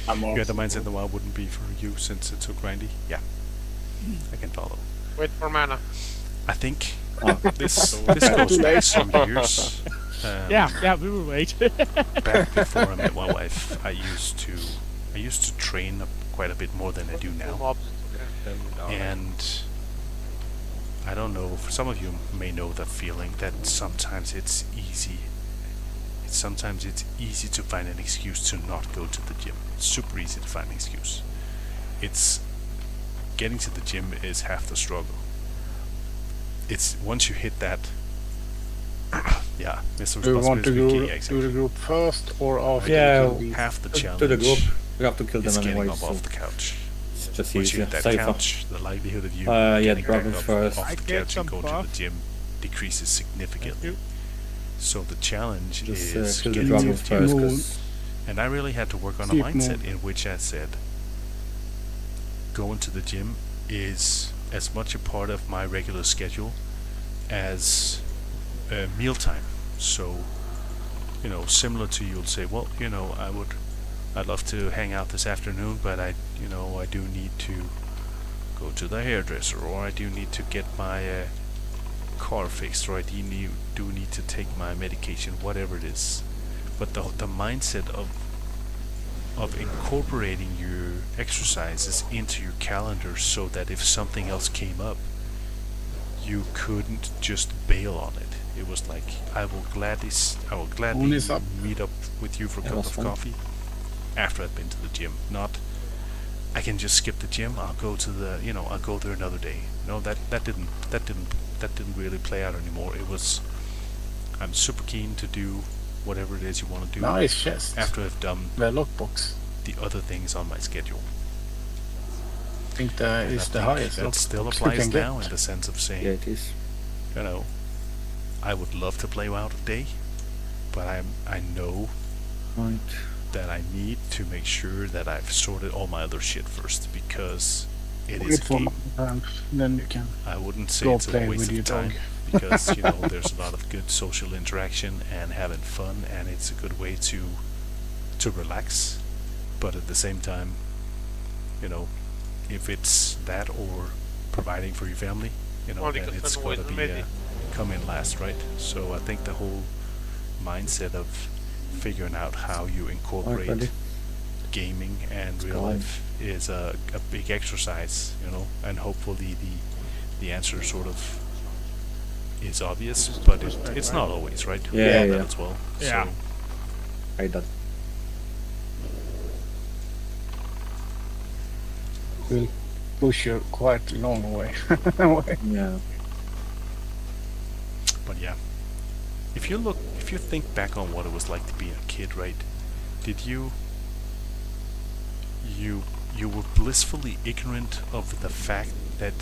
[SPEAKER 2] I'm
[SPEAKER 1] You had the
[SPEAKER 2] also-
[SPEAKER 1] mindset the WoW wouldn't be for you since it's so grindy. Yeah, I can follow.
[SPEAKER 3] Wait for mana.
[SPEAKER 1] I think
[SPEAKER 8] Ah,
[SPEAKER 1] this goes back some years.
[SPEAKER 7] Yeah, we will wait.
[SPEAKER 1] Back before I met my wife, I used to train quite a bit more than I do
[SPEAKER 3] Two
[SPEAKER 1] now.
[SPEAKER 3] mobs.
[SPEAKER 5] Then down.
[SPEAKER 1] And I don't know, for some of you may know that feeling that sometimes it's easy. Sometimes it's easy to find an excuse to not go to the gym. It's super easy to find an excuse. It's getting to the gym is half the struggle. It's once you hit that, yeah, Mr.
[SPEAKER 2] Do you want to
[SPEAKER 1] Responsibility
[SPEAKER 2] go
[SPEAKER 1] is key,
[SPEAKER 2] do the
[SPEAKER 1] exactly.
[SPEAKER 2] group first or after?
[SPEAKER 8] Yeah,
[SPEAKER 2] the kill beast?
[SPEAKER 1] Half the challenge
[SPEAKER 8] to the group. We have to kill
[SPEAKER 1] is
[SPEAKER 8] them
[SPEAKER 1] getting
[SPEAKER 8] anyway,
[SPEAKER 1] up
[SPEAKER 8] so
[SPEAKER 1] off the couch.
[SPEAKER 8] it's just
[SPEAKER 1] Once you
[SPEAKER 8] easier.
[SPEAKER 1] hit that
[SPEAKER 8] Safer.
[SPEAKER 1] couch, the likelihood of you
[SPEAKER 8] Yeah,
[SPEAKER 1] getting back
[SPEAKER 8] dragons
[SPEAKER 1] up
[SPEAKER 8] first.
[SPEAKER 1] off
[SPEAKER 7] I
[SPEAKER 1] the
[SPEAKER 7] get
[SPEAKER 1] couch
[SPEAKER 7] some
[SPEAKER 1] and going to
[SPEAKER 7] buff.
[SPEAKER 1] the gym decreases significantly.
[SPEAKER 7] you.
[SPEAKER 1] So the challenge
[SPEAKER 8] Just
[SPEAKER 1] is
[SPEAKER 8] kill the
[SPEAKER 1] getting to
[SPEAKER 8] dragons
[SPEAKER 1] the gym.
[SPEAKER 8] first,
[SPEAKER 2] Moon.
[SPEAKER 8] 'cause
[SPEAKER 1] And I really had to work on a
[SPEAKER 2] Sleep
[SPEAKER 1] mindset
[SPEAKER 2] mode.
[SPEAKER 1] in which I said, going to the gym is as much a part of my regular schedule as mealtime. So, you know, similar to you'll say, well, you know, I'd love to hang out this afternoon, but I do need to go to the hairdresser, or I do need to get my car fixed, or I do need to take my medication, whatever it is. But the mindset of incorporating your exercises into your calendar so that if something else came up, you couldn't just bail on it. It was like, I will gladly
[SPEAKER 2] Moon is up.
[SPEAKER 1] meet up with you for a
[SPEAKER 8] That
[SPEAKER 1] cup
[SPEAKER 8] was
[SPEAKER 1] of
[SPEAKER 8] fun.
[SPEAKER 1] coffee after I've been to the gym. Not, I can just skip the gym. I'll go to I'll go there another day. No, that didn't really play out anymore. It was, I'm super keen to do whatever it is you want to do
[SPEAKER 2] Nice chest.
[SPEAKER 1] after I've done
[SPEAKER 2] The lockbox.
[SPEAKER 1] the other things on my schedule.
[SPEAKER 2] I think that
[SPEAKER 1] And
[SPEAKER 2] is
[SPEAKER 1] I
[SPEAKER 2] the
[SPEAKER 1] think
[SPEAKER 2] highest
[SPEAKER 1] that
[SPEAKER 2] lockbox
[SPEAKER 1] still
[SPEAKER 2] you
[SPEAKER 1] applies
[SPEAKER 2] can
[SPEAKER 1] now
[SPEAKER 2] get.
[SPEAKER 1] in the sense of saying,
[SPEAKER 8] Yeah, it is.
[SPEAKER 1] you know, I would love to play out a day, but I know
[SPEAKER 8] Right.
[SPEAKER 1] that I need to make sure that I've sorted all my other shit first, because it is
[SPEAKER 2] Wait
[SPEAKER 1] a
[SPEAKER 2] for
[SPEAKER 1] game.
[SPEAKER 2] then you can
[SPEAKER 1] I wouldn't say
[SPEAKER 2] go
[SPEAKER 1] it's a
[SPEAKER 2] play
[SPEAKER 1] waste
[SPEAKER 2] with
[SPEAKER 1] of
[SPEAKER 2] your
[SPEAKER 1] time,
[SPEAKER 2] dog.
[SPEAKER 1] because there's a lot of good social interaction and having fun, and it's a good way to relax. But at the same time, if it's that or providing for your family,
[SPEAKER 3] Well,
[SPEAKER 1] then
[SPEAKER 3] because
[SPEAKER 1] it's
[SPEAKER 3] then
[SPEAKER 1] got to
[SPEAKER 3] wait,
[SPEAKER 1] be
[SPEAKER 3] maybe.
[SPEAKER 1] come in last, right? So I think the whole mindset of figuring out how you
[SPEAKER 8] Alright,
[SPEAKER 1] incorporate
[SPEAKER 8] ready?
[SPEAKER 1] gaming and real
[SPEAKER 8] go.
[SPEAKER 1] life is a big exercise, and hopefully the answer sort of is obvious, but it's not always, right? We
[SPEAKER 8] Yeah,
[SPEAKER 1] know that
[SPEAKER 8] yeah.
[SPEAKER 1] as well.
[SPEAKER 7] Yeah.
[SPEAKER 1] So
[SPEAKER 8] Right, that.
[SPEAKER 2] Will push you quite a long way.
[SPEAKER 8] Yeah.
[SPEAKER 1] But yeah, if you think back on what it was like to be a kid, right? Did you were blissfully ignorant of the fact that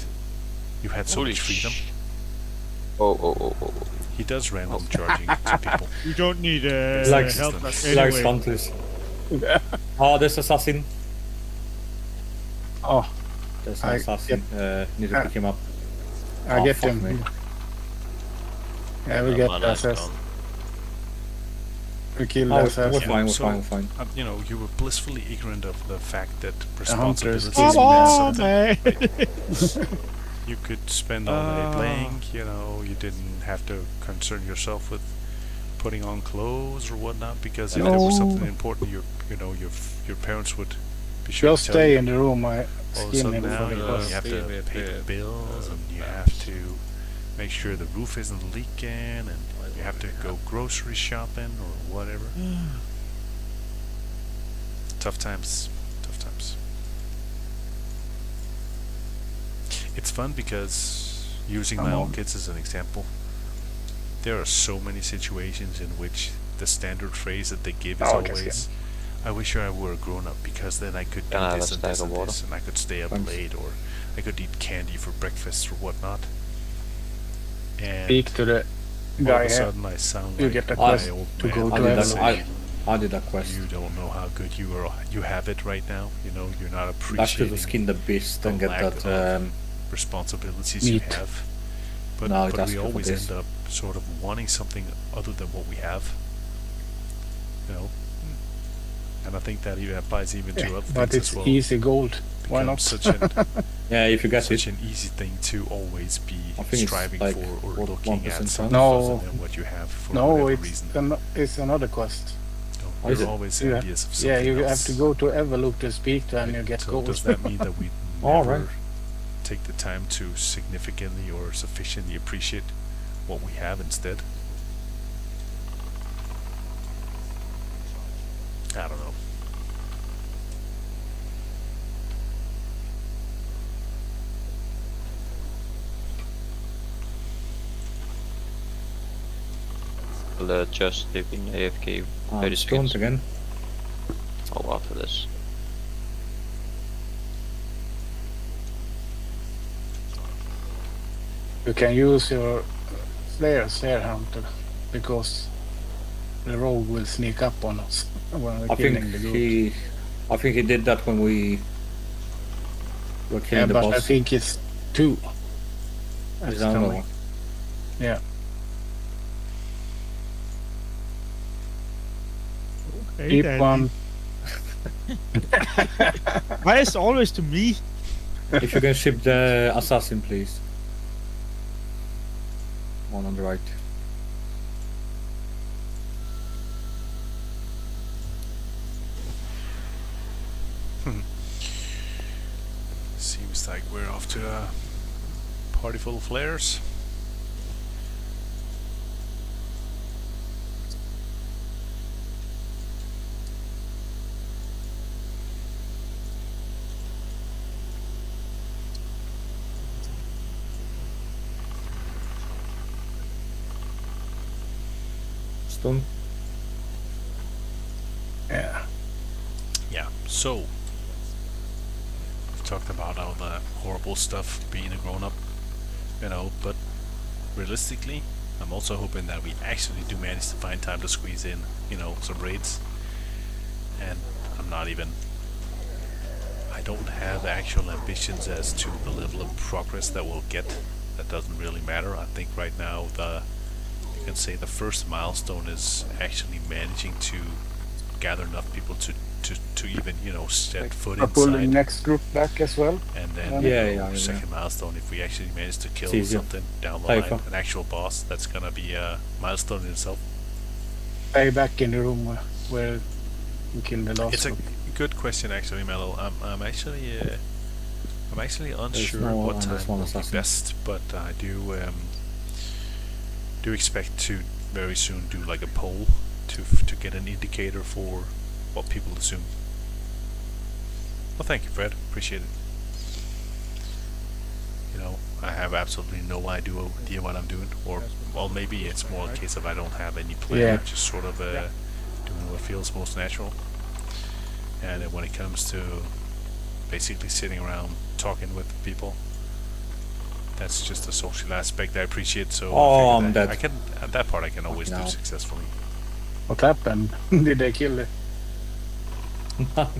[SPEAKER 1] you had so
[SPEAKER 6] Holy
[SPEAKER 1] much freedom?
[SPEAKER 4] Oh.
[SPEAKER 1] He does random charging to people.
[SPEAKER 7] You don't need
[SPEAKER 8] Like-
[SPEAKER 7] help
[SPEAKER 1] like
[SPEAKER 8] Like
[SPEAKER 7] anyway.
[SPEAKER 8] hunters. Oh, there's assassin.
[SPEAKER 2] Oh,
[SPEAKER 8] There's an
[SPEAKER 2] I
[SPEAKER 8] assassin. Need to pick him up.
[SPEAKER 2] I
[SPEAKER 8] Oh,
[SPEAKER 2] get
[SPEAKER 8] fuck
[SPEAKER 2] him.
[SPEAKER 8] me.
[SPEAKER 2] Yeah, we
[SPEAKER 6] My
[SPEAKER 2] get
[SPEAKER 6] mana
[SPEAKER 2] the
[SPEAKER 6] is
[SPEAKER 2] SS.
[SPEAKER 6] gone.
[SPEAKER 2] We kill
[SPEAKER 8] Oh,
[SPEAKER 2] the
[SPEAKER 8] we're
[SPEAKER 2] SS.
[SPEAKER 8] fine, we're
[SPEAKER 1] so-
[SPEAKER 8] fine, we're fine.
[SPEAKER 1] You were blissfully ignorant of the fact that
[SPEAKER 2] hunter is
[SPEAKER 1] responsibilities
[SPEAKER 2] Come
[SPEAKER 1] meant
[SPEAKER 2] on,
[SPEAKER 1] something. You could spend all day playing, you didn't have to concern yourself with putting on clothes or whatnot, because if there was something important, your parents would be sure
[SPEAKER 2] Just
[SPEAKER 1] to tell
[SPEAKER 2] stay
[SPEAKER 1] you.
[SPEAKER 2] in the room. I
[SPEAKER 1] All of a
[SPEAKER 2] skin
[SPEAKER 1] sudden
[SPEAKER 2] him
[SPEAKER 1] now
[SPEAKER 2] for the
[SPEAKER 1] you
[SPEAKER 2] bus.
[SPEAKER 1] have to pay the bills, and you have to make sure the roof isn't leaking, and you have to go grocery shopping or whatever. Tough times. It's fun because, using my own kids as an example, there are so many situations in which the standard phrase that they give is
[SPEAKER 2] Oh, okay,
[SPEAKER 1] always, I wish I were a grown-up, because then I could do
[SPEAKER 4] Can I have
[SPEAKER 1] this
[SPEAKER 4] a
[SPEAKER 1] and
[SPEAKER 4] stack
[SPEAKER 1] this
[SPEAKER 4] of
[SPEAKER 1] and
[SPEAKER 4] water?
[SPEAKER 1] this, and I could stay up
[SPEAKER 8] Thanks.
[SPEAKER 1] late, or I could eat candy for breakfast or whatnot. And
[SPEAKER 2] Speak to the
[SPEAKER 1] all
[SPEAKER 2] guy
[SPEAKER 1] of a
[SPEAKER 2] here.
[SPEAKER 1] sudden I sound
[SPEAKER 2] You
[SPEAKER 1] like
[SPEAKER 2] get the
[SPEAKER 1] my
[SPEAKER 2] quest
[SPEAKER 1] old
[SPEAKER 2] to
[SPEAKER 1] man
[SPEAKER 2] go
[SPEAKER 8] I
[SPEAKER 2] to
[SPEAKER 8] did
[SPEAKER 2] heaven.
[SPEAKER 1] saying,
[SPEAKER 8] I did that quest.
[SPEAKER 1] you don't know how good you have it right now. You're not
[SPEAKER 8] Back to
[SPEAKER 1] appreciating
[SPEAKER 8] the skin the beast
[SPEAKER 1] the
[SPEAKER 8] and get
[SPEAKER 1] lack
[SPEAKER 8] that.
[SPEAKER 1] of responsibilities you
[SPEAKER 2] Meat.
[SPEAKER 1] have. But,
[SPEAKER 8] No, it
[SPEAKER 1] but
[SPEAKER 8] has
[SPEAKER 1] we
[SPEAKER 8] to be
[SPEAKER 1] always
[SPEAKER 8] this.
[SPEAKER 1] end up sort of wanting something other than what we have. And I think that even applies even to other
[SPEAKER 2] But
[SPEAKER 1] things
[SPEAKER 2] it's
[SPEAKER 1] as well.
[SPEAKER 2] easy gold. Why
[SPEAKER 1] Becomes
[SPEAKER 2] not?
[SPEAKER 8] Yeah, if you get
[SPEAKER 1] such
[SPEAKER 8] it.
[SPEAKER 1] an easy thing to always be
[SPEAKER 8] I think it's
[SPEAKER 1] striving
[SPEAKER 8] like
[SPEAKER 1] for, or
[SPEAKER 8] what,
[SPEAKER 1] looking
[SPEAKER 8] 1%
[SPEAKER 1] at
[SPEAKER 8] chance?
[SPEAKER 1] something
[SPEAKER 2] No.
[SPEAKER 1] other than what you have for
[SPEAKER 2] No,
[SPEAKER 1] whatever reason.
[SPEAKER 2] it's another quest.
[SPEAKER 8] Oh,
[SPEAKER 1] You're
[SPEAKER 8] is it?
[SPEAKER 1] always
[SPEAKER 2] Yeah.
[SPEAKER 1] envious of something
[SPEAKER 2] Yeah, you
[SPEAKER 1] else.
[SPEAKER 2] have to go to Everlook to speak to, and you get
[SPEAKER 1] So
[SPEAKER 2] gold.
[SPEAKER 1] does that mean that we
[SPEAKER 8] All
[SPEAKER 1] never
[SPEAKER 8] right.
[SPEAKER 1] take the time to significantly or sufficiently appreciate what we have instead? I don't know.
[SPEAKER 4] Just sleeping AFK 30
[SPEAKER 8] Stoned
[SPEAKER 4] seconds.
[SPEAKER 8] again.
[SPEAKER 4] Oh, after this.
[SPEAKER 2] You can use your Slayer Hunter, because the rogue will sneak up on us when we're
[SPEAKER 8] I think
[SPEAKER 2] killing the group.
[SPEAKER 8] he did that when we We're
[SPEAKER 2] Yeah,
[SPEAKER 8] killing the
[SPEAKER 2] but I
[SPEAKER 8] boss.
[SPEAKER 2] think it's 2.
[SPEAKER 8] There's
[SPEAKER 2] That's
[SPEAKER 8] another
[SPEAKER 2] coming.
[SPEAKER 8] one.
[SPEAKER 2] Yeah.
[SPEAKER 7] Okay,
[SPEAKER 2] Keep
[SPEAKER 7] Danny.
[SPEAKER 2] one.
[SPEAKER 7] Why is it always to me?
[SPEAKER 8] If you can ship the assassin, please. One on the right.
[SPEAKER 1] Seems like we're off to a party full of flares.
[SPEAKER 8] Stun.
[SPEAKER 2] Yeah.
[SPEAKER 1] Yeah, so we've talked about all the horrible stuff being a grown-up, you know, but realistically, I'm also hoping that we actually do manage to find time to squeeze in, you know, some raids. And I don't have actual ambitions as to the level of progress that we'll get. That doesn't really matter. I think right now you can say the first milestone is actually managing to gather enough people to even, you know, set foot
[SPEAKER 2] Pull the
[SPEAKER 1] inside.
[SPEAKER 2] next group back as well.
[SPEAKER 1] And then
[SPEAKER 8] Yeah.
[SPEAKER 1] second milestone, if we actually manage to kill
[SPEAKER 8] It's easier.
[SPEAKER 1] something down the
[SPEAKER 8] Pay
[SPEAKER 1] line,
[SPEAKER 8] for.
[SPEAKER 1] an actual boss, that's gonna be a milestone in itself.
[SPEAKER 2] Stay back in the room where you killed the last
[SPEAKER 1] It's a
[SPEAKER 2] group.
[SPEAKER 1] good question, actually, Mello. I'm actually unsure
[SPEAKER 8] no one
[SPEAKER 1] what
[SPEAKER 8] on
[SPEAKER 1] time
[SPEAKER 8] this one
[SPEAKER 1] will be
[SPEAKER 8] assassin.
[SPEAKER 1] best, but I do expect to very soon do like a poll to get an indicator for what people assume. Well, thank you, Fred. Appreciate it. You know, I have absolutely no idea what I'm doing, or well, maybe it's more a case of I don't have any plan.
[SPEAKER 2] Yeah.
[SPEAKER 1] I'm just sort of doing what feels most natural. And then when it comes to basically sitting around talking with people, that's just a social aspect I appreciate. So
[SPEAKER 8] Oh,
[SPEAKER 1] I
[SPEAKER 8] I'm
[SPEAKER 1] figure that
[SPEAKER 8] dead.
[SPEAKER 1] I can that part I can always
[SPEAKER 8] Fucking
[SPEAKER 1] do
[SPEAKER 8] hell.
[SPEAKER 1] successfully.
[SPEAKER 2] What happened? Did they kill it?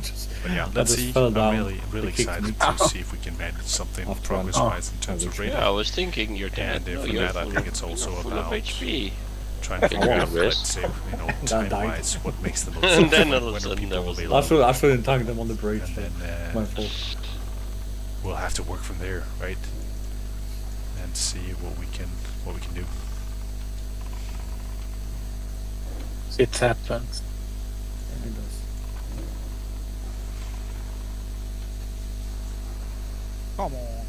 [SPEAKER 8] Just,
[SPEAKER 1] But yeah,
[SPEAKER 8] I
[SPEAKER 1] let's
[SPEAKER 8] just
[SPEAKER 1] see.
[SPEAKER 8] fell
[SPEAKER 1] I'm
[SPEAKER 8] down.
[SPEAKER 1] really
[SPEAKER 8] They kicked
[SPEAKER 1] excited
[SPEAKER 8] me.
[SPEAKER 1] to see if we can manage something
[SPEAKER 8] After
[SPEAKER 1] progress-wise in terms of
[SPEAKER 8] which-
[SPEAKER 1] rating.
[SPEAKER 6] Yeah, I was thinking you're dead.
[SPEAKER 1] And
[SPEAKER 6] No,
[SPEAKER 1] from
[SPEAKER 6] you're
[SPEAKER 1] that, I
[SPEAKER 6] full
[SPEAKER 1] think
[SPEAKER 6] of-
[SPEAKER 1] it's also
[SPEAKER 6] you're full of
[SPEAKER 1] about
[SPEAKER 6] HP.
[SPEAKER 1] trying to
[SPEAKER 6] Take
[SPEAKER 1] figure
[SPEAKER 6] a
[SPEAKER 1] out, let's
[SPEAKER 6] rest.
[SPEAKER 1] say, you know,
[SPEAKER 8] died.
[SPEAKER 1] time-wise, what makes the most
[SPEAKER 6] And
[SPEAKER 1] sense.
[SPEAKER 6] then
[SPEAKER 1] when
[SPEAKER 6] all of a
[SPEAKER 1] are
[SPEAKER 6] sudden
[SPEAKER 1] people
[SPEAKER 6] there was-
[SPEAKER 1] available.
[SPEAKER 8] I shouldn't tag them on the bridge.
[SPEAKER 1] And then
[SPEAKER 8] My fault.
[SPEAKER 1] we'll have to work from there, right? And see what we can do.
[SPEAKER 2] It happens.
[SPEAKER 8] Yeah, it does.
[SPEAKER 7] Come on.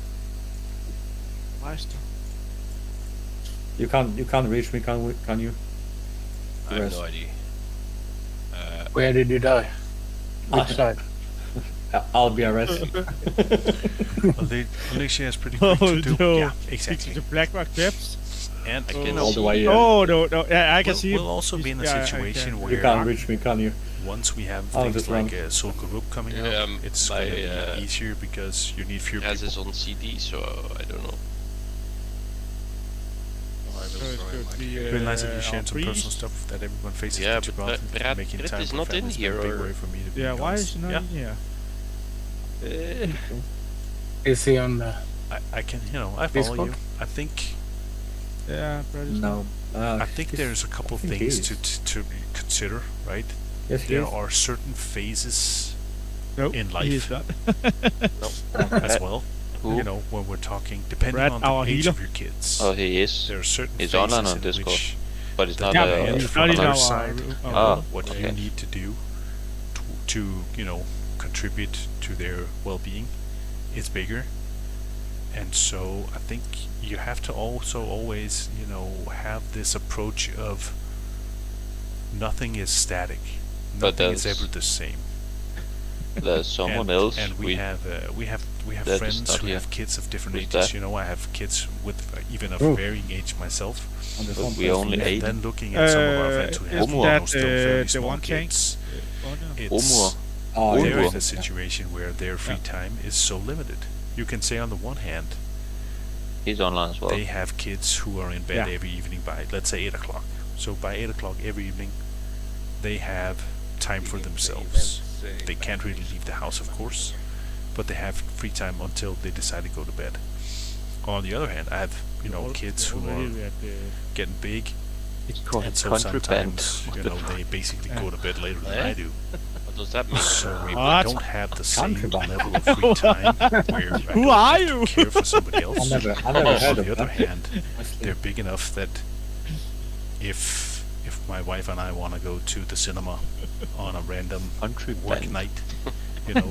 [SPEAKER 7] Meister.
[SPEAKER 8] You can't reach me, can you?
[SPEAKER 6] I have
[SPEAKER 8] Rest.
[SPEAKER 6] no idea.
[SPEAKER 2] Where did you die? Which side?
[SPEAKER 8] I'll be arrested.
[SPEAKER 1] Alicia is pretty quick
[SPEAKER 7] Oh
[SPEAKER 1] to do.
[SPEAKER 7] no.
[SPEAKER 1] Yeah,
[SPEAKER 7] The
[SPEAKER 1] exactly.
[SPEAKER 7] Blackrock depths.
[SPEAKER 1] And
[SPEAKER 6] I
[SPEAKER 1] you
[SPEAKER 6] can
[SPEAKER 1] know,
[SPEAKER 8] All the way.
[SPEAKER 7] Oh no, yeah, I can
[SPEAKER 1] we'll,
[SPEAKER 7] see.
[SPEAKER 1] we'll also be in a
[SPEAKER 7] Yeah, I
[SPEAKER 1] situation
[SPEAKER 7] can.
[SPEAKER 1] where
[SPEAKER 8] You can't reach me, can you?
[SPEAKER 1] once we have
[SPEAKER 8] Oh,
[SPEAKER 1] things
[SPEAKER 8] just
[SPEAKER 1] like
[SPEAKER 8] run.
[SPEAKER 1] Soul Group coming
[SPEAKER 6] Yeah,
[SPEAKER 1] up, it's
[SPEAKER 6] my,
[SPEAKER 1] going to be easier because you need fewer
[SPEAKER 6] Has
[SPEAKER 1] people.
[SPEAKER 6] this on CD, so I don't know.
[SPEAKER 7] So it could be,
[SPEAKER 1] Really nice of you
[SPEAKER 7] our
[SPEAKER 1] sharing some
[SPEAKER 7] priest.
[SPEAKER 1] personal stuff that everyone faces.
[SPEAKER 6] Yeah,
[SPEAKER 1] that you
[SPEAKER 6] but
[SPEAKER 1] brought
[SPEAKER 6] Brad-
[SPEAKER 1] and
[SPEAKER 6] Brad-
[SPEAKER 1] making
[SPEAKER 6] Brad
[SPEAKER 1] time
[SPEAKER 6] is
[SPEAKER 1] for
[SPEAKER 6] not in
[SPEAKER 1] family's been a
[SPEAKER 6] here,
[SPEAKER 1] big
[SPEAKER 6] or-
[SPEAKER 1] way for me to be
[SPEAKER 7] Yeah, why
[SPEAKER 1] honest.
[SPEAKER 7] is he not
[SPEAKER 1] Yeah,
[SPEAKER 7] in here?
[SPEAKER 2] Is he on the...
[SPEAKER 1] I can, you know, I follow
[SPEAKER 2] Discord?
[SPEAKER 1] you. I think
[SPEAKER 7] Yeah, Brad is
[SPEAKER 8] No.
[SPEAKER 1] I think there's a couple
[SPEAKER 8] I think he
[SPEAKER 1] things
[SPEAKER 8] is.
[SPEAKER 1] to consider, right?
[SPEAKER 8] Yes, he
[SPEAKER 1] There
[SPEAKER 8] is.
[SPEAKER 1] are certain phases
[SPEAKER 7] Nope,
[SPEAKER 1] in
[SPEAKER 7] he is
[SPEAKER 1] life
[SPEAKER 7] not.
[SPEAKER 1] as well.
[SPEAKER 6] Who?
[SPEAKER 1] You know, when we're talking, depending
[SPEAKER 7] Brad,
[SPEAKER 1] on the
[SPEAKER 7] our
[SPEAKER 1] age
[SPEAKER 7] healer.
[SPEAKER 1] of your kids,
[SPEAKER 6] Oh, he is.
[SPEAKER 1] there are certain
[SPEAKER 6] He's
[SPEAKER 1] phases
[SPEAKER 6] online on
[SPEAKER 1] in
[SPEAKER 6] Discord.
[SPEAKER 1] which
[SPEAKER 6] But it's
[SPEAKER 1] the
[SPEAKER 6] not
[SPEAKER 7] Yeah,
[SPEAKER 1] demand
[SPEAKER 7] but
[SPEAKER 6] a.
[SPEAKER 7] he's
[SPEAKER 1] from
[SPEAKER 7] not in
[SPEAKER 1] our
[SPEAKER 7] our
[SPEAKER 1] side
[SPEAKER 7] our
[SPEAKER 6] Ah.
[SPEAKER 7] room.
[SPEAKER 1] what you
[SPEAKER 6] Okay.
[SPEAKER 1] need to do to you know, contribute to their well-being is bigger. And so I think you have to also always, you know, have this approach of nothing is static.
[SPEAKER 6] But
[SPEAKER 1] Nothing is
[SPEAKER 6] there's
[SPEAKER 1] ever the same.
[SPEAKER 6] There's someone
[SPEAKER 1] and,
[SPEAKER 6] else.
[SPEAKER 1] And we have
[SPEAKER 6] that is
[SPEAKER 1] friends
[SPEAKER 6] not
[SPEAKER 1] who
[SPEAKER 6] here.
[SPEAKER 1] have kids of different
[SPEAKER 6] Who's
[SPEAKER 1] ages.
[SPEAKER 6] that?
[SPEAKER 1] You know, I have kids with even of
[SPEAKER 2] Oh.
[SPEAKER 1] varying age myself.
[SPEAKER 8] On this
[SPEAKER 6] But
[SPEAKER 8] one
[SPEAKER 6] we
[SPEAKER 8] person.
[SPEAKER 6] only
[SPEAKER 1] And
[SPEAKER 6] ate.
[SPEAKER 1] then looking at some of our friends who have
[SPEAKER 7] isn't
[SPEAKER 1] you know,
[SPEAKER 7] that,
[SPEAKER 1] still fairly
[SPEAKER 7] the
[SPEAKER 1] small
[SPEAKER 7] one tank?
[SPEAKER 1] kids. It's
[SPEAKER 6] Omur.
[SPEAKER 8] Oh,
[SPEAKER 6] Omur.
[SPEAKER 1] they're
[SPEAKER 8] yeah.
[SPEAKER 1] in a situation where their free time is so limited. You can say on the one hand,
[SPEAKER 6] He's online as well.
[SPEAKER 1] they have kids who are in bed
[SPEAKER 7] Yeah.
[SPEAKER 1] every evening by, let's say, 8 o'clock. So by 8 o'clock every evening, they have time for themselves. They can't really leave the house, of course, but they have free time until they decide to go to bed. On the other hand, I have kids who are getting big,
[SPEAKER 4] It's called
[SPEAKER 1] and so
[SPEAKER 4] contraband.
[SPEAKER 1] sometimes they basically go to bed later than I do.
[SPEAKER 6] What does that mean?
[SPEAKER 1] So I
[SPEAKER 7] What?
[SPEAKER 1] don't have the same
[SPEAKER 8] Contraband.
[SPEAKER 1] level of free time where I
[SPEAKER 7] Who
[SPEAKER 1] don't
[SPEAKER 7] are
[SPEAKER 1] have
[SPEAKER 7] you?
[SPEAKER 1] to care for somebody else.
[SPEAKER 8] I never
[SPEAKER 1] On
[SPEAKER 8] heard
[SPEAKER 1] the
[SPEAKER 8] of
[SPEAKER 1] other
[SPEAKER 8] that.
[SPEAKER 1] hand, they're big enough that if my wife and I want to go to the cinema on a random work
[SPEAKER 4] Contraband.
[SPEAKER 1] night,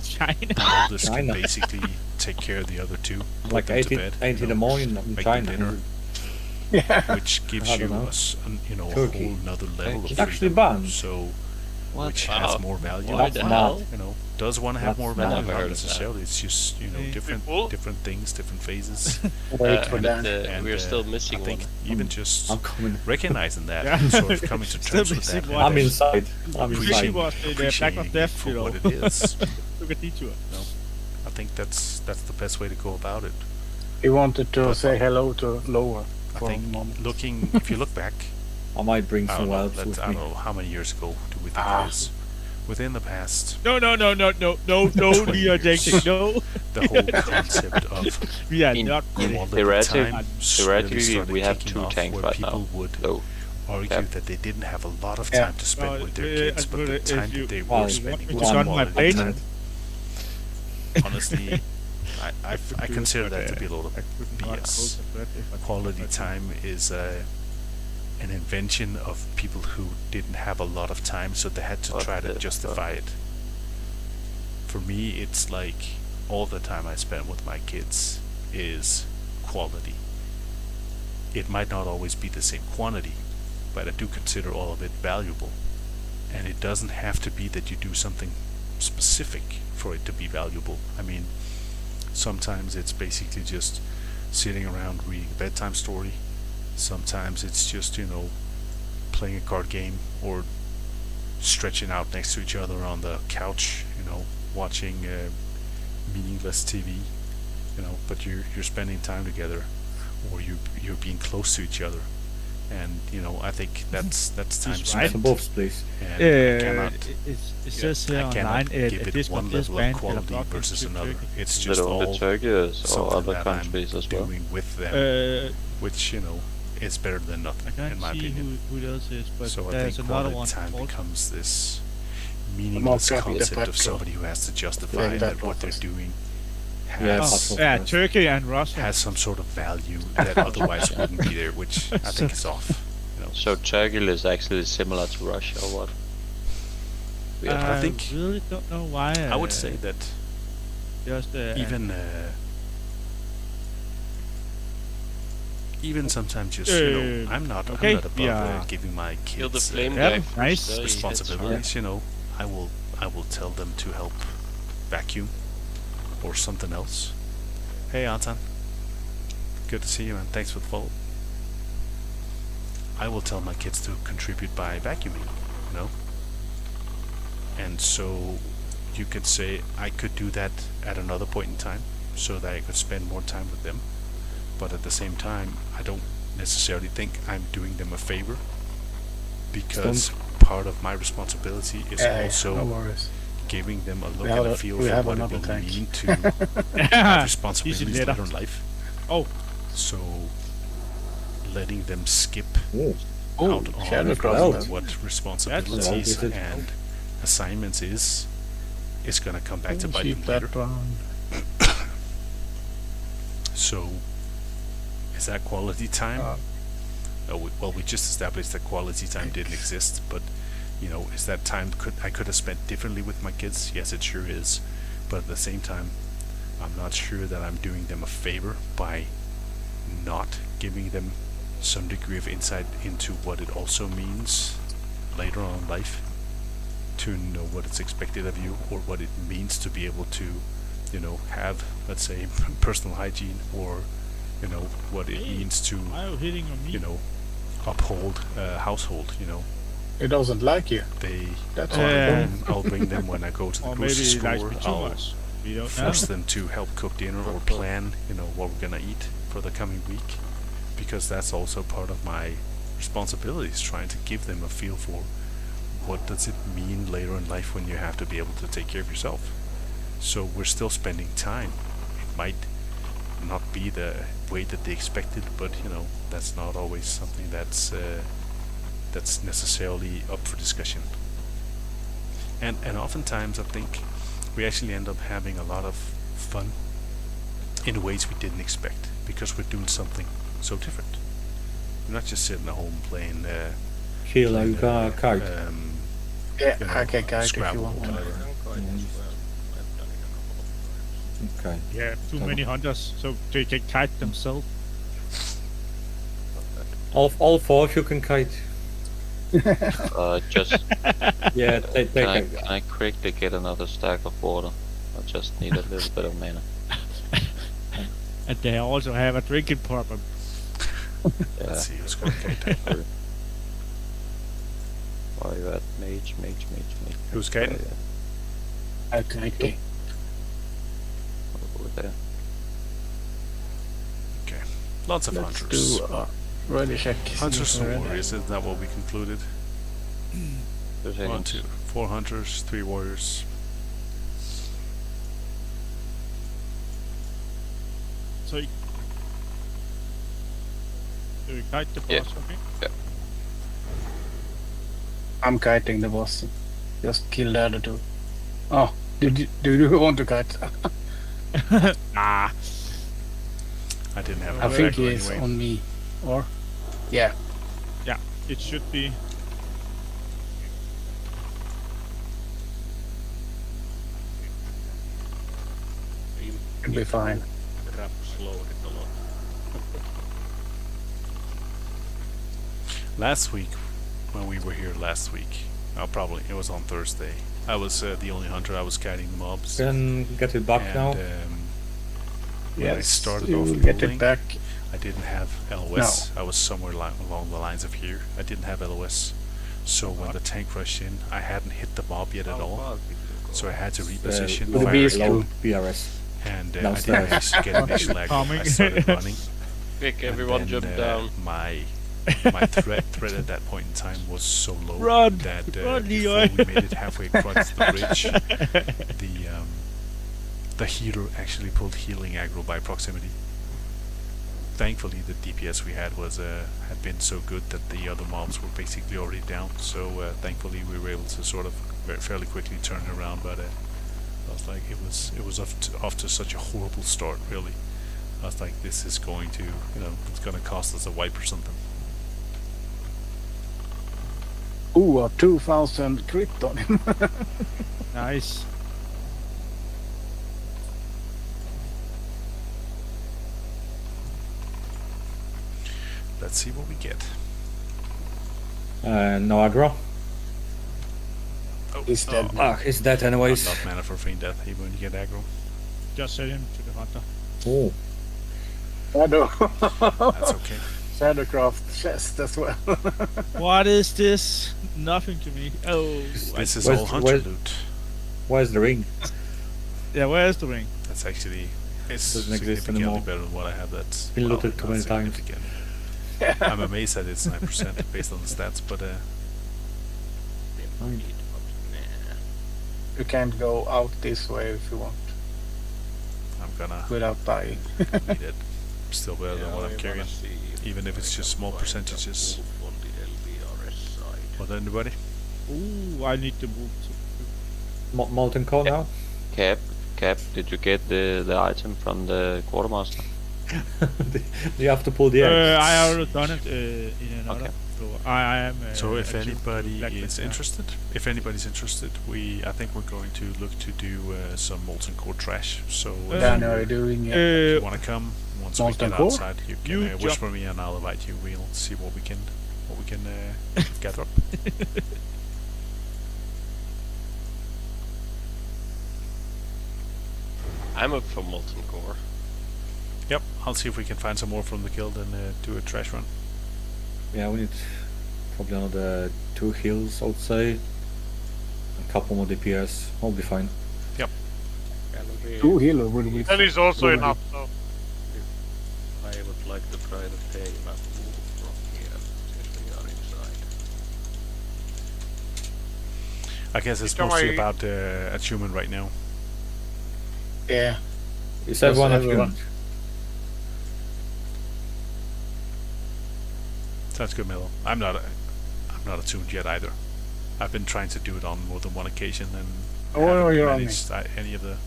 [SPEAKER 7] China.
[SPEAKER 1] the oldest can
[SPEAKER 8] China.
[SPEAKER 1] basically take care of the other two, put
[SPEAKER 8] Like
[SPEAKER 1] them
[SPEAKER 8] 8
[SPEAKER 1] to bed,
[SPEAKER 8] in the morning in
[SPEAKER 1] make them
[SPEAKER 8] China.
[SPEAKER 1] dinner,
[SPEAKER 2] Yeah.
[SPEAKER 1] which gives
[SPEAKER 8] I
[SPEAKER 1] you
[SPEAKER 8] don't know.
[SPEAKER 1] a
[SPEAKER 8] Turkey.
[SPEAKER 1] whole nother level of
[SPEAKER 8] It's actually
[SPEAKER 1] freedom.
[SPEAKER 8] banned.
[SPEAKER 1] So,
[SPEAKER 4] What?
[SPEAKER 1] which
[SPEAKER 6] Wow.
[SPEAKER 1] has more value.
[SPEAKER 6] Why the hell?
[SPEAKER 1] Does one have
[SPEAKER 8] That's
[SPEAKER 1] more
[SPEAKER 8] not-
[SPEAKER 1] value?
[SPEAKER 6] Never
[SPEAKER 1] Not
[SPEAKER 6] heard of that.
[SPEAKER 1] necessarily. It's just different
[SPEAKER 3] Cool.
[SPEAKER 1] different things, different phases.
[SPEAKER 2] Wait for
[SPEAKER 6] But,
[SPEAKER 2] that.
[SPEAKER 1] And,
[SPEAKER 6] we're still missing
[SPEAKER 1] I think
[SPEAKER 6] one.
[SPEAKER 1] even just
[SPEAKER 8] I'm coming.
[SPEAKER 1] recognizing that,
[SPEAKER 7] Yeah.
[SPEAKER 1] and sort of coming to
[SPEAKER 7] Still
[SPEAKER 1] terms with that,
[SPEAKER 7] missing
[SPEAKER 1] and
[SPEAKER 7] one.
[SPEAKER 8] I'm inside. I'm
[SPEAKER 1] appreciating-
[SPEAKER 7] She
[SPEAKER 8] inside.
[SPEAKER 7] was in Black
[SPEAKER 1] appreciating
[SPEAKER 7] of
[SPEAKER 1] it
[SPEAKER 7] Death,
[SPEAKER 1] for
[SPEAKER 7] you know.
[SPEAKER 1] what it is.
[SPEAKER 7] Took a detour.
[SPEAKER 1] I think that's the best way to go about it.
[SPEAKER 2] He wanted to
[SPEAKER 1] But-
[SPEAKER 2] say hello to Loa
[SPEAKER 1] I
[SPEAKER 2] for a
[SPEAKER 1] think
[SPEAKER 2] moment.
[SPEAKER 1] if you look back,
[SPEAKER 8] I might bring
[SPEAKER 1] I don't
[SPEAKER 8] some
[SPEAKER 1] know,
[SPEAKER 8] elves with
[SPEAKER 1] I
[SPEAKER 8] me.
[SPEAKER 1] don't know how many years ago do we think
[SPEAKER 2] Ah.
[SPEAKER 1] it is. Within the past,
[SPEAKER 7] No, Leon
[SPEAKER 1] years.
[SPEAKER 7] Jackson, no.
[SPEAKER 1] the whole concept of
[SPEAKER 7] We are
[SPEAKER 4] In-
[SPEAKER 7] not
[SPEAKER 4] in
[SPEAKER 7] ready.
[SPEAKER 4] theoretic-
[SPEAKER 1] time
[SPEAKER 4] theoretically,
[SPEAKER 1] really started
[SPEAKER 4] we have
[SPEAKER 1] kicking
[SPEAKER 4] 2
[SPEAKER 1] off
[SPEAKER 4] tanks
[SPEAKER 1] where
[SPEAKER 4] right
[SPEAKER 1] people
[SPEAKER 4] now.
[SPEAKER 1] would
[SPEAKER 4] So,
[SPEAKER 1] argue
[SPEAKER 4] yeah.
[SPEAKER 1] that they didn't have a lot of
[SPEAKER 2] Yeah.
[SPEAKER 1] time to spend
[SPEAKER 7] Well,
[SPEAKER 1] with their kids, but the
[SPEAKER 7] if
[SPEAKER 1] time
[SPEAKER 7] you-
[SPEAKER 1] that they
[SPEAKER 8] well,
[SPEAKER 1] were
[SPEAKER 8] you
[SPEAKER 1] spending
[SPEAKER 7] want me
[SPEAKER 1] was
[SPEAKER 7] to gun my
[SPEAKER 1] quality
[SPEAKER 7] plate?
[SPEAKER 1] time. Honestly, I consider that to be a lot of BS. Quality time is an invention of people who didn't have a lot of time, so they had to
[SPEAKER 4] What
[SPEAKER 1] try to
[SPEAKER 4] the
[SPEAKER 1] justify it. For me, it's like all the time I spend with my kids is quality. It might not always be the same quantity, but I do consider all of it valuable. And it doesn't have to be that you do something specific for it to be valuable. I mean, sometimes it's basically just sitting around reading a bedtime story. Sometimes it's just, playing a card game or stretching out next to each other on the couch, watching meaningless TV, but you're spending time together, or you're being close to each other. And I think that's time
[SPEAKER 7] He's
[SPEAKER 1] spent.
[SPEAKER 7] right.
[SPEAKER 8] Some wolves, please.
[SPEAKER 1] And I cannot
[SPEAKER 7] It says here
[SPEAKER 1] I
[SPEAKER 7] online
[SPEAKER 1] cannot give it
[SPEAKER 7] this
[SPEAKER 1] one
[SPEAKER 7] this
[SPEAKER 1] level
[SPEAKER 7] band
[SPEAKER 1] of quality
[SPEAKER 7] block
[SPEAKER 1] versus
[SPEAKER 7] into
[SPEAKER 1] another.
[SPEAKER 7] Turkey.
[SPEAKER 1] It's
[SPEAKER 4] Is
[SPEAKER 1] just
[SPEAKER 4] it only
[SPEAKER 1] all
[SPEAKER 4] Turkey or
[SPEAKER 1] something
[SPEAKER 4] other
[SPEAKER 1] that
[SPEAKER 4] countries
[SPEAKER 1] I'm
[SPEAKER 4] as well?
[SPEAKER 1] doing with them, which is better than
[SPEAKER 7] I
[SPEAKER 1] nothing
[SPEAKER 7] can't
[SPEAKER 1] in my
[SPEAKER 7] see
[SPEAKER 1] opinion.
[SPEAKER 7] who does this, but
[SPEAKER 1] So I
[SPEAKER 7] there's
[SPEAKER 1] think
[SPEAKER 7] another
[SPEAKER 1] quality
[SPEAKER 7] one.
[SPEAKER 1] time
[SPEAKER 7] also.
[SPEAKER 1] becomes this meaningless
[SPEAKER 2] copy the
[SPEAKER 1] concept of
[SPEAKER 2] petrol.
[SPEAKER 1] somebody who has to justify
[SPEAKER 2] Like
[SPEAKER 1] that
[SPEAKER 2] that
[SPEAKER 1] what they're
[SPEAKER 2] office.
[SPEAKER 1] doing
[SPEAKER 8] Yeah,
[SPEAKER 1] has
[SPEAKER 8] petrol.
[SPEAKER 7] Yeah,
[SPEAKER 8] Yes.
[SPEAKER 7] Turkey and Russia.
[SPEAKER 1] has some sort of value that otherwise wouldn't be there, which I think is off.
[SPEAKER 4] So Turkey is actually similar to Russia or what?
[SPEAKER 1] I think-
[SPEAKER 7] really don't know why.
[SPEAKER 1] I would say that
[SPEAKER 7] just
[SPEAKER 1] even sometimes just I'm not
[SPEAKER 7] okay,
[SPEAKER 1] above
[SPEAKER 7] yeah.
[SPEAKER 1] giving my
[SPEAKER 6] Kill the
[SPEAKER 1] kids
[SPEAKER 6] flame
[SPEAKER 7] yeah,
[SPEAKER 6] guy.
[SPEAKER 7] nice.
[SPEAKER 6] Still, it's
[SPEAKER 1] responsibilities. I will tell them to help vacuum or something else. Hey Anton, good to see you, man. Thanks for the follow. I will tell my kids to contribute by vacuuming, and so you could say I could do that at another point in time so that I could spend more time with them, but at the same time I don't necessarily think I'm doing them a favor, because part of my responsibility is also
[SPEAKER 2] no worries.
[SPEAKER 1] giving them a look
[SPEAKER 2] We
[SPEAKER 1] and
[SPEAKER 2] have
[SPEAKER 1] a
[SPEAKER 2] a-
[SPEAKER 1] feel
[SPEAKER 2] we
[SPEAKER 1] for
[SPEAKER 2] have
[SPEAKER 1] what it
[SPEAKER 2] another
[SPEAKER 1] will
[SPEAKER 2] tank.
[SPEAKER 1] mean to have responsibilities
[SPEAKER 7] Easy letter.
[SPEAKER 1] later in life.
[SPEAKER 7] Oh.
[SPEAKER 1] So letting them skip
[SPEAKER 2] Oh,
[SPEAKER 1] out on
[SPEAKER 2] Shadow Cross.
[SPEAKER 8] well.
[SPEAKER 1] what responsibilities
[SPEAKER 8] That's-
[SPEAKER 1] and assignments is going to come back to bite them
[SPEAKER 2] Keep
[SPEAKER 1] later.
[SPEAKER 2] that one.
[SPEAKER 1] So is that quality time? We just established that quality time didn't exist, but is that time I could have spent differently with my kids? Yes, it sure is. But at the same time, I'm not sure that I'm doing them a favor by not giving them some degree of insight into what it also means later on in life, to know what is expected of you, or what it means to be able to have, let's say, personal hygiene, or what it means to
[SPEAKER 7] Why are you hitting on me?
[SPEAKER 1] uphold a household.
[SPEAKER 2] He doesn't like you.
[SPEAKER 1] They
[SPEAKER 2] That's
[SPEAKER 1] I'll bring them when I go to the
[SPEAKER 7] Or maybe
[SPEAKER 1] grocery
[SPEAKER 7] he likes
[SPEAKER 1] store.
[SPEAKER 7] me too
[SPEAKER 1] I'll
[SPEAKER 7] much. We don't know.
[SPEAKER 1] force them to help cook dinner or plan, what we're gonna eat for the coming week, because that's also part of my responsibilities, trying to give them a feel for what does it mean later in life when you have to be able to take care of yourself. So we're still spending time. It might not be the way that they expected, but you know, that's not always something that's necessarily up for discussion. And oftentimes I think we actually end up having a lot of fun in ways we didn't expect, because we're doing something so different. We're not just sitting at home playing
[SPEAKER 8] Kill, you got kite.
[SPEAKER 2] Yeah,
[SPEAKER 1] you know,
[SPEAKER 2] I can guide if you
[SPEAKER 1] Scrabble,
[SPEAKER 2] want.
[SPEAKER 1] whatever.
[SPEAKER 5] I can kite as well. I've done it a couple of times.
[SPEAKER 8] Okay.
[SPEAKER 7] Yeah, too many hunters, so they can kite themselves.
[SPEAKER 8] All four of you can kite.
[SPEAKER 4] Just
[SPEAKER 8] Yeah, they
[SPEAKER 4] can
[SPEAKER 8] can.
[SPEAKER 4] I quickly get another stack of water? I just need a little bit of mana.
[SPEAKER 7] And they also have a drinking problem.
[SPEAKER 4] Yeah.
[SPEAKER 1] Let's see who's going to get that.
[SPEAKER 4] Where are you at? Mage.
[SPEAKER 1] Who's kiting?
[SPEAKER 2] Okay.
[SPEAKER 4] Over there.
[SPEAKER 1] Okay. Lots of
[SPEAKER 2] Let's
[SPEAKER 1] hunters.
[SPEAKER 2] do a ready check.
[SPEAKER 1] Hunters
[SPEAKER 2] See if
[SPEAKER 1] and
[SPEAKER 2] we're ready.
[SPEAKER 1] warriors, isn't that what we concluded?
[SPEAKER 4] 2
[SPEAKER 1] 1,
[SPEAKER 4] seconds.
[SPEAKER 1] 2, 4 hunters, 3 warriors.
[SPEAKER 7] So you... Do you kite the boss?
[SPEAKER 4] Yeah.
[SPEAKER 7] Okay.
[SPEAKER 2] I'm kiting the boss. Just kill the other two. Oh, do you want to kite?
[SPEAKER 7] Nah.
[SPEAKER 1] I didn't have
[SPEAKER 2] I
[SPEAKER 1] enough
[SPEAKER 2] think
[SPEAKER 1] aggro
[SPEAKER 2] he is
[SPEAKER 1] anyway.
[SPEAKER 2] on me. Or? Yeah.
[SPEAKER 7] It should be.
[SPEAKER 2] It'll be fine.
[SPEAKER 5] Crap slowed it a lot.
[SPEAKER 1] Last week, when we were here last week, probably it was on Thursday. I was the only hunter. I was guiding the mobs.
[SPEAKER 8] Can get it back
[SPEAKER 1] and
[SPEAKER 8] now.
[SPEAKER 1] when I
[SPEAKER 2] Yes,
[SPEAKER 1] started
[SPEAKER 2] you
[SPEAKER 1] off
[SPEAKER 2] will get
[SPEAKER 1] building,
[SPEAKER 2] it back.
[SPEAKER 1] I didn't have LOS. I was somewhere along the lines of here. I didn't have LOS. So when the tank rushed in, I hadn't hit the mob yet at
[SPEAKER 5] How
[SPEAKER 1] all.
[SPEAKER 5] far did you go?
[SPEAKER 1] So I had to reposition
[SPEAKER 2] with the
[SPEAKER 1] fire
[SPEAKER 2] beast
[SPEAKER 1] again,
[SPEAKER 2] too.
[SPEAKER 8] BRS.
[SPEAKER 1] and I
[SPEAKER 8] Downstairs.
[SPEAKER 1] didn't manage to get initial aggro. I
[SPEAKER 7] Coming.
[SPEAKER 1] started running.
[SPEAKER 6] Quick,
[SPEAKER 1] and
[SPEAKER 6] everyone
[SPEAKER 1] then,
[SPEAKER 6] jump down.
[SPEAKER 1] My threat at that point in time was so low
[SPEAKER 7] Run!
[SPEAKER 1] that
[SPEAKER 7] Run,
[SPEAKER 1] before
[SPEAKER 7] Leroy!
[SPEAKER 1] we made it halfway across the bridge, the healer actually pulled healing aggro by proximity. Thankfully, the DPS we had was had been so good that the other mobs were basically already down. So thankfully, we were able to sort of fairly quickly turn it around. But I was like, it was off to such a horrible start. Really, I was like, this is going to, it's going to cost us a wipe or something.
[SPEAKER 2] Ooh, a 2000 crit on him.
[SPEAKER 7] Nice.
[SPEAKER 1] Let's see what we get.
[SPEAKER 8] No aggro.
[SPEAKER 1] Oh,
[SPEAKER 2] He's dead.
[SPEAKER 8] Is that anyways?
[SPEAKER 1] Not mana for feign death, even when you get aggro.
[SPEAKER 7] Just send him to the hunter.
[SPEAKER 8] Oh.
[SPEAKER 2] Shadow.
[SPEAKER 1] That's okay.
[SPEAKER 2] Shadowcraft chest as well.
[SPEAKER 7] What is this? Nothing to me. Oh.
[SPEAKER 1] This is
[SPEAKER 8] Where's-
[SPEAKER 1] all hunter
[SPEAKER 8] where-
[SPEAKER 1] loot.
[SPEAKER 8] Where's the ring?
[SPEAKER 7] Yeah, where's the ring?
[SPEAKER 1] That's actually it's
[SPEAKER 8] Doesn't exist
[SPEAKER 1] significantly
[SPEAKER 8] anymore.
[SPEAKER 1] better than what I have. That's
[SPEAKER 8] Been looted too
[SPEAKER 1] not
[SPEAKER 8] many times.
[SPEAKER 1] significant. I'm amazed that it's 9% based on the stats, but
[SPEAKER 5] Didn't need, but nah.
[SPEAKER 2] You can't go out this way if you want
[SPEAKER 1] I'm gonna
[SPEAKER 2] without dying.
[SPEAKER 1] need it. Still better than
[SPEAKER 5] Yeah,
[SPEAKER 1] what
[SPEAKER 5] I
[SPEAKER 1] I'm carrying.
[SPEAKER 5] wanna see
[SPEAKER 1] even if it's
[SPEAKER 5] I
[SPEAKER 1] just
[SPEAKER 5] can
[SPEAKER 1] small
[SPEAKER 5] find a
[SPEAKER 1] percentages.
[SPEAKER 5] wolf on the LBRS side.
[SPEAKER 1] What, anybody?
[SPEAKER 7] Ooh, I need to move to...
[SPEAKER 8] Molten Core now?
[SPEAKER 4] Cap, did you get the item from the quartermaster?
[SPEAKER 8] You have to pull the egg.
[SPEAKER 7] I already done it in another.
[SPEAKER 4] Okay.
[SPEAKER 7] So I am...
[SPEAKER 1] So if
[SPEAKER 7] attuned to
[SPEAKER 1] anybody
[SPEAKER 7] Blacklist
[SPEAKER 1] is
[SPEAKER 7] now.
[SPEAKER 1] interested, if anybody's interested, I think we're going to look to do some molten core trash. So
[SPEAKER 2] Dan, are you doing it?
[SPEAKER 1] if you want to come once we
[SPEAKER 2] Molten
[SPEAKER 1] get
[SPEAKER 2] core?
[SPEAKER 1] outside, you can
[SPEAKER 7] You
[SPEAKER 1] whisper me and I'll invite you. We'll see what we can gather up.
[SPEAKER 6] I'm up for molten core.
[SPEAKER 1] Yep, I'll see if we can find some more from the guild and do a trash run.
[SPEAKER 8] Yeah, we need probably another 2 heals, I would say. A couple more DPS. I'll be fine.
[SPEAKER 5] Can we,
[SPEAKER 2] 2 healer would be.
[SPEAKER 3] That is also
[SPEAKER 2] would
[SPEAKER 3] enough. So
[SPEAKER 5] I would like to try to tame a wolf from here, since we are inside.
[SPEAKER 1] I guess it's
[SPEAKER 3] Tell
[SPEAKER 1] mostly
[SPEAKER 3] my-
[SPEAKER 1] about achievement right now.
[SPEAKER 2] Yeah.
[SPEAKER 8] Is everyone
[SPEAKER 2] everyone.
[SPEAKER 8] attuned?
[SPEAKER 1] Sounds good, Milo. I'm not attuned yet either. I've been trying to do it on more than one occasion and
[SPEAKER 2] Oh,
[SPEAKER 1] haven't
[SPEAKER 2] you're on me.
[SPEAKER 1] managed any of the.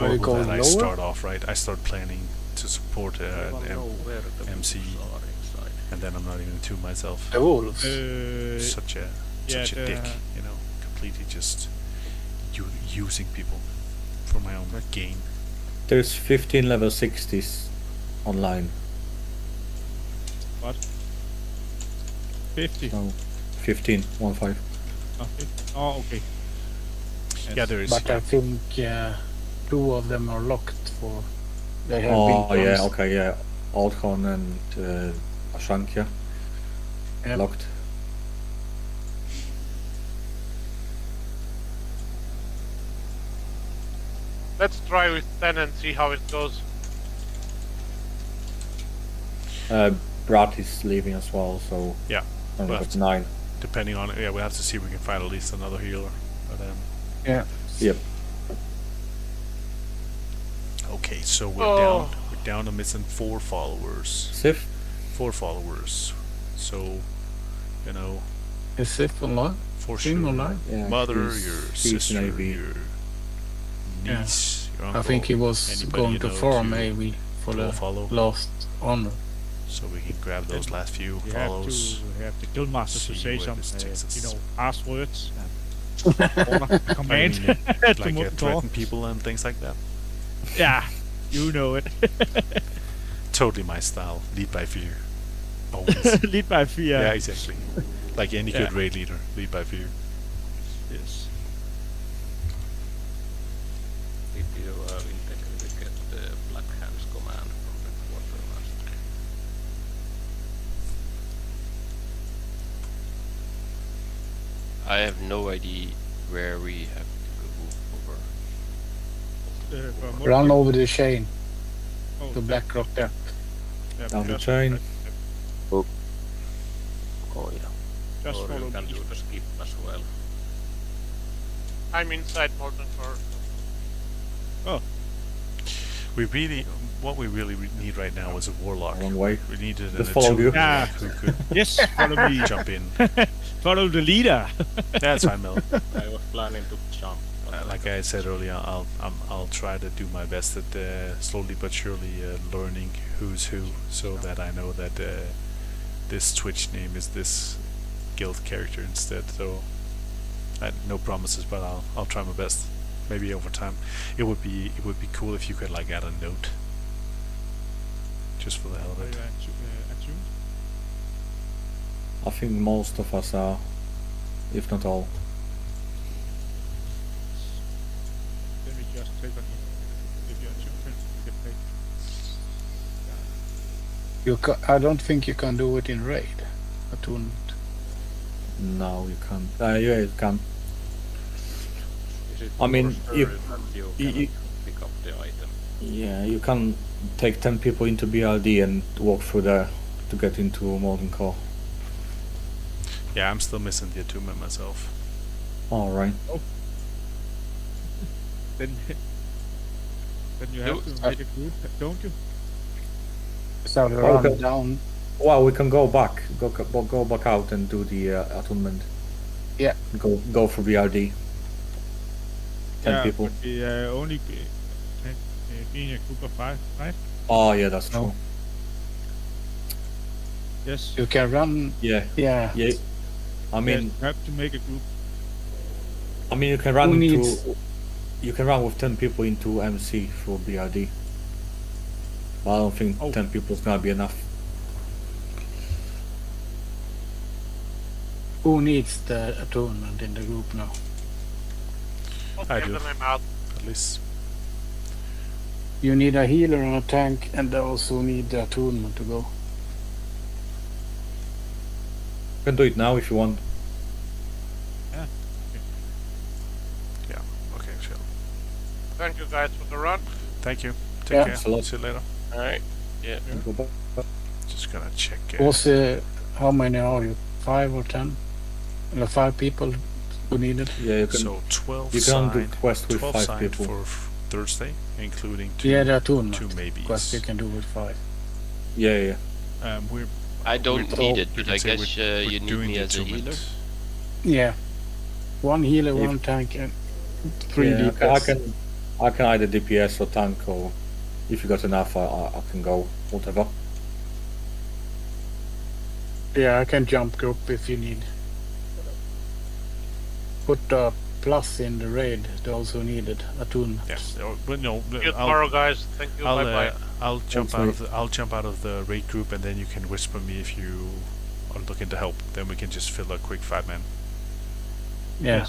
[SPEAKER 2] Are you
[SPEAKER 1] Horrible
[SPEAKER 2] going
[SPEAKER 1] that I
[SPEAKER 2] lower?
[SPEAKER 1] start off right. I start planning to support
[SPEAKER 5] I
[SPEAKER 1] an
[SPEAKER 5] don't know where the
[SPEAKER 1] MC,
[SPEAKER 5] wolves are inside.
[SPEAKER 1] and then I'm not even attuned myself.
[SPEAKER 2] The wolves.
[SPEAKER 1] Such a dick, you know, completely just using people for my own gain.
[SPEAKER 8] There's 15 level 60s online.
[SPEAKER 7] What? 50.
[SPEAKER 8] So 15, 1-5.
[SPEAKER 7] Oh, 50. Oh, okay. Yes.
[SPEAKER 1] Yeah, there is.
[SPEAKER 2] But I think 2 of them are locked for. They have
[SPEAKER 8] Oh
[SPEAKER 2] big
[SPEAKER 8] yeah,
[SPEAKER 2] guns.
[SPEAKER 8] okay, yeah. Aldcon and Ashankia
[SPEAKER 2] Yep.
[SPEAKER 8] locked.
[SPEAKER 3] Let's try with 10 and see how it goes.
[SPEAKER 8] Brat is leaving as well, so
[SPEAKER 1] Yeah,
[SPEAKER 8] I'm
[SPEAKER 1] but-
[SPEAKER 8] at 9.
[SPEAKER 1] Depending on it, yeah, we have to see if we can find at least another healer. But
[SPEAKER 2] Yeah.
[SPEAKER 8] Yep.
[SPEAKER 1] okay, so
[SPEAKER 3] Oh.
[SPEAKER 1] we're down to missing 4 followers.
[SPEAKER 8] Sif?
[SPEAKER 1] 4 followers. So, you know,
[SPEAKER 2] Is Sif online?
[SPEAKER 1] for
[SPEAKER 2] Team
[SPEAKER 1] sure,
[SPEAKER 2] online?
[SPEAKER 8] Yeah,
[SPEAKER 1] mother,
[SPEAKER 8] she's-
[SPEAKER 1] your
[SPEAKER 8] she's in
[SPEAKER 1] sister,
[SPEAKER 8] AV.
[SPEAKER 1] your
[SPEAKER 2] Yeah.
[SPEAKER 1] niece, your uncle.
[SPEAKER 2] I think he was
[SPEAKER 1] anybody
[SPEAKER 2] going
[SPEAKER 1] you
[SPEAKER 2] to
[SPEAKER 1] know
[SPEAKER 2] farm
[SPEAKER 1] to
[SPEAKER 2] AV for
[SPEAKER 1] go
[SPEAKER 2] the
[SPEAKER 1] follow,
[SPEAKER 2] last honor.
[SPEAKER 1] so we can grab those last few
[SPEAKER 7] We
[SPEAKER 1] follows.
[SPEAKER 7] have the guild master to
[SPEAKER 1] See
[SPEAKER 7] say
[SPEAKER 1] where
[SPEAKER 7] some,
[SPEAKER 1] this takes us.
[SPEAKER 7] you know, passwords and order,
[SPEAKER 1] I
[SPEAKER 7] command
[SPEAKER 1] mean,
[SPEAKER 7] to
[SPEAKER 1] like
[SPEAKER 7] move the
[SPEAKER 1] threaten people and things like that.
[SPEAKER 7] Yeah, you know it.
[SPEAKER 1] Totally my style. Lead by fear. Always.
[SPEAKER 7] Lead by fear.
[SPEAKER 1] Yeah, exactly. Like any
[SPEAKER 7] Yeah.
[SPEAKER 1] good raid leader, lead by fear.
[SPEAKER 7] Yes.
[SPEAKER 5] Did you integrity get the Black Hands command from the quartermaster?
[SPEAKER 6] I have no idea where we have to go over.
[SPEAKER 7] For
[SPEAKER 2] Run
[SPEAKER 7] more-
[SPEAKER 2] over the chain
[SPEAKER 7] oh,
[SPEAKER 2] to Black Rock there.
[SPEAKER 7] yeah,
[SPEAKER 8] Down the
[SPEAKER 7] just-
[SPEAKER 8] chain.
[SPEAKER 4] Oh yeah.
[SPEAKER 7] Just
[SPEAKER 5] Or
[SPEAKER 7] follow
[SPEAKER 5] you can
[SPEAKER 7] me.
[SPEAKER 5] do the skip as well.
[SPEAKER 3] I'm inside Molten Core.
[SPEAKER 1] What we really need right now is a warlock.
[SPEAKER 8] Wrong way.
[SPEAKER 1] We needed an
[SPEAKER 8] Just follow you.
[SPEAKER 1] attuner
[SPEAKER 7] Yeah.
[SPEAKER 1] who could
[SPEAKER 7] Yes, follow me.
[SPEAKER 1] jump in.
[SPEAKER 7] Follow the leader.
[SPEAKER 1] That's fine, Mel.
[SPEAKER 5] I was planning to jump. but
[SPEAKER 1] Like I said earlier, I'll try to do my best at slowly but surely learning who's who, so that I know that this Twitch name is this guild character instead. So no promises, but I'll try my best. Maybe over time, it would be cool if you could like add a note, just for the hell of
[SPEAKER 7] Are you
[SPEAKER 1] it.
[SPEAKER 7] attuned?
[SPEAKER 8] I think most of us are, if not all.
[SPEAKER 7] Then we just take on if you're attuned, then you get paid.
[SPEAKER 2] I don't think you can do it in raid. Attunement.
[SPEAKER 8] No, you can't. Yeah, you can.
[SPEAKER 5] Is it
[SPEAKER 8] I mean,
[SPEAKER 5] for
[SPEAKER 8] you-
[SPEAKER 5] sure that you
[SPEAKER 8] you-
[SPEAKER 5] cannot pick up the item?
[SPEAKER 8] Yeah, you can take 10 people into BRD and walk through there to get into Molten Core.
[SPEAKER 1] Yeah, I'm still missing the attunement myself.
[SPEAKER 8] Alright.
[SPEAKER 7] Then you have to make a group, don't you?
[SPEAKER 2] So
[SPEAKER 8] Okay.
[SPEAKER 2] run down.
[SPEAKER 8] Well, we can go back. Go back out and do the attunement.
[SPEAKER 2] Yeah.
[SPEAKER 8] Go for BRD. 10
[SPEAKER 7] Yeah,
[SPEAKER 8] people.
[SPEAKER 7] but we only being a group of 5, right?
[SPEAKER 8] Oh, yeah, that's
[SPEAKER 2] No.
[SPEAKER 8] true.
[SPEAKER 7] Yes.
[SPEAKER 2] You can run.
[SPEAKER 8] Yeah.
[SPEAKER 2] Yeah.
[SPEAKER 8] Yeah. I mean,
[SPEAKER 7] you have to make a group.
[SPEAKER 8] you can run
[SPEAKER 2] Who
[SPEAKER 8] into.
[SPEAKER 2] needs-
[SPEAKER 8] You can run with 10 people into MC for BRD. But I don't think
[SPEAKER 7] Oh.
[SPEAKER 8] 10 people is gonna be enough.
[SPEAKER 2] Who needs the attunement in the group now?
[SPEAKER 1] I
[SPEAKER 3] Okay,
[SPEAKER 1] do.
[SPEAKER 3] then I'm out.
[SPEAKER 1] At least
[SPEAKER 2] You need a healer and a tank, and they also need the attunement to go.
[SPEAKER 8] You can do it now if you want.
[SPEAKER 1] okay, chill.
[SPEAKER 3] Thank you guys for the run.
[SPEAKER 1] Thank you. Take
[SPEAKER 2] Yeah.
[SPEAKER 1] care.
[SPEAKER 8] Thanks a lot.
[SPEAKER 1] See you later.
[SPEAKER 6] Alright.
[SPEAKER 8] Go back.
[SPEAKER 1] Just gonna check.
[SPEAKER 2] How many are you? 5 or 10? 5 people who needed.
[SPEAKER 8] Yeah, you can.
[SPEAKER 1] So 12
[SPEAKER 8] you can do
[SPEAKER 1] signed.
[SPEAKER 8] quest with
[SPEAKER 1] 12
[SPEAKER 8] 5
[SPEAKER 1] signed
[SPEAKER 8] people.
[SPEAKER 1] for Thursday, including two,
[SPEAKER 2] Yeah, there are two
[SPEAKER 1] maybes.
[SPEAKER 2] quests you can do with 5.
[SPEAKER 8] Yeah.
[SPEAKER 7] We're
[SPEAKER 6] I don't
[SPEAKER 1] We're-
[SPEAKER 6] need it,
[SPEAKER 1] you
[SPEAKER 6] but
[SPEAKER 1] can
[SPEAKER 6] I
[SPEAKER 1] say
[SPEAKER 6] guess
[SPEAKER 1] we're
[SPEAKER 6] you need
[SPEAKER 1] doing
[SPEAKER 6] me
[SPEAKER 1] the
[SPEAKER 6] as a healer.
[SPEAKER 1] attunement.
[SPEAKER 2] Yeah. 1 healer,
[SPEAKER 8] If-
[SPEAKER 2] 1 tank, and 3
[SPEAKER 8] Yeah,
[SPEAKER 2] DPS.
[SPEAKER 8] I can either DPS or tank, or if you got enough, I can go whatever.
[SPEAKER 2] Yeah, I can jump group if you need. Put a plus in the raid, those who needed attunement.
[SPEAKER 1] Yes. But no,
[SPEAKER 3] See you tomorrow, guys. Thank you.
[SPEAKER 1] I'll,
[SPEAKER 3] Bye bye.
[SPEAKER 1] I'll jump
[SPEAKER 8] Thanks,
[SPEAKER 1] out
[SPEAKER 8] mate.
[SPEAKER 1] of the I'll jump out of the raid group, and then you can whisper me if you are looking to help. Then we can just fill a quick 5-man.
[SPEAKER 2] Yeah.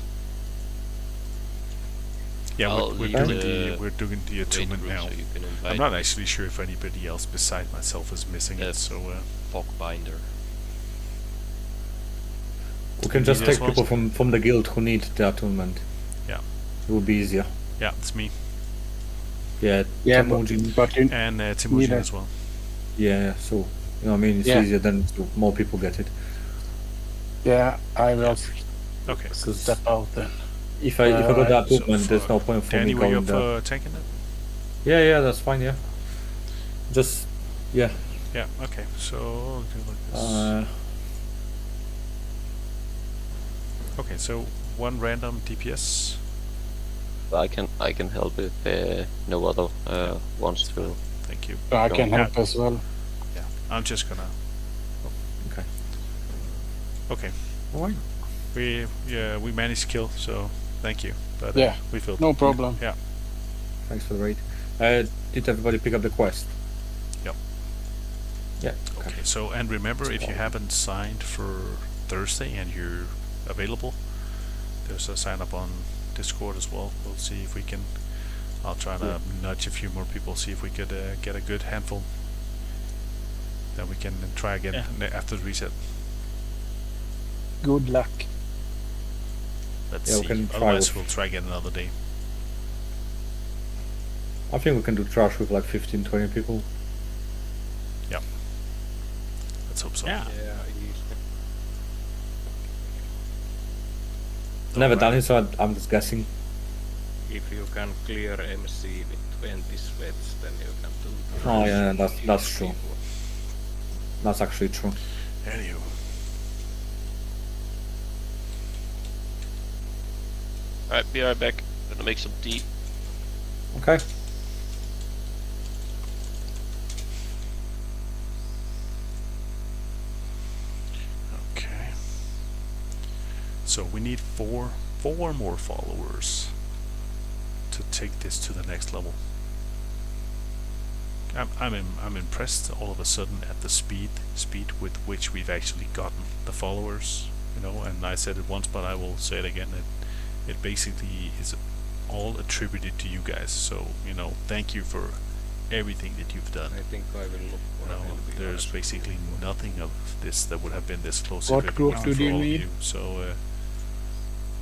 [SPEAKER 1] Yeah,
[SPEAKER 6] I'll
[SPEAKER 1] we're
[SPEAKER 6] leave
[SPEAKER 1] doing
[SPEAKER 6] the
[SPEAKER 1] we're doing the
[SPEAKER 6] Raid
[SPEAKER 1] attunement
[SPEAKER 6] group,
[SPEAKER 1] now.
[SPEAKER 6] so you can
[SPEAKER 1] I'm
[SPEAKER 6] invite
[SPEAKER 1] not actually sure if anybody else beside myself is missing
[SPEAKER 6] Yeah.
[SPEAKER 1] it. So
[SPEAKER 6] Fogbinder.
[SPEAKER 8] We can
[SPEAKER 1] You
[SPEAKER 8] just
[SPEAKER 1] need
[SPEAKER 8] take
[SPEAKER 1] as well?
[SPEAKER 8] people from the guild who need the attunement.
[SPEAKER 1] Yeah.
[SPEAKER 8] It will be easier.
[SPEAKER 1] yeah, it's me
[SPEAKER 8] Yeah.
[SPEAKER 2] Yeah,
[SPEAKER 8] Temujin.
[SPEAKER 2] but you,
[SPEAKER 1] and Temujin
[SPEAKER 2] Neither.
[SPEAKER 1] as well.
[SPEAKER 8] Yeah. So you know, what I mean, it's
[SPEAKER 2] Yeah.
[SPEAKER 8] easier then so more people get it.
[SPEAKER 2] yeah, I will
[SPEAKER 1] Okay.
[SPEAKER 2] step out then.
[SPEAKER 8] If I got the
[SPEAKER 1] so
[SPEAKER 8] attunement, there's
[SPEAKER 1] for
[SPEAKER 8] no point for
[SPEAKER 1] Danny,
[SPEAKER 8] me
[SPEAKER 1] were you
[SPEAKER 8] going
[SPEAKER 1] up
[SPEAKER 8] there.
[SPEAKER 1] for tanking it?
[SPEAKER 8] Yeah, that's fine. Yeah. Just yeah.
[SPEAKER 1] Yeah. Okay. So I'll do like this. Okay. So 1 random DPS.
[SPEAKER 4] I can help if no other wants to.
[SPEAKER 1] Thank you.
[SPEAKER 2] I
[SPEAKER 4] Go
[SPEAKER 2] can
[SPEAKER 1] on.
[SPEAKER 2] help as well.
[SPEAKER 1] Yeah. I'm just gonna.
[SPEAKER 8] Okay.
[SPEAKER 1] Okay.
[SPEAKER 8] Alright.
[SPEAKER 1] We managed to kill. So thank you. But
[SPEAKER 2] Yeah.
[SPEAKER 1] we filled.
[SPEAKER 2] No problem.
[SPEAKER 1] Yeah.
[SPEAKER 8] Thanks for the raid. Did everybody pick up the quest?
[SPEAKER 1] Yep.
[SPEAKER 8] Yeah. Okay.
[SPEAKER 1] Okay, so and remember, if you haven't signed for Thursday and you're available, there's a sign up on Discord as well. We'll see if we can. I'll try to nudge a few more people, see if we could get a good handful. Then we can try again after the reset.
[SPEAKER 2] Good luck.
[SPEAKER 1] Let's
[SPEAKER 8] Yeah, we
[SPEAKER 1] see.
[SPEAKER 8] can try
[SPEAKER 1] Otherwise,
[SPEAKER 8] with-
[SPEAKER 1] we'll try again another day.
[SPEAKER 8] I think we can do trash with like 15-20 people.
[SPEAKER 1] Let's hope so.
[SPEAKER 7] Yeah.
[SPEAKER 8] Never
[SPEAKER 1] Alright.
[SPEAKER 8] done it, so I'm just guessing.
[SPEAKER 5] If you can clear MC with 20 sweats, then you can do.
[SPEAKER 8] Oh yeah, that's
[SPEAKER 5] 15
[SPEAKER 8] true.
[SPEAKER 5] people.
[SPEAKER 8] That's actually true.
[SPEAKER 1] Anywho.
[SPEAKER 6] Alright, be right back. Gonna make some tea.
[SPEAKER 8] Okay.
[SPEAKER 1] Okay. So we need four more followers to take this to the next level. I'm impressed all of a sudden at the speed with which we've actually gotten the followers. You know, and I said it once, but I will say it again. It basically is all attributed to you guys. So you know, thank you for everything that you've done.
[SPEAKER 5] I think I will look for
[SPEAKER 1] No,
[SPEAKER 5] an LB
[SPEAKER 1] there's
[SPEAKER 5] honest.
[SPEAKER 1] basically nothing of this that would have been this close
[SPEAKER 2] What
[SPEAKER 1] if it
[SPEAKER 2] group
[SPEAKER 1] wasn't
[SPEAKER 2] do
[SPEAKER 1] for
[SPEAKER 2] you
[SPEAKER 1] all of
[SPEAKER 2] need?
[SPEAKER 1] you. So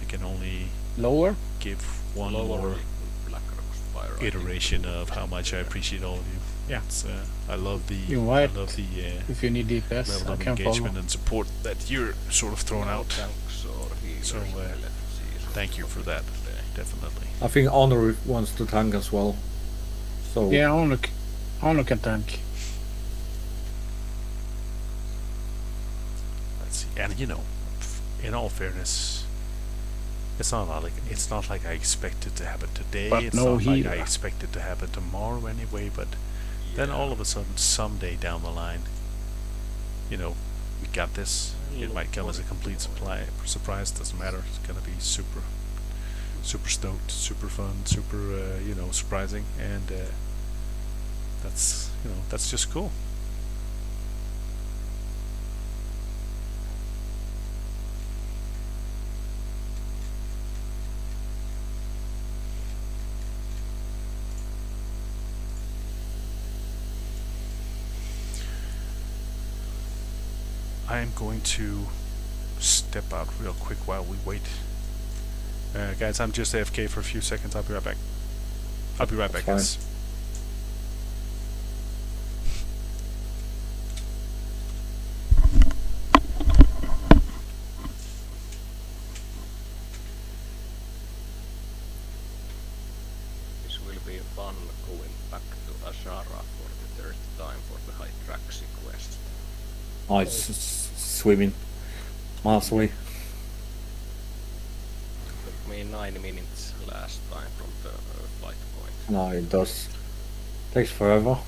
[SPEAKER 1] I can only
[SPEAKER 2] Lower?
[SPEAKER 1] give one
[SPEAKER 5] Lower
[SPEAKER 1] more
[SPEAKER 5] Blackrock Spire, I think.
[SPEAKER 1] iteration of how much I appreciate all of you.
[SPEAKER 7] Yeah.
[SPEAKER 1] It's, I love the
[SPEAKER 2] Invite
[SPEAKER 1] I love the
[SPEAKER 2] If you need DPS,
[SPEAKER 1] level
[SPEAKER 2] I
[SPEAKER 1] of
[SPEAKER 2] can
[SPEAKER 1] engagement
[SPEAKER 2] follow.
[SPEAKER 1] and support that you're sort of throwing out.
[SPEAKER 5] Tanks or healers
[SPEAKER 1] So,
[SPEAKER 5] in the left season.
[SPEAKER 1] Thank you for that, definitely.
[SPEAKER 8] I think Honor wants to tank as well. So
[SPEAKER 2] Yeah, Honor can tank.
[SPEAKER 1] Let's see. And you know, in all fairness, it's not like I expect it to happen today.
[SPEAKER 2] But
[SPEAKER 1] It's
[SPEAKER 2] no
[SPEAKER 1] not like I
[SPEAKER 2] healer.
[SPEAKER 1] expect it to happen tomorrow anyway. But then all of a sudden, someday down the line, you know, we got this. It might come as a complete surprise. Doesn't matter. It's gonna be super stoked, super fun, super you know, surprising, and that's just cool. I am going to step out real quick while we wait. Guys, I'm just AFK for a few seconds. I'll be right back. I'll be right back,
[SPEAKER 8] That's
[SPEAKER 1] guys.
[SPEAKER 5] Sun going back to Azara for the third time for the Hydraxi quest.
[SPEAKER 8] Oh, it's swimming miles away.
[SPEAKER 5] Took me 9 minutes last time from the flight point.
[SPEAKER 8] No, it does. Takes forever.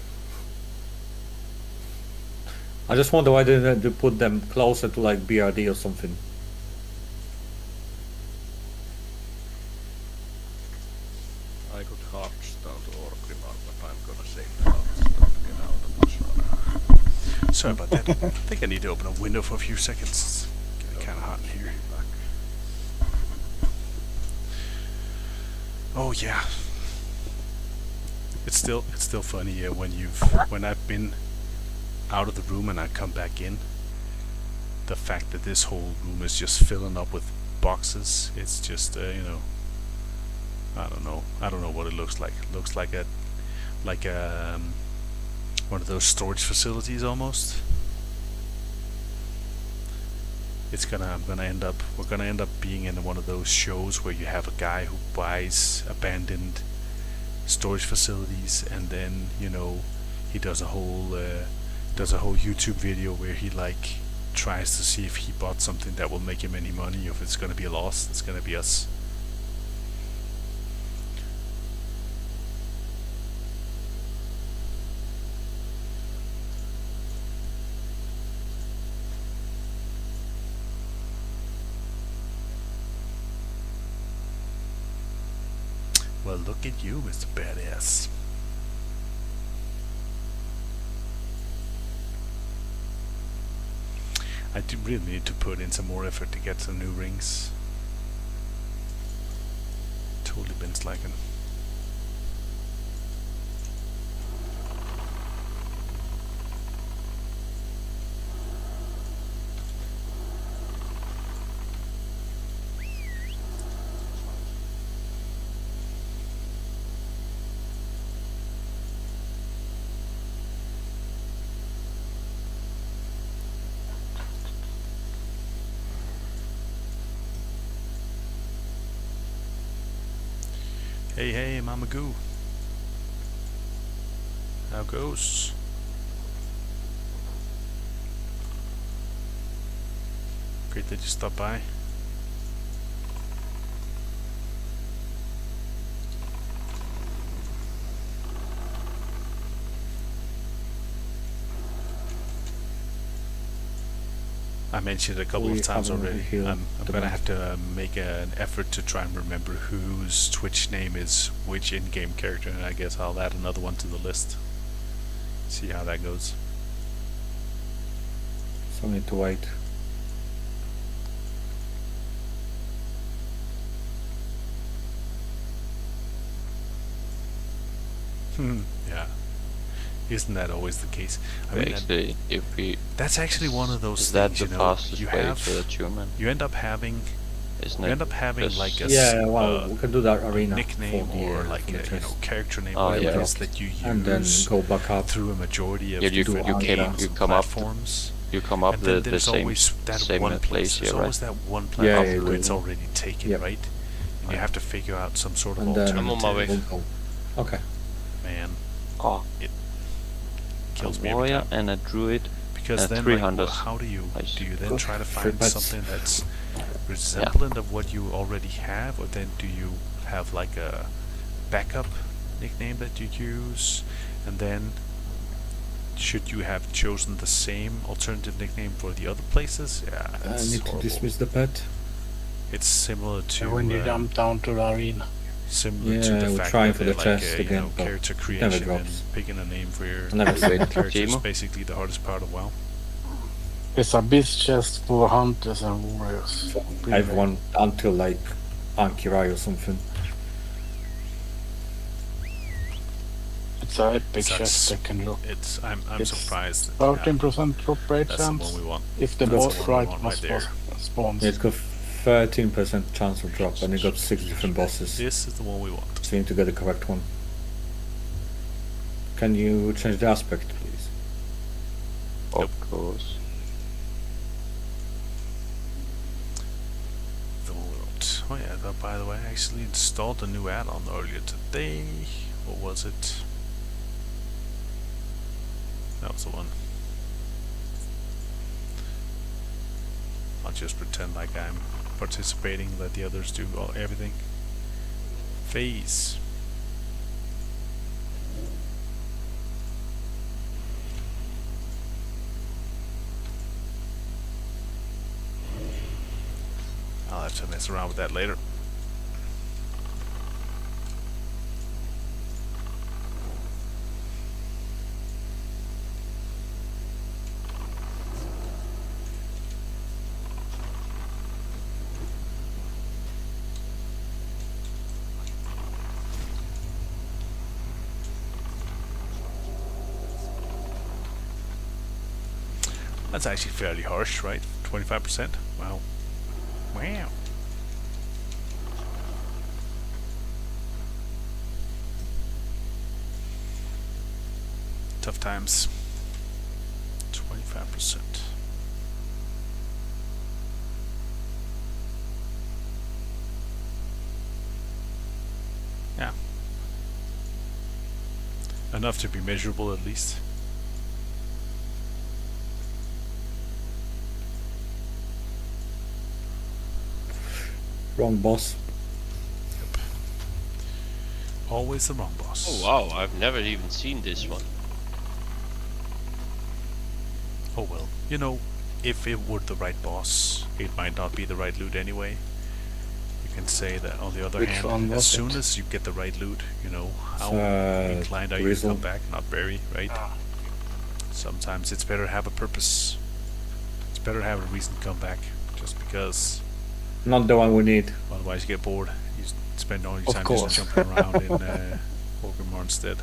[SPEAKER 8] I just wonder why they didn't put them closer to like BRD or something.
[SPEAKER 5] I could Hearthstone to Orgrimmar, but I'm gonna save the Hearthstone to get out of Azara.
[SPEAKER 1] Sorry about that. I think I need to open a window for a few seconds. It's getting kind of hot in here. Oh yeah. It's still funny when I've been out of the room and I come back in. The fact that this whole room is just filling up with boxes. It's just you know. I don't know what it looks like. It looks like one of those storage facilities almost. We're gonna end up being in one of those shows where you have a guy who buys abandoned storage facilities, and then he does a whole YouTube video where he like tries to see if he bought something that will make him any money. If it's gonna be a loss, it's gonna be us. Well, look at you, Mr. Badass. I do really need to put in some more effort to get some new rings. Totally been slacking. Hey, Mama Goo. How goes? Great that you stopped by. I mentioned it a couple of times already. I'm gonna have to make an effort to try and remember whose Twitch name is which in-game character, and I guess I'll add another one to the list. See how that goes.
[SPEAKER 8] So need to wait.
[SPEAKER 1] Yeah. Isn't that always the case? I mean,
[SPEAKER 4] Actually, if we
[SPEAKER 1] that's actually one of those
[SPEAKER 4] is that
[SPEAKER 1] things,
[SPEAKER 4] the fastest
[SPEAKER 1] you
[SPEAKER 4] way
[SPEAKER 1] have,
[SPEAKER 4] to achievement?
[SPEAKER 1] you end up having
[SPEAKER 4] Isn't
[SPEAKER 1] you
[SPEAKER 4] it?
[SPEAKER 1] end up having
[SPEAKER 4] Yes.
[SPEAKER 1] like a
[SPEAKER 8] Yeah, well, we can do that arena
[SPEAKER 1] nickname
[SPEAKER 8] for the,
[SPEAKER 1] or like
[SPEAKER 8] for the
[SPEAKER 1] a
[SPEAKER 8] test.
[SPEAKER 1] character name,
[SPEAKER 4] Oh,
[SPEAKER 1] whatever it
[SPEAKER 4] yeah.
[SPEAKER 1] is that you
[SPEAKER 8] And then
[SPEAKER 1] use
[SPEAKER 8] go back up.
[SPEAKER 1] through a majority of
[SPEAKER 4] Yeah, you
[SPEAKER 1] different
[SPEAKER 8] came-
[SPEAKER 1] games
[SPEAKER 4] you
[SPEAKER 1] and
[SPEAKER 4] come up
[SPEAKER 1] platforms.
[SPEAKER 4] You come up
[SPEAKER 1] And then
[SPEAKER 4] the
[SPEAKER 1] there's
[SPEAKER 4] same
[SPEAKER 1] always that
[SPEAKER 4] same
[SPEAKER 1] one
[SPEAKER 4] place
[SPEAKER 1] There's
[SPEAKER 4] here,
[SPEAKER 1] always
[SPEAKER 4] right?
[SPEAKER 1] that one
[SPEAKER 8] Yeah,
[SPEAKER 1] platform
[SPEAKER 8] yeah,
[SPEAKER 1] where
[SPEAKER 8] yeah.
[SPEAKER 1] it's already taken,
[SPEAKER 8] Yep.
[SPEAKER 1] right? And you have to figure out some sort of
[SPEAKER 8] And then
[SPEAKER 6] I'm on my way.
[SPEAKER 8] we'll go. Okay.
[SPEAKER 1] Man,
[SPEAKER 4] Oh,
[SPEAKER 1] kills
[SPEAKER 4] a
[SPEAKER 1] me every
[SPEAKER 4] warrior
[SPEAKER 1] time.
[SPEAKER 4] and a druid.
[SPEAKER 1] Because then,
[SPEAKER 4] 300.
[SPEAKER 1] like, how do you
[SPEAKER 4] Nice.
[SPEAKER 1] then
[SPEAKER 8] Good.
[SPEAKER 1] try to
[SPEAKER 8] Free
[SPEAKER 1] find
[SPEAKER 8] bets.
[SPEAKER 1] something that's resemblant of what you already have, or then do you have like a backup nickname that you use, and then should you have chosen the same alternative nickname for the other places? Yeah,
[SPEAKER 8] I
[SPEAKER 1] that's
[SPEAKER 8] need to
[SPEAKER 1] horrible.
[SPEAKER 8] dismiss the pet.
[SPEAKER 1] It's similar to
[SPEAKER 2] when you jump down to the arena.
[SPEAKER 1] similar to
[SPEAKER 8] Yeah,
[SPEAKER 1] the
[SPEAKER 8] we're
[SPEAKER 1] fact
[SPEAKER 8] trying
[SPEAKER 1] that
[SPEAKER 8] for the
[SPEAKER 1] like,
[SPEAKER 8] chest
[SPEAKER 1] you
[SPEAKER 8] again,
[SPEAKER 1] know,
[SPEAKER 8] but
[SPEAKER 1] character
[SPEAKER 8] never
[SPEAKER 1] creation and
[SPEAKER 8] drops.
[SPEAKER 1] picking a name for your
[SPEAKER 8] I never see it.
[SPEAKER 1] character is
[SPEAKER 4] Timo?
[SPEAKER 1] basically the hardest part of WoW.
[SPEAKER 2] It's a beast chest for hunters and warriors.
[SPEAKER 8] Everyone until like Ankirai or something.
[SPEAKER 2] It's a epic
[SPEAKER 1] Sucks.
[SPEAKER 2] chest that can drop.
[SPEAKER 1] I'm
[SPEAKER 2] It's
[SPEAKER 1] surprised. That,
[SPEAKER 2] 13% drop rate
[SPEAKER 1] that's the
[SPEAKER 2] chance
[SPEAKER 1] one we want.
[SPEAKER 2] if the
[SPEAKER 1] That's
[SPEAKER 2] boss
[SPEAKER 1] the one we
[SPEAKER 2] right
[SPEAKER 1] want
[SPEAKER 2] must
[SPEAKER 1] right there.
[SPEAKER 2] spawns.
[SPEAKER 8] Yeah, it's got 13% chance of drop, and it got 6 different bosses.
[SPEAKER 1] This is the one we want.
[SPEAKER 8] So you need to get the correct one. Can you change the aspect, please?
[SPEAKER 4] Of course.
[SPEAKER 1] The one we want. Oh yeah, by the way, I actually installed a new add-on earlier today. What was it? That was the one. I'll just pretend like I'm participating, let the others do everything. Phase. I'll have to mess around with that later. That's actually fairly harsh, right? 25%? Wow. Wow. Tough times. 25%. Yeah. Enough to be measurable at least.
[SPEAKER 8] Wrong boss.
[SPEAKER 1] Yep. Always the wrong boss.
[SPEAKER 6] Oh wow, I've never even seen this one.
[SPEAKER 1] Oh well, you know, if it were the right boss, it might not be the right loot anyway. You can say that on the other
[SPEAKER 2] Which
[SPEAKER 1] hand,
[SPEAKER 2] one
[SPEAKER 1] as
[SPEAKER 2] was
[SPEAKER 1] soon
[SPEAKER 2] it?
[SPEAKER 1] as you get the right loot, you know, how
[SPEAKER 8] It's,
[SPEAKER 1] inclined are you to
[SPEAKER 8] Grizzle.
[SPEAKER 1] come back, not bury, right? Sometimes it's better to have a purpose. It's better to have a reason to come back, just because
[SPEAKER 8] Not the one we need.
[SPEAKER 1] otherwise you get bored. You spend all your
[SPEAKER 2] Of
[SPEAKER 1] time
[SPEAKER 2] course.
[SPEAKER 1] just jumping around in Orgrimmar instead.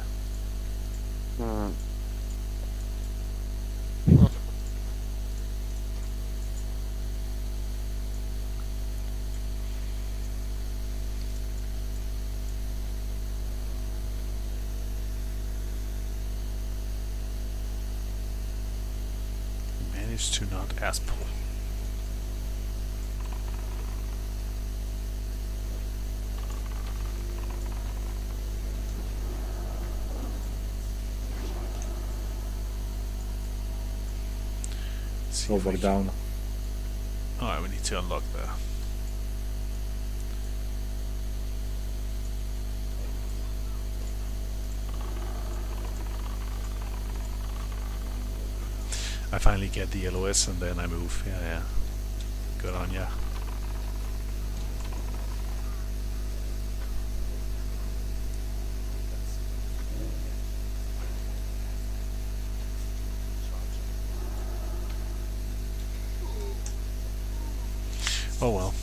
[SPEAKER 1] Managed to not ass pull. See if
[SPEAKER 8] Over
[SPEAKER 1] we
[SPEAKER 8] down.
[SPEAKER 1] Alright, we need to unlock the... I finally get the LOS and then I move. Yeah, yeah. Good on ya. Oh well.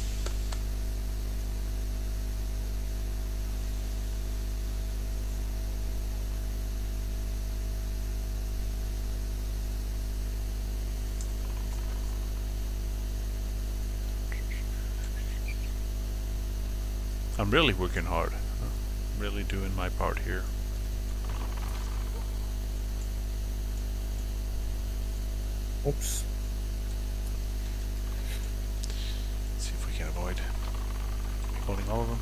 [SPEAKER 1] I'm really working hard. I'm really doing my part here.
[SPEAKER 8] Oops.
[SPEAKER 1] See if we can avoid holding all of them.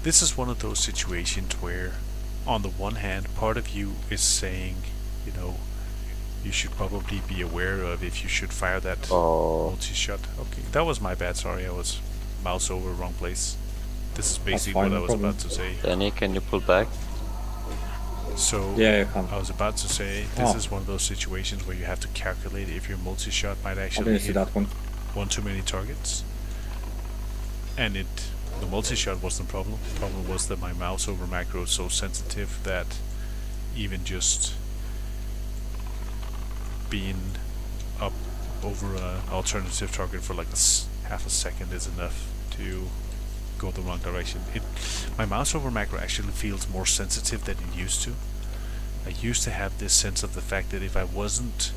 [SPEAKER 1] This is one of those situations where, on the one hand, part of you is saying, you know, you should probably be aware of if you should fire that
[SPEAKER 4] Oh,
[SPEAKER 1] multi-shot. Okay, that was my bad, sorry, I was mouse over wrong place. This is basically
[SPEAKER 8] fine,
[SPEAKER 1] what
[SPEAKER 8] no
[SPEAKER 1] I was
[SPEAKER 8] problem.
[SPEAKER 1] about to say.
[SPEAKER 4] Danny, can you pull back?
[SPEAKER 1] So,
[SPEAKER 8] Yeah, I can.
[SPEAKER 1] I was about to say, this
[SPEAKER 8] Oh.
[SPEAKER 1] is one of those situations where you have to calculate if your multi-shot might
[SPEAKER 8] I
[SPEAKER 1] actually
[SPEAKER 8] didn't see
[SPEAKER 1] hit
[SPEAKER 8] that one.
[SPEAKER 1] one too many targets. And the multi-shot wasn't the problem. The problem was that my mouse over macro is so sensitive that even just being up over an alternative target for like half a second is enough to go the wrong direction. My mouse over macro actually feels more sensitive than it used to. I used to have this sense of the fact that if I wasn't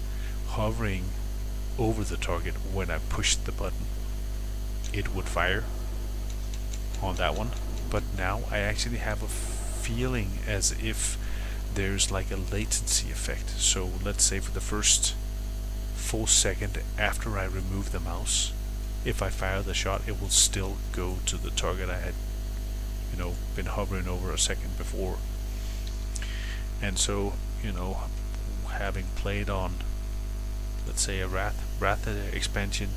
[SPEAKER 1] hovering over the target when I pushed the button, it would fire on that one. But now I actually have a feeling as if there's like a latency effect. So let's say for the first full second after I remove the mouse, if I fire the shot, it will still go to the target I had, been hovering over a second before. And so, having played on, let's say, a Wrath expansion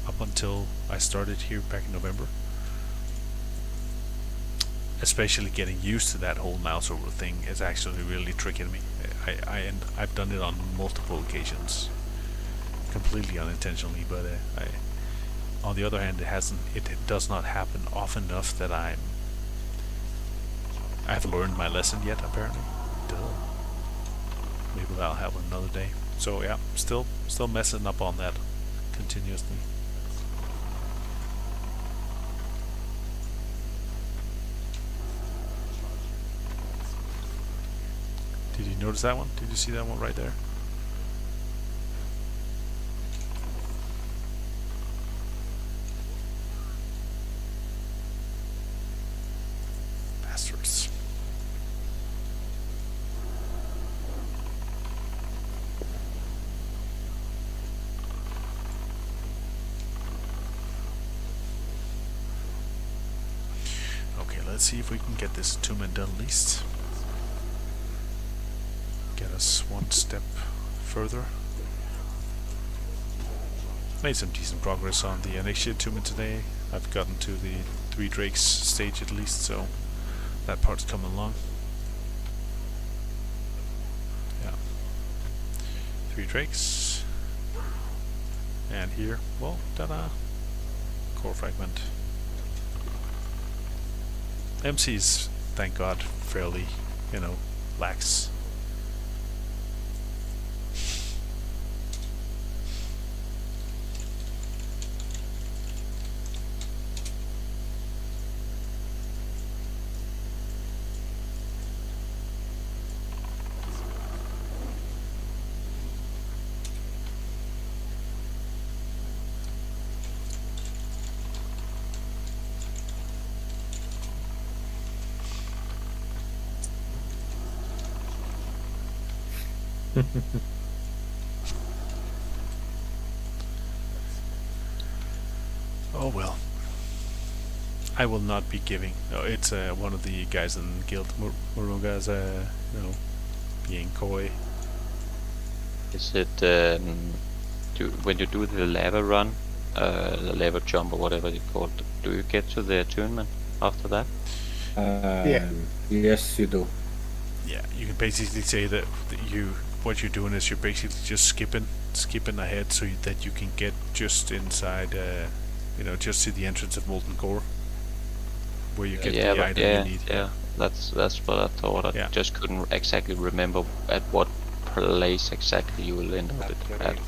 [SPEAKER 1] up until I started here back in November, especially getting used to that whole mouse over thing is actually really tricking me. I've done it on multiple occasions, completely unintentionally, but on the other hand, it does not happen often enough that I've learned my lesson yet, apparently. Duh. Maybe that'll happen another day. So yeah, still messing up on that continuously. Did you notice that one? Did you see that one right there? Bastards. Okay, let's see if we can get this attunement done at least. Get us one step further. Made some decent progress on the Initiate attunement today. I've gotten to the 3 Drakes stage at least, so that part's coming along. Yeah. 3 Drakes. And here, well, ta-da! Core fragment. MC's, thank God, fairly, lax. Oh well. I will not be giving. Oh, it's one of the guys in Guild. Murunga's, being coy.
[SPEAKER 4] Is it when you do the lava run, the lava jump or whatever you call it, do you get to the attunement after that?
[SPEAKER 8] Yes, you do.
[SPEAKER 1] Yeah, you can basically say that what you're doing is you're basically just skipping ahead so that you can get just inside, just to the entrance of Molten Core, where you get the item you need.
[SPEAKER 4] Yeah, that's what I thought. I just couldn't exactly remember at what place exactly you will end up at.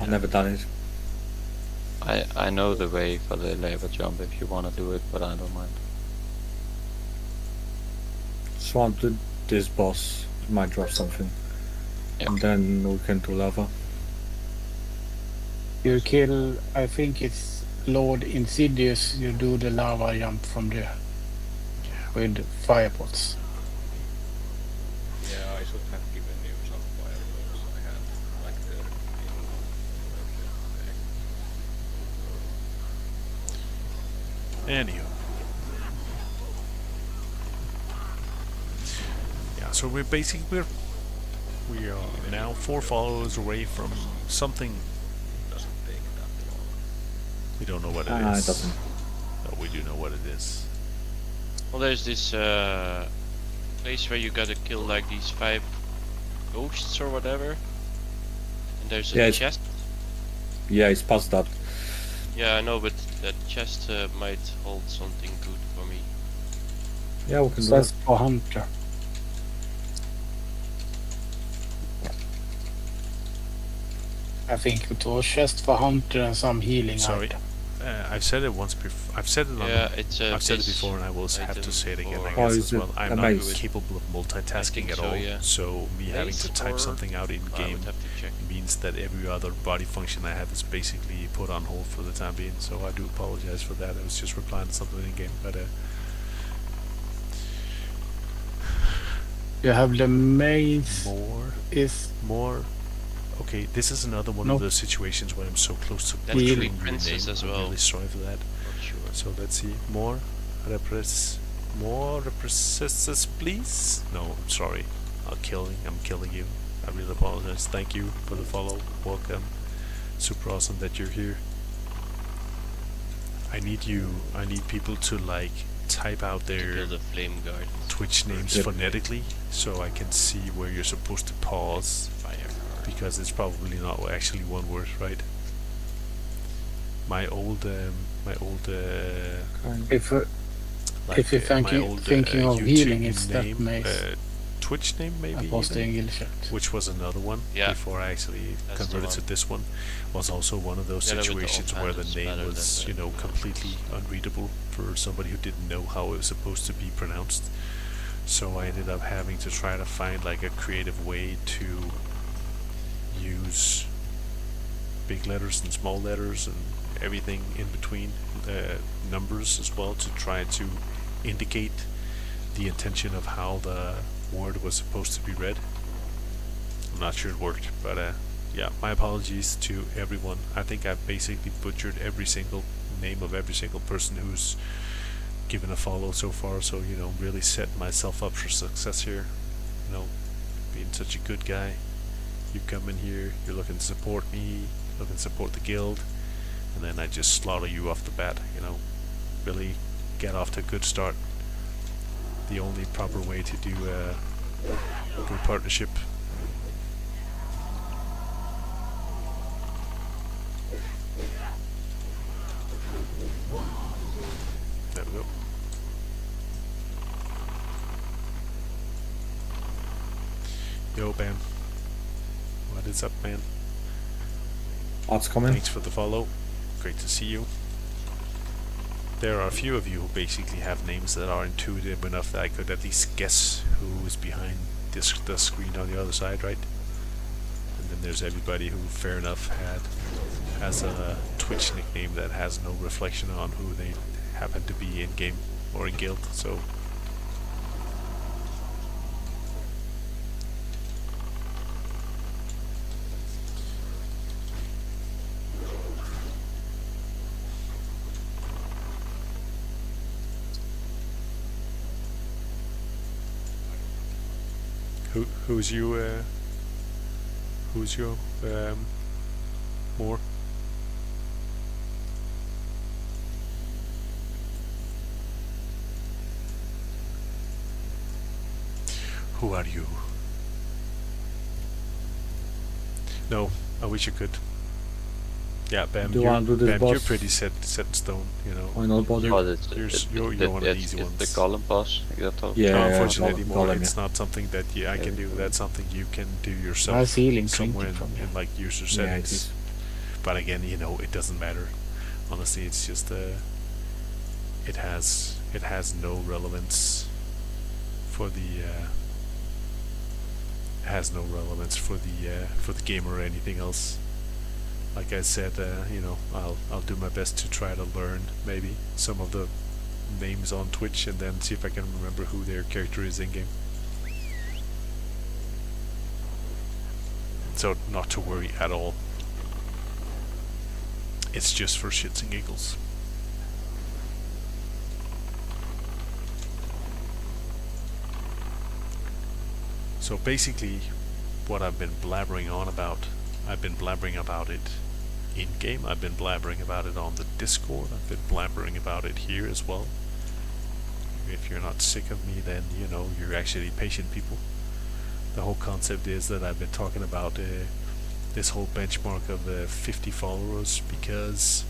[SPEAKER 8] I've never done it.
[SPEAKER 4] I know the way for the lava jump if you want to do it, but I don't mind.
[SPEAKER 8] Swamp to this boss, might drop something.
[SPEAKER 4] Yep.
[SPEAKER 8] And then we can do lava.
[SPEAKER 2] You kill, I think it's Lord Insidious, you do the lava jump from there. With fire pots.
[SPEAKER 5] Yeah, I should have given you some fireballs. I had like the
[SPEAKER 1] Anywho. Yeah, so we are now 4 followers away from something.
[SPEAKER 5] doesn't take that long.
[SPEAKER 1] We don't know what it
[SPEAKER 8] It
[SPEAKER 1] is.
[SPEAKER 8] doesn't.
[SPEAKER 1] No, we do know what it is.
[SPEAKER 6] Well, there's this place where you gotta kill like these 5 ghosts or whatever. And there's a
[SPEAKER 8] Yeah,
[SPEAKER 6] chest.
[SPEAKER 8] Yeah, it's past that.
[SPEAKER 6] Yeah, I know, but that chest might hold something good for me.
[SPEAKER 8] Yeah, we can do
[SPEAKER 2] That's
[SPEAKER 8] that.
[SPEAKER 2] for Hunter. I think it was chest for Hunter and some healing
[SPEAKER 1] Sorry.
[SPEAKER 2] item.
[SPEAKER 1] I've said it once before. I've said it on.
[SPEAKER 6] Yeah, it's
[SPEAKER 1] I've said it
[SPEAKER 6] this
[SPEAKER 1] before, and I will have to
[SPEAKER 6] item
[SPEAKER 1] say it again. I
[SPEAKER 6] for-
[SPEAKER 8] Oh,
[SPEAKER 1] guess
[SPEAKER 8] is
[SPEAKER 1] as
[SPEAKER 8] it
[SPEAKER 1] well. I'm
[SPEAKER 8] a
[SPEAKER 1] not
[SPEAKER 8] mace?
[SPEAKER 1] capable of multitasking
[SPEAKER 6] think
[SPEAKER 1] at
[SPEAKER 6] so,
[SPEAKER 1] all.
[SPEAKER 6] yeah.
[SPEAKER 1] So me having to
[SPEAKER 6] Mace
[SPEAKER 1] type
[SPEAKER 6] or-
[SPEAKER 1] something out in
[SPEAKER 6] I
[SPEAKER 1] game
[SPEAKER 6] would have to check.
[SPEAKER 1] means that every other body function I have is basically put on hold for the time being. So I do apologize for that. I was just replying to something in game, but
[SPEAKER 2] You have the maze is
[SPEAKER 1] More. Okay, this is another one
[SPEAKER 2] No.
[SPEAKER 1] of those situations where I'm so close to
[SPEAKER 6] That
[SPEAKER 2] Heal.
[SPEAKER 1] butchering your
[SPEAKER 6] princess
[SPEAKER 1] name.
[SPEAKER 6] as
[SPEAKER 1] I'm
[SPEAKER 6] well.
[SPEAKER 1] really sorry for that.
[SPEAKER 6] Not sure.
[SPEAKER 1] So let's see. More represses, please. No, I'm sorry. I'm killing you. I really apologize. Thank you for the follow. Welcome. Super awesome that you're here. I need people to like type out
[SPEAKER 6] To
[SPEAKER 1] their
[SPEAKER 6] kill the flame guard.
[SPEAKER 1] Twitch names
[SPEAKER 8] Yep.
[SPEAKER 1] phonetically so I can see where you're supposed to pause,
[SPEAKER 6] Fire guard.
[SPEAKER 1] because it's probably not actually one word, right? My old
[SPEAKER 2] if If you're
[SPEAKER 1] my
[SPEAKER 2] thinking-
[SPEAKER 1] old,
[SPEAKER 2] thinking of
[SPEAKER 1] YouTube
[SPEAKER 2] healing, it's that
[SPEAKER 1] name,
[SPEAKER 2] maze.
[SPEAKER 1] Twitch name maybe,
[SPEAKER 2] apostle
[SPEAKER 1] even,
[SPEAKER 2] in Gilchat.
[SPEAKER 1] which was another one
[SPEAKER 6] Yeah.
[SPEAKER 1] before I actually
[SPEAKER 6] That's the
[SPEAKER 1] converted
[SPEAKER 6] one.
[SPEAKER 1] to this one, was also one of those
[SPEAKER 6] Yeah, with the
[SPEAKER 1] situations where the
[SPEAKER 6] offhand, it's
[SPEAKER 1] name
[SPEAKER 6] better
[SPEAKER 1] was,
[SPEAKER 6] than the-
[SPEAKER 1] completely unreadable for somebody who didn't know how it was supposed to be pronounced. So I ended up having to try to find like a creative way to use big letters and small letters and everything in between, numbers as well, to try to indicate the intention of how the word was supposed to be read. I'm not sure it worked, but yeah, my apologies to everyone. I think I've basically butchered every single name of every single person who's given a follow so far, so really set myself up for success here. Being such a good guy. You come in here, you're looking to support me, looking to support the guild, and then I just slaughter you off the bat, really get off to a good start. The only proper way to do a good partnership. There we go. Yo, Bam. What is up, man?
[SPEAKER 8] Odds coming.
[SPEAKER 1] Thanks for the follow. Great to see you. There are a few of you who basically have names that are intuitive enough that I could at least guess who is behind the screen on the other side, right? And then there's everybody who, fair enough, has a Twitch nickname that has no reflection on who they happen to be in game or in guild. So who's your more? Who are you? No, I wish you could. Yeah, Bam,
[SPEAKER 8] Do you
[SPEAKER 1] you're,
[SPEAKER 8] wanna do this,
[SPEAKER 1] Bam, you're
[SPEAKER 8] boss?
[SPEAKER 1] pretty set in stone,
[SPEAKER 8] Why not bother?
[SPEAKER 4] Oh,
[SPEAKER 1] You're one of the easy
[SPEAKER 4] it's
[SPEAKER 1] ones.
[SPEAKER 4] the golem boss. You're talking.
[SPEAKER 8] Yeah,
[SPEAKER 1] Unfortunately,
[SPEAKER 8] Golem,
[SPEAKER 1] more.
[SPEAKER 8] yeah.
[SPEAKER 1] It's not something that I can do. That's something you can do yourself.
[SPEAKER 2] Nice healing
[SPEAKER 1] somewhere
[SPEAKER 2] trinket from you.
[SPEAKER 1] in like user
[SPEAKER 8] Yeah, it
[SPEAKER 1] settings.
[SPEAKER 8] is.
[SPEAKER 1] But again, it doesn't matter. Honestly, it's just it has no relevance for the for the game or anything else. Like I said, I'll do my best to try to learn maybe some of the names on Twitch and then see if I can remember who their character is in game. So not to worry at all. It's just for shits and giggles. So basically, what I've been blabbering on about, I've been blabbering about it in-game, I've been blabbering about it on the Discord, I've been blabbering about it here as well. If you're not sick of me, then, you're actually patient people. The whole concept is that I've been talking about this whole benchmark of 50 followers, because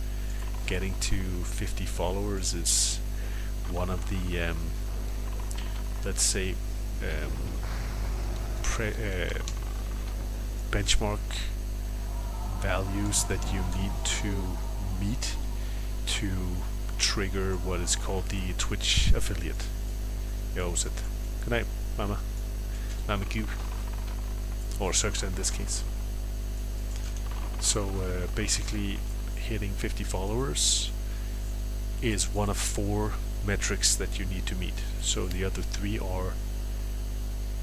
[SPEAKER 1] getting to 50 followers is one of the, let's say, benchmark values that you need to meet to trigger what is called the Twitch affiliate. Yo, sit. Good night, Mama. Mama Q. Or Cirxa in this case. So basically, hitting 50 followers is one of 4 metrics that you need to meet. So the other 3 are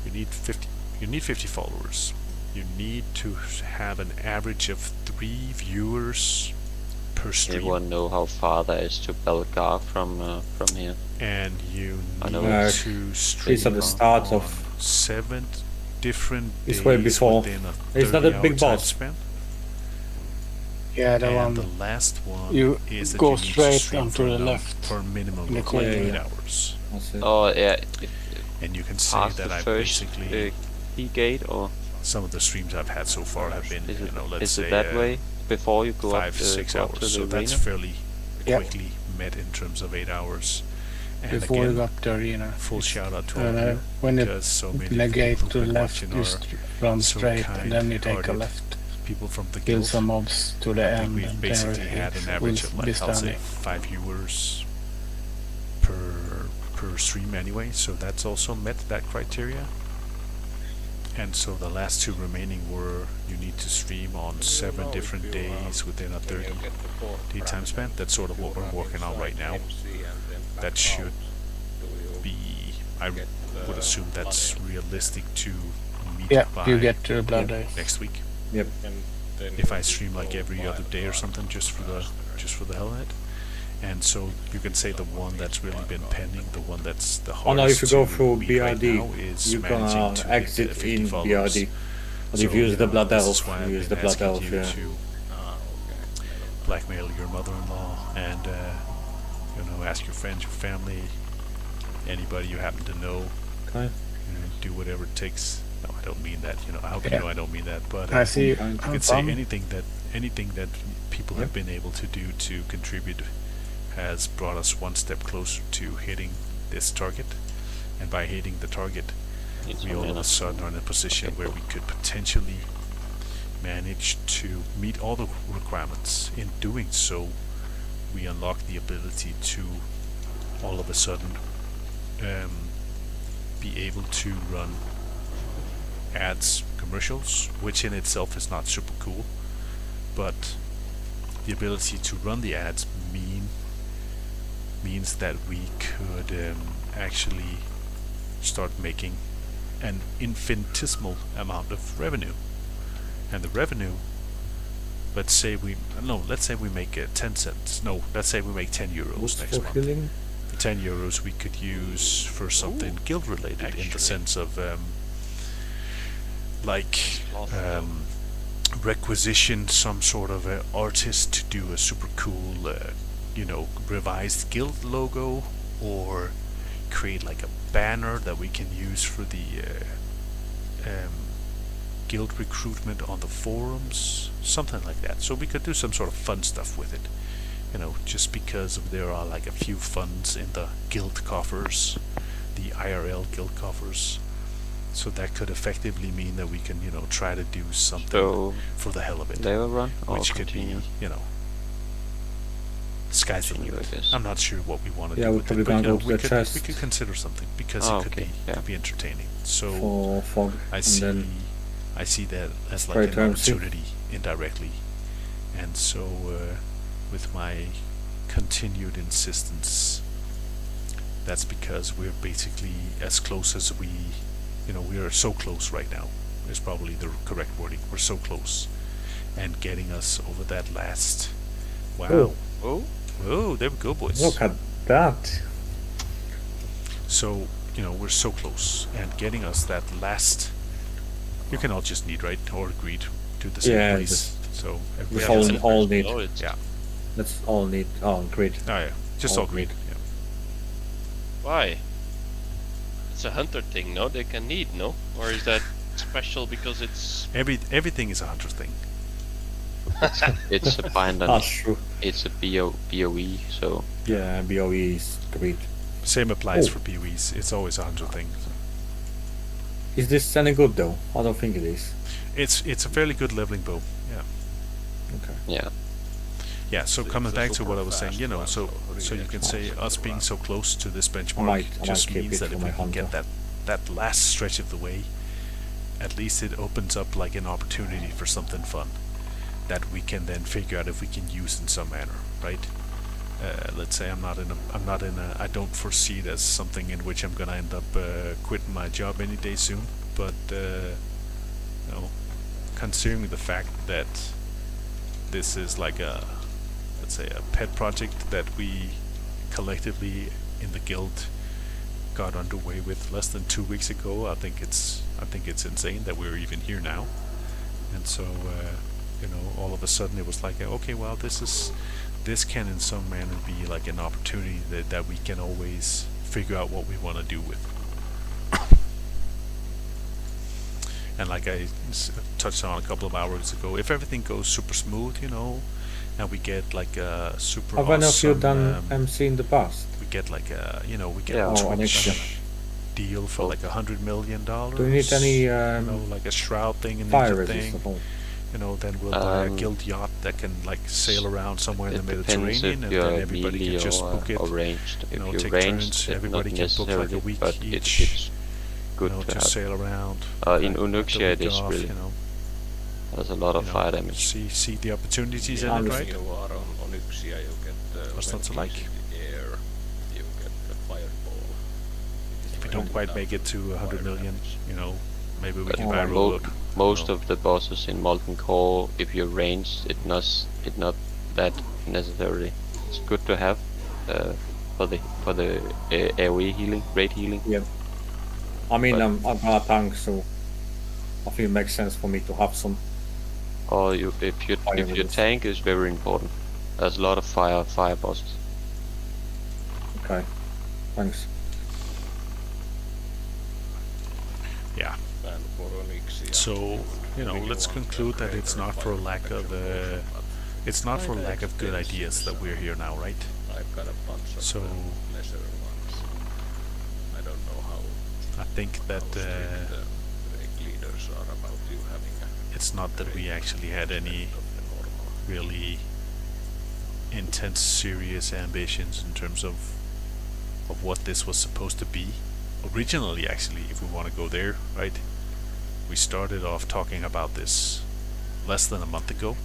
[SPEAKER 1] You need 50. You need 50 followers. You need to have an average of 3 viewers per stream,
[SPEAKER 4] Anyone know how far that is to Belgar from here?
[SPEAKER 1] and you
[SPEAKER 4] I
[SPEAKER 1] need
[SPEAKER 4] know.
[SPEAKER 1] to stream
[SPEAKER 8] It's at the start
[SPEAKER 1] on
[SPEAKER 8] of.
[SPEAKER 1] 7 different
[SPEAKER 8] It's
[SPEAKER 1] days
[SPEAKER 8] way before.
[SPEAKER 1] within a
[SPEAKER 8] It's not a
[SPEAKER 1] 30-hour
[SPEAKER 8] big
[SPEAKER 1] time
[SPEAKER 8] boss.
[SPEAKER 1] span.
[SPEAKER 2] Yeah, the
[SPEAKER 1] And the
[SPEAKER 2] one
[SPEAKER 1] last one
[SPEAKER 2] you
[SPEAKER 1] is that
[SPEAKER 2] go
[SPEAKER 1] you need to
[SPEAKER 2] straight
[SPEAKER 1] stream
[SPEAKER 2] onto
[SPEAKER 1] for
[SPEAKER 2] the
[SPEAKER 1] a num-
[SPEAKER 2] left
[SPEAKER 1] for a minimum
[SPEAKER 2] in the
[SPEAKER 1] of
[SPEAKER 2] corner.
[SPEAKER 1] 8
[SPEAKER 8] Yeah.
[SPEAKER 1] hours.
[SPEAKER 8] That's it.
[SPEAKER 4] Oh yeah,
[SPEAKER 1] And you can say
[SPEAKER 4] past
[SPEAKER 1] that
[SPEAKER 4] the
[SPEAKER 1] I've
[SPEAKER 4] first
[SPEAKER 1] basically
[SPEAKER 4] key gate, or
[SPEAKER 1] some of the streams I've had so far have been,
[SPEAKER 4] is it,
[SPEAKER 1] you know, let's
[SPEAKER 4] is
[SPEAKER 1] say
[SPEAKER 4] it that way before you go
[SPEAKER 1] 5
[SPEAKER 4] up
[SPEAKER 1] 6
[SPEAKER 4] go up
[SPEAKER 1] hours.
[SPEAKER 4] to the
[SPEAKER 1] So that's
[SPEAKER 4] arena?
[SPEAKER 1] fairly
[SPEAKER 2] Yep.
[SPEAKER 1] quickly met in terms of 8 hours. And
[SPEAKER 2] before you
[SPEAKER 1] again,
[SPEAKER 2] go up the arena.
[SPEAKER 1] full shout out to all of you,
[SPEAKER 2] When you
[SPEAKER 1] because so many
[SPEAKER 2] open the gate
[SPEAKER 1] people
[SPEAKER 2] to
[SPEAKER 1] who've
[SPEAKER 2] the
[SPEAKER 1] been
[SPEAKER 2] left,
[SPEAKER 1] watching
[SPEAKER 2] you
[SPEAKER 1] are
[SPEAKER 2] run
[SPEAKER 1] so
[SPEAKER 2] straight and then you take a
[SPEAKER 1] kind-hearted.
[SPEAKER 2] left.
[SPEAKER 1] people from the
[SPEAKER 2] Kill
[SPEAKER 1] guild.
[SPEAKER 2] some mobs to the
[SPEAKER 1] I think
[SPEAKER 2] end.
[SPEAKER 1] we've
[SPEAKER 2] and
[SPEAKER 1] basically
[SPEAKER 2] there
[SPEAKER 1] had an
[SPEAKER 2] it
[SPEAKER 1] average of
[SPEAKER 2] will be
[SPEAKER 1] like I'll say
[SPEAKER 2] standing.
[SPEAKER 1] 5 viewers per stream anyway, so that's also met that criteria. And so the last 2 remaining were you need to stream on 7 different days within a 30-day time span. That's sort of what we're working on right now. That should be, I would assume that's realistic to meet
[SPEAKER 2] Yeah,
[SPEAKER 1] by
[SPEAKER 2] you get your blood days.
[SPEAKER 1] next week.
[SPEAKER 8] Yep.
[SPEAKER 1] If I stream like every other day or something, just for the hell of it. And so you can say the one that's really been pending, the one that's the hardest
[SPEAKER 8] Oh no, if you go
[SPEAKER 1] to
[SPEAKER 8] through
[SPEAKER 1] meet right
[SPEAKER 8] BRD,
[SPEAKER 1] now is
[SPEAKER 8] you
[SPEAKER 1] managing
[SPEAKER 8] can
[SPEAKER 1] to hit
[SPEAKER 8] exit
[SPEAKER 1] the 50
[SPEAKER 8] in
[SPEAKER 1] followers.
[SPEAKER 8] BRD. But
[SPEAKER 1] So,
[SPEAKER 8] if you use the Blood
[SPEAKER 1] this is
[SPEAKER 8] Elf,
[SPEAKER 1] why
[SPEAKER 8] you
[SPEAKER 1] I've
[SPEAKER 8] use the
[SPEAKER 1] been
[SPEAKER 8] Blood
[SPEAKER 1] asking
[SPEAKER 8] Elf,
[SPEAKER 1] you
[SPEAKER 8] yeah.
[SPEAKER 1] to blackmail your mother-in-law and ask your friends, your family, anybody you happen to know,
[SPEAKER 8] Okay.
[SPEAKER 1] do whatever it takes. No, I don't mean that. I hope you
[SPEAKER 2] Yeah.
[SPEAKER 1] know I don't mean that. But
[SPEAKER 2] I see.
[SPEAKER 8] You
[SPEAKER 1] you
[SPEAKER 2] I'm
[SPEAKER 1] could say
[SPEAKER 2] fine.
[SPEAKER 1] anything that people have been able to do to contribute has brought us one step closer to hitting this target. And by hitting the target,
[SPEAKER 4] Need
[SPEAKER 1] we
[SPEAKER 4] some
[SPEAKER 1] all of
[SPEAKER 4] mana.
[SPEAKER 1] a sudden are in a position where we could potentially manage to meet all the requirements. In doing so, we unlock the ability to all of a sudden be able to run ads, commercials, which in itself is not super cool, but the ability to run the ads means that we could actually start making an infinitesimal amount of revenue. And the revenue, let's say we make 10 cents. No, let's say we make 10 euros
[SPEAKER 8] Boost
[SPEAKER 1] next
[SPEAKER 8] for
[SPEAKER 1] month.
[SPEAKER 8] healing.
[SPEAKER 1] The 10 euros we could use for something guild related, in the
[SPEAKER 6] actually.
[SPEAKER 1] sense of like
[SPEAKER 6] Cloth.
[SPEAKER 1] requisition some sort of artist to do a super cool revised guild logo, or create like a banner that we can use for the guild recruitment on the forums, something like that. So we could do some sort of fun stuff with it, just because there are like a few funds in the guild coffers, the IRL guild coffers. So that could effectively mean that we can, try to do something
[SPEAKER 4] So
[SPEAKER 1] for the hell of it,
[SPEAKER 4] level run or
[SPEAKER 1] which could
[SPEAKER 4] continue?
[SPEAKER 1] be, sky's the
[SPEAKER 4] Continue,
[SPEAKER 1] limit.
[SPEAKER 4] I guess.
[SPEAKER 1] I'm not sure what we want to
[SPEAKER 8] Yeah,
[SPEAKER 1] do
[SPEAKER 8] we're
[SPEAKER 1] with
[SPEAKER 8] probably
[SPEAKER 1] it, but
[SPEAKER 8] gonna go to
[SPEAKER 1] we
[SPEAKER 8] the
[SPEAKER 1] could
[SPEAKER 8] chest.
[SPEAKER 1] we could consider something, because
[SPEAKER 4] Oh,
[SPEAKER 1] it could
[SPEAKER 4] okay,
[SPEAKER 1] be
[SPEAKER 4] yeah.
[SPEAKER 1] could be entertaining. So
[SPEAKER 8] For fog.
[SPEAKER 1] I
[SPEAKER 8] and
[SPEAKER 1] see
[SPEAKER 8] then
[SPEAKER 1] I see that as like
[SPEAKER 8] Very
[SPEAKER 1] an
[SPEAKER 8] tiresome.
[SPEAKER 1] opportunity indirectly, and so with my continued insistence, that's because we're basically as close as we are so close right now is probably the correct wording. We're so close, and getting us over that last
[SPEAKER 8] Oh.
[SPEAKER 1] oh there we go, boys.
[SPEAKER 8] Look at that.
[SPEAKER 1] So, we're so close, and getting us that last, you can all just need, right, or agree to the same
[SPEAKER 8] Yeah,
[SPEAKER 1] place. So
[SPEAKER 8] We
[SPEAKER 1] everybody
[SPEAKER 8] all,
[SPEAKER 1] has a-
[SPEAKER 8] all need.
[SPEAKER 6] Below it.
[SPEAKER 1] yeah.
[SPEAKER 8] Let's all need. Oh, great.
[SPEAKER 1] Oh yeah, just
[SPEAKER 8] all
[SPEAKER 1] all agreed.
[SPEAKER 8] agreed.
[SPEAKER 1] Yeah.
[SPEAKER 6] Why? It's a hunter thing, no? They can need, no? Or is that special because it's...
[SPEAKER 1] Everything is a hunter thing.
[SPEAKER 4] It's a bind and
[SPEAKER 8] That's true.
[SPEAKER 4] it's a BOE, so
[SPEAKER 8] Yeah, BOE is great.
[SPEAKER 1] Same applies
[SPEAKER 8] Oh.
[SPEAKER 1] for PoEs. It's always a hunter thing.
[SPEAKER 8] Is this any good though? I don't think it is.
[SPEAKER 1] It's a fairly good leveling bow. Yeah.
[SPEAKER 8] Okay.
[SPEAKER 4] yeah.
[SPEAKER 1] Yeah. So
[SPEAKER 5] It's
[SPEAKER 1] coming
[SPEAKER 5] a
[SPEAKER 1] back to
[SPEAKER 5] super
[SPEAKER 1] what I was saying,
[SPEAKER 5] fast one,
[SPEAKER 1] so
[SPEAKER 5] so
[SPEAKER 1] you
[SPEAKER 5] really
[SPEAKER 1] can say
[SPEAKER 5] explosive
[SPEAKER 1] us being
[SPEAKER 5] around.
[SPEAKER 1] so close to this benchmark
[SPEAKER 8] might
[SPEAKER 1] just
[SPEAKER 8] keep
[SPEAKER 1] means
[SPEAKER 8] it
[SPEAKER 1] that
[SPEAKER 8] for
[SPEAKER 1] if
[SPEAKER 8] my
[SPEAKER 1] we can get
[SPEAKER 8] hunter.
[SPEAKER 1] that last stretch of the way, at least it opens up like an opportunity for something fun that we can then figure out if we can use in some manner, right? let's say I don't foresee it as something in which I'm gonna end up quitting my job any day soon. But you know, considering the fact that this is like let's say a pet project that we collectively in the guild got underway with less than 2 weeks ago, I think it's insane that we're even here now. And so you know, all of a sudden it was like, okay, well, this can in some manner be like an opportunity that we can always figure out what we want to do with. And like I touched on a couple of hours ago, if everything goes super smooth, you know, and we get like a super
[SPEAKER 8] When have you
[SPEAKER 1] awesome,
[SPEAKER 8] done MC in the past?
[SPEAKER 1] we get like a, you know, we get
[SPEAKER 4] Yeah.
[SPEAKER 1] a
[SPEAKER 8] Oh,
[SPEAKER 1] Twitch
[SPEAKER 8] Onyxia.
[SPEAKER 1] deal for like $100 million.
[SPEAKER 8] Do you need any
[SPEAKER 1] you know, like a shroud thing and
[SPEAKER 8] fire
[SPEAKER 1] ninja
[SPEAKER 8] resist
[SPEAKER 1] thing?
[SPEAKER 8] at all?
[SPEAKER 1] You know, then we'll buy a
[SPEAKER 4] Um,
[SPEAKER 1] guild yacht that can like sail around somewhere in
[SPEAKER 4] It
[SPEAKER 1] the
[SPEAKER 4] depends
[SPEAKER 1] Mediterranean,
[SPEAKER 4] if
[SPEAKER 1] and
[SPEAKER 4] you're
[SPEAKER 1] then everybody
[SPEAKER 4] melee
[SPEAKER 1] can just
[SPEAKER 4] or,
[SPEAKER 1] book it.
[SPEAKER 4] or ranged.
[SPEAKER 1] you
[SPEAKER 4] If
[SPEAKER 1] know,
[SPEAKER 4] you're
[SPEAKER 1] take
[SPEAKER 4] ranged,
[SPEAKER 1] turns,
[SPEAKER 4] it's
[SPEAKER 1] everybody
[SPEAKER 4] not
[SPEAKER 1] can book like a
[SPEAKER 4] necessarily,
[SPEAKER 1] week
[SPEAKER 4] but
[SPEAKER 1] each.
[SPEAKER 4] it's good
[SPEAKER 1] You know,
[SPEAKER 4] to
[SPEAKER 1] to
[SPEAKER 4] have.
[SPEAKER 1] sail around.
[SPEAKER 4] In
[SPEAKER 1] the
[SPEAKER 4] Unuxia it
[SPEAKER 1] week
[SPEAKER 4] is
[SPEAKER 1] off,
[SPEAKER 4] really.
[SPEAKER 1] you know,
[SPEAKER 4] There's a lot of
[SPEAKER 1] you know,
[SPEAKER 4] fire damage.
[SPEAKER 1] See the opportunities in
[SPEAKER 8] Yeah,
[SPEAKER 1] it,
[SPEAKER 8] I'm
[SPEAKER 1] right?
[SPEAKER 5] You are on Onyxia, you get
[SPEAKER 1] What's
[SPEAKER 5] when
[SPEAKER 1] not to
[SPEAKER 5] it
[SPEAKER 1] like?
[SPEAKER 5] is in the air, you get the fireball.
[SPEAKER 1] If we don't quite make it to 100 million, you know, maybe we can
[SPEAKER 8] Oh,
[SPEAKER 1] buy a
[SPEAKER 8] mo-
[SPEAKER 1] roll.
[SPEAKER 4] Most of the bosses in Molten Core, if you're ranged, it's not that necessarily. It's good to have for the AoE healing, raid healing.
[SPEAKER 8] I mean,
[SPEAKER 4] But-
[SPEAKER 8] I'm gonna tank, so I think it makes sense for me to have some.
[SPEAKER 4] Or if
[SPEAKER 8] Fire
[SPEAKER 4] your
[SPEAKER 8] resist.
[SPEAKER 4] tank is very important. There's a lot of fire bosses.
[SPEAKER 8] Okay, thanks.
[SPEAKER 1] Yeah.
[SPEAKER 5] And for Onyxia.
[SPEAKER 1] So you know,
[SPEAKER 5] really
[SPEAKER 1] let's
[SPEAKER 5] want
[SPEAKER 1] conclude that
[SPEAKER 5] greater
[SPEAKER 1] it's not for
[SPEAKER 5] fire
[SPEAKER 1] lack of
[SPEAKER 5] protection, but
[SPEAKER 1] it's not for
[SPEAKER 5] Kinda
[SPEAKER 1] lack of good
[SPEAKER 5] expensive,
[SPEAKER 1] ideas that
[SPEAKER 5] so
[SPEAKER 1] we're here now, right?
[SPEAKER 5] I've got a bunch of
[SPEAKER 1] So-
[SPEAKER 5] lesser ones. I don't know how
[SPEAKER 1] I think that
[SPEAKER 5] strict the raid leaders are about you having a
[SPEAKER 1] it's not that we actually had any
[SPEAKER 5] of the normal.
[SPEAKER 1] really intense, serious ambitions in terms of what this was supposed to be. Originally, actually, if we want to go there, right? We started off talking about this less than a month ago,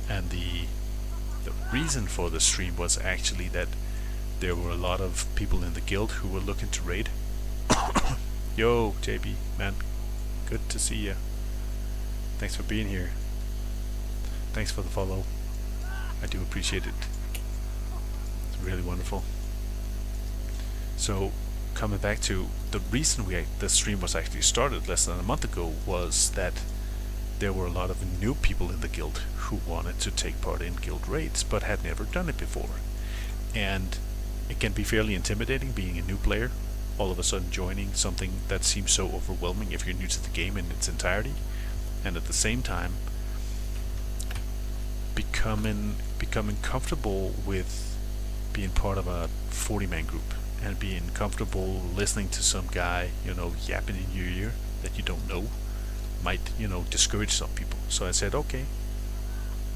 [SPEAKER 1] and the reason for the stream was actually that there were a lot of people in the guild who were looking to raid. Yo, JB, man, good to see you. Thanks for being here. Thanks for the follow. I do appreciate it. It's really wonderful. So, coming back to the reason the stream was actually started less than a month ago was that there were a lot of new people in the guild who wanted to take part in guild raids but had never done it before. And it can be fairly intimidating being a new player, all of a sudden joining something that seems so overwhelming if you're new to the game in its entirety, and at the same time becoming comfortable with being part of a 40-man group and being comfortable listening to some guy, you know, yapping in your ear that you don't know might, you know, discourage some people. So I said, okay,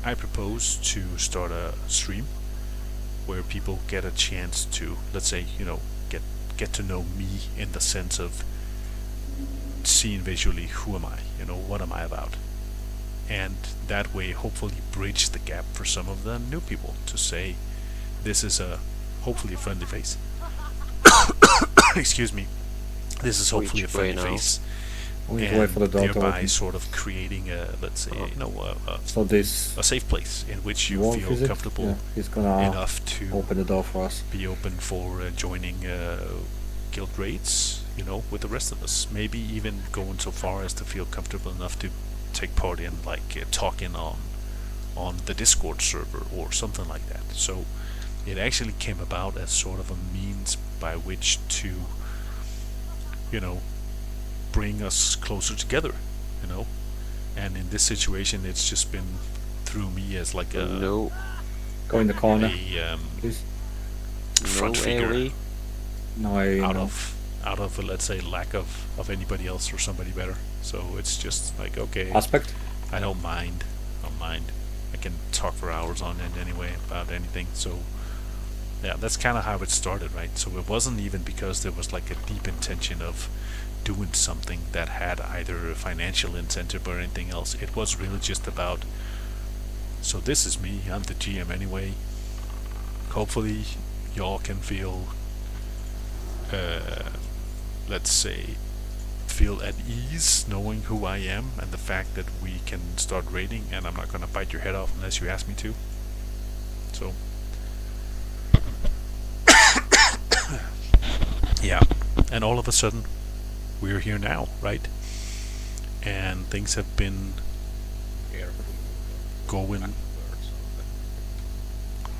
[SPEAKER 1] I propose to start a stream where people get a chance to, let's say, you know, get to know me in the sense of seeing visually who am I, you know, what am I about, and that way hopefully bridge the gap for some of the new people to say this is hopefully a friendly face. Excuse me. This is hopefully a
[SPEAKER 4] Which way
[SPEAKER 1] friendly
[SPEAKER 4] now?
[SPEAKER 1] face,
[SPEAKER 8] We need to wait
[SPEAKER 1] and
[SPEAKER 8] for the door to
[SPEAKER 1] thereby
[SPEAKER 8] open.
[SPEAKER 1] sort of creating a, let's say, you know,
[SPEAKER 8] So this
[SPEAKER 1] a safe place in which you
[SPEAKER 8] Wolf,
[SPEAKER 1] feel
[SPEAKER 8] is it?
[SPEAKER 1] comfortable
[SPEAKER 8] Yeah, he's gonna
[SPEAKER 1] enough to
[SPEAKER 8] open the door for us.
[SPEAKER 1] be open for joining guild raids, you know, with the rest of us. Maybe even going so far as to feel comfortable enough to take part in, like, talking on the Discord server or something like that. So it actually came about as sort of a means by which to, you know, bring us closer together, you know. And in this situation, it's just been through me as like a
[SPEAKER 4] No,
[SPEAKER 8] Go in the corner,
[SPEAKER 1] a
[SPEAKER 8] please.
[SPEAKER 1] front
[SPEAKER 4] no
[SPEAKER 1] figure
[SPEAKER 4] AoE.
[SPEAKER 8] No, I
[SPEAKER 1] out
[SPEAKER 8] know.
[SPEAKER 1] of let's say lack of anybody else or somebody better. So it's just like, okay,
[SPEAKER 8] Aspect.
[SPEAKER 1] I don't mind. I can talk for hours on end anyway about anything. So yeah, that's kind of how it started, right? So it wasn't even because there was like a deep intention of doing something that had either a financial incentive or anything else. It was really just about, so this is me, I'm the GM anyway, hopefully y'all can feel, let's say, feel at ease knowing who I am and the fact that we can start raiding, and I'm not gonna bite your head off unless you ask me to. So yeah, and all of a sudden we're here now, right? And things have been going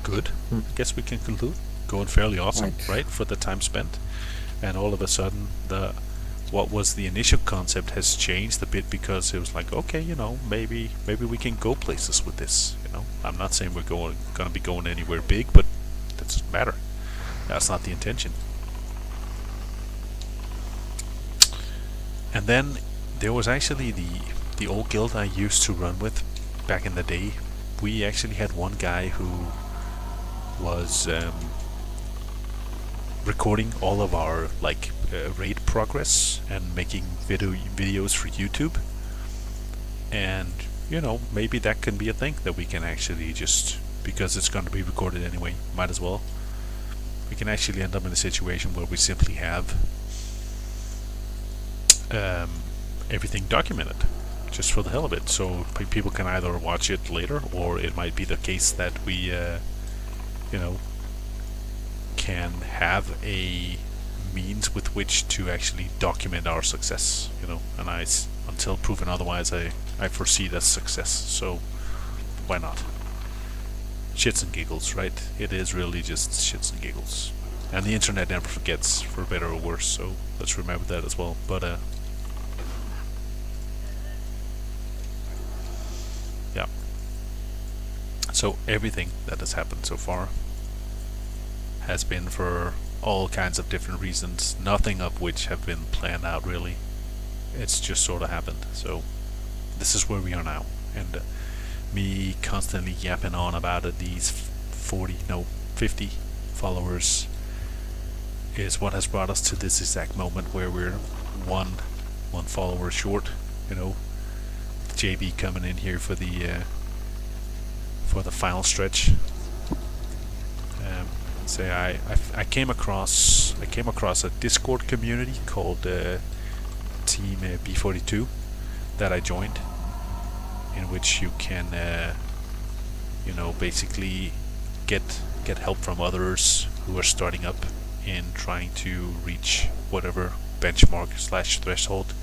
[SPEAKER 1] good. I guess we can conclude going fairly awesome, right, for the time spent. And all of a sudden what was the initial concept has changed a bit, because it was like, okay, you know, maybe we can go places with this, you know. I'm not saying we're gonna be going anywhere big, but that doesn't matter. That's not the intention. And then there was actually the old guild I used to run with back in the day. We actually had one guy who was recording all of our raid progress and making videos for YouTube. And you know, maybe that can be a thing that we can actually just, because it's going to be recorded anyway, might as well. We can actually end up in a situation where we simply have everything documented, just for the hell of it. So people can either watch it later, or it might be the case that we, you know, can have a means with which to actually document our success, you know. And until proven otherwise, I foresee that success. So why not? Shits and giggles, right? It is really just shits and giggles. And the internet never forgets, for better or worse, so let's remember that as well. But yeah. So everything that has happened so far has been for all kinds of different reasons, nothing of which have been planned out really. It's just sort of happened. So this is where we are now, and me constantly yapping on about it, these 50 followers is what has brought us to this exact moment where we're one follower short, you know. JB coming in here for the final stretch. Say I came across a Discord community called Team B42 that I joined, in which you can you know, basically get help from others who are starting up in trying to reach whatever benchmark / threshold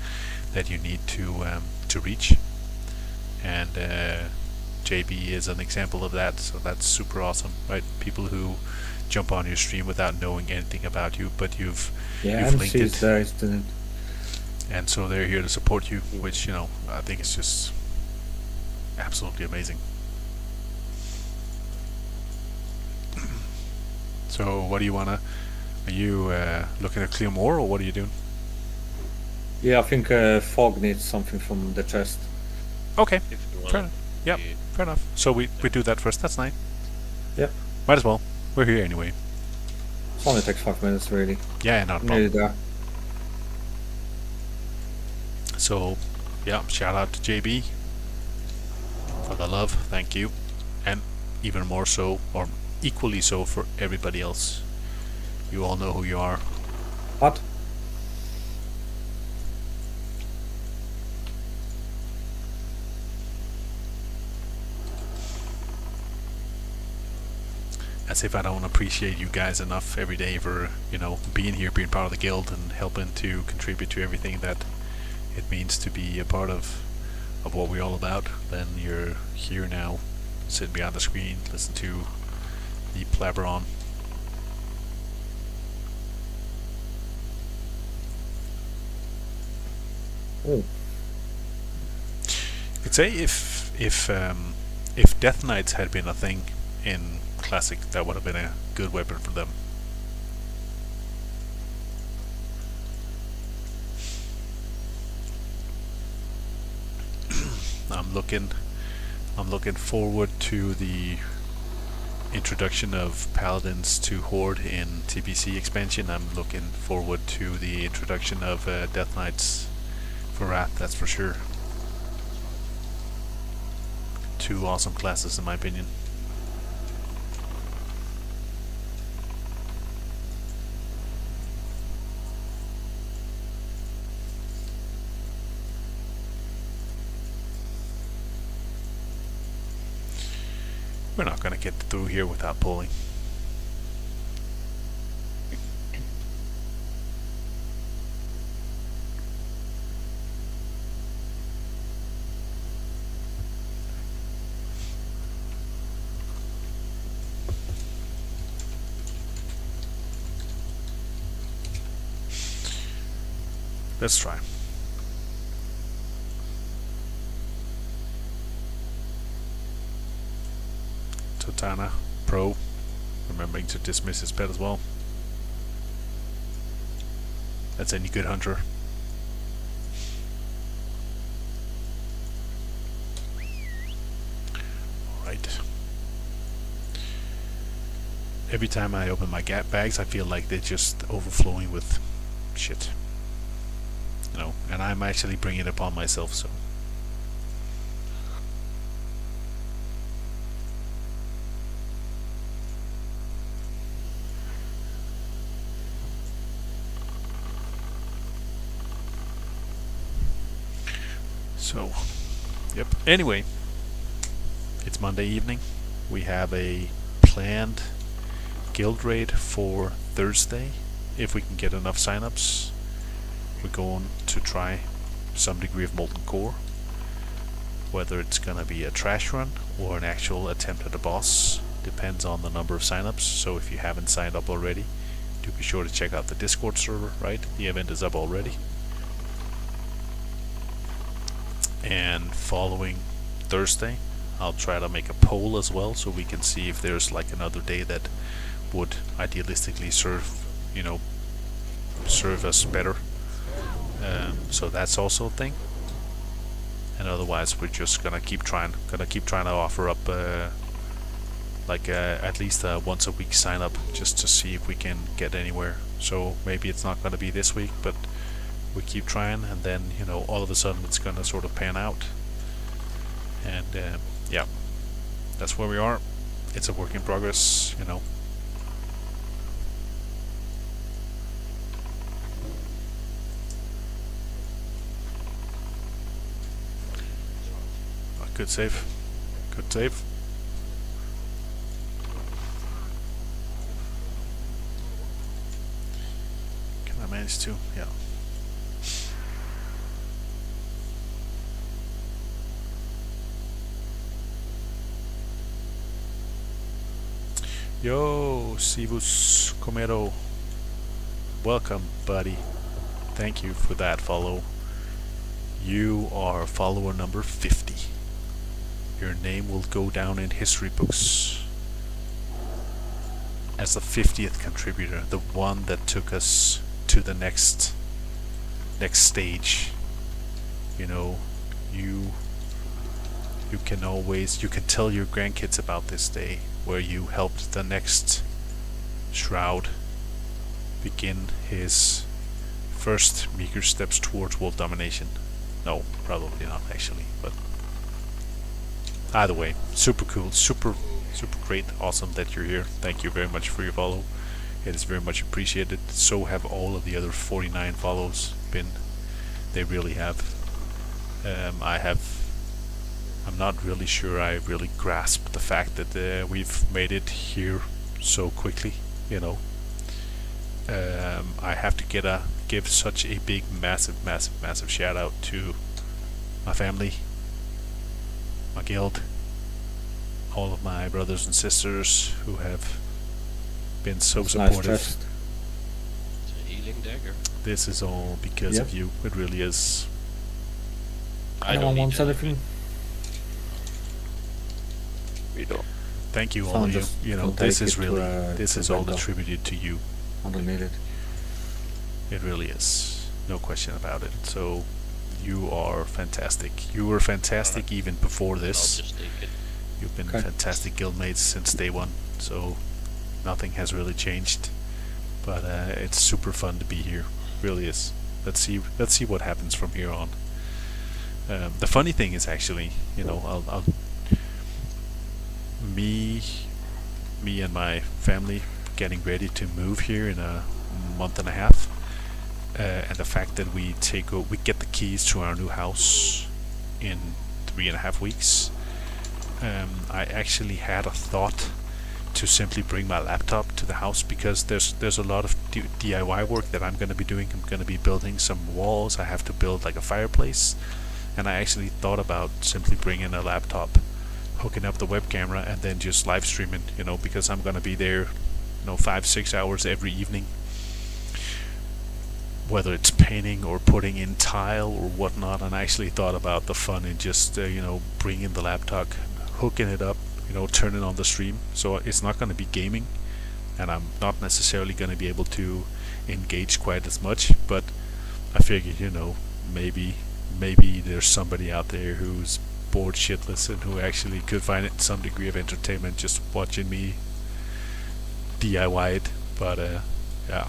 [SPEAKER 1] that you need to reach. And JB is an example of that, so that's super awesome, right? People who jump on your stream without knowing anything about you, but you've linked it,
[SPEAKER 8] there, isn't it?
[SPEAKER 1] and so they're here to support you, which, you know, I think is just absolutely amazing. So what do you wanna? Are you looking to clear more, or what are you doing?
[SPEAKER 8] Yeah, I think Fog needs something from the chest.
[SPEAKER 1] Okay,
[SPEAKER 6] If you
[SPEAKER 1] fair
[SPEAKER 6] want.
[SPEAKER 1] enough. Yep, fair enough. So we do that first. That's nice.
[SPEAKER 8] Yep.
[SPEAKER 1] Might as well. We're here anyway.
[SPEAKER 8] It only takes 5 minutes, really.
[SPEAKER 1] Yeah, not a
[SPEAKER 8] Nearly
[SPEAKER 1] problem.
[SPEAKER 8] there.
[SPEAKER 1] So, yeah, shout out to JB for the love. Thank you, and even more so, or equally so, for everybody else. You all know who you are.
[SPEAKER 8] What?
[SPEAKER 1] As if I don't appreciate you guys enough every day for, you know, being here, being part of the guild, and helping to contribute to everything that it means to be a part of what we're all about. Then you're here now, sitting behind the screen, listen to the blabber on.
[SPEAKER 8] Oh.
[SPEAKER 1] You could say if Death Knights had been a thing in Classic, that would have been a good weapon for them. I'm looking forward to the introduction of Paladins to Horde in TBC expansion. I'm looking forward to the introduction of Death Knights for Wrath, that's for sure. Two awesome classes in my opinion. We're not gonna get through here without pulling. Let's try. Totana, Pro, remembering to dismiss his pet as well. That's any good hunter. Alright. Every time I open my gap bags, I feel like they're just overflowing with shit. You know, and I'm actually bringing it upon myself, so. So, yep. Anyway, it's Monday evening. We have a planned guild raid for Thursday. If we can get enough signups, we're going to try some degree of Molten Core. Whether it's gonna be a trash run or an actual attempt at a boss depends on the number of signups. So if you haven't signed up already, do be sure to check out the Discord server, right? The event is up already. And following Thursday, I'll try to make a poll as well, so we can see if there's like another day that would idealistically serve, you know, serve us better. So that's also a thing. And otherwise, we're just gonna keep trying to offer up at least a once a week sign up, just to see if we can get anywhere. So maybe it's not gonna be this week, but we keep trying, and then, you know, all of a sudden it's gonna sort of pan out. And yeah, that's where we are. It's a work in progress, you know. Good save. Good save. Can I manage to? Yeah. Yo, Sivus Comero. Welcome, buddy. Thank you for that follow. You are follower number 50. Your name will go down in history books as the 50th contributor, the one that took us to the next stage. You know, you can tell your grandkids about this day where you helped the next Shroud begin his first meager steps towards world domination. No, probably not actually, but either way, super cool, super great, awesome that you're here. Thank you very much for your follow. It is very much appreciated. So have all of the other 49 follows been. They really have. I'm not really sure I really grasp the fact that we've made it here so quickly, you know. I have to give such a big, massive shout out to my family, my guild, all of my brothers and sisters who have been so supportive.
[SPEAKER 8] Nice chest.
[SPEAKER 6] It's a healing dagger.
[SPEAKER 1] This is all because of you. It really is.
[SPEAKER 6] I
[SPEAKER 8] Anyone
[SPEAKER 6] don't need
[SPEAKER 8] wants
[SPEAKER 6] it.
[SPEAKER 8] anything?
[SPEAKER 4] We don't.
[SPEAKER 1] Thank you all
[SPEAKER 8] Someone
[SPEAKER 1] of you.
[SPEAKER 8] just
[SPEAKER 1] You know,
[SPEAKER 8] will
[SPEAKER 1] this
[SPEAKER 8] take
[SPEAKER 1] is
[SPEAKER 8] it to,
[SPEAKER 1] really this
[SPEAKER 8] to
[SPEAKER 1] is all
[SPEAKER 8] Brenda.
[SPEAKER 1] attributed to you.
[SPEAKER 8] I don't need it.
[SPEAKER 1] It really is. No question about it. So you are fantastic. You were fantastic even before
[SPEAKER 6] I'll
[SPEAKER 1] this.
[SPEAKER 6] just take it.
[SPEAKER 1] You've been
[SPEAKER 8] Okay.
[SPEAKER 1] fantastic guildmates since day one, so nothing has really changed. But it's super fun to be here. Really is. Let's see what happens from here on. The funny thing is actually, you know, me and my family getting ready to move here in a month and a half, and the fact that we get the keys to our new house in 3.5 weeks. I actually had a thought to simply bring my laptop to the house, because there's a lot of DIY work that I'm going to be doing. I'm going to be building some walls. I have to build like a fireplace, and I actually thought about simply bringing a laptop, hooking up the web camera, and then just live streaming, because I'm going to be there 5-6 hours every evening, whether it's painting or putting in tile or whatnot. And I actually thought about the fun in just bringing the laptop, hooking it up, turning on the stream. So it's not going to be gaming, and I'm not necessarily going to be able to engage quite as much, but I figured maybe there's somebody out there who's bored shitless and who actually could find it some degree of entertainment just watching me DIY it. But yeah,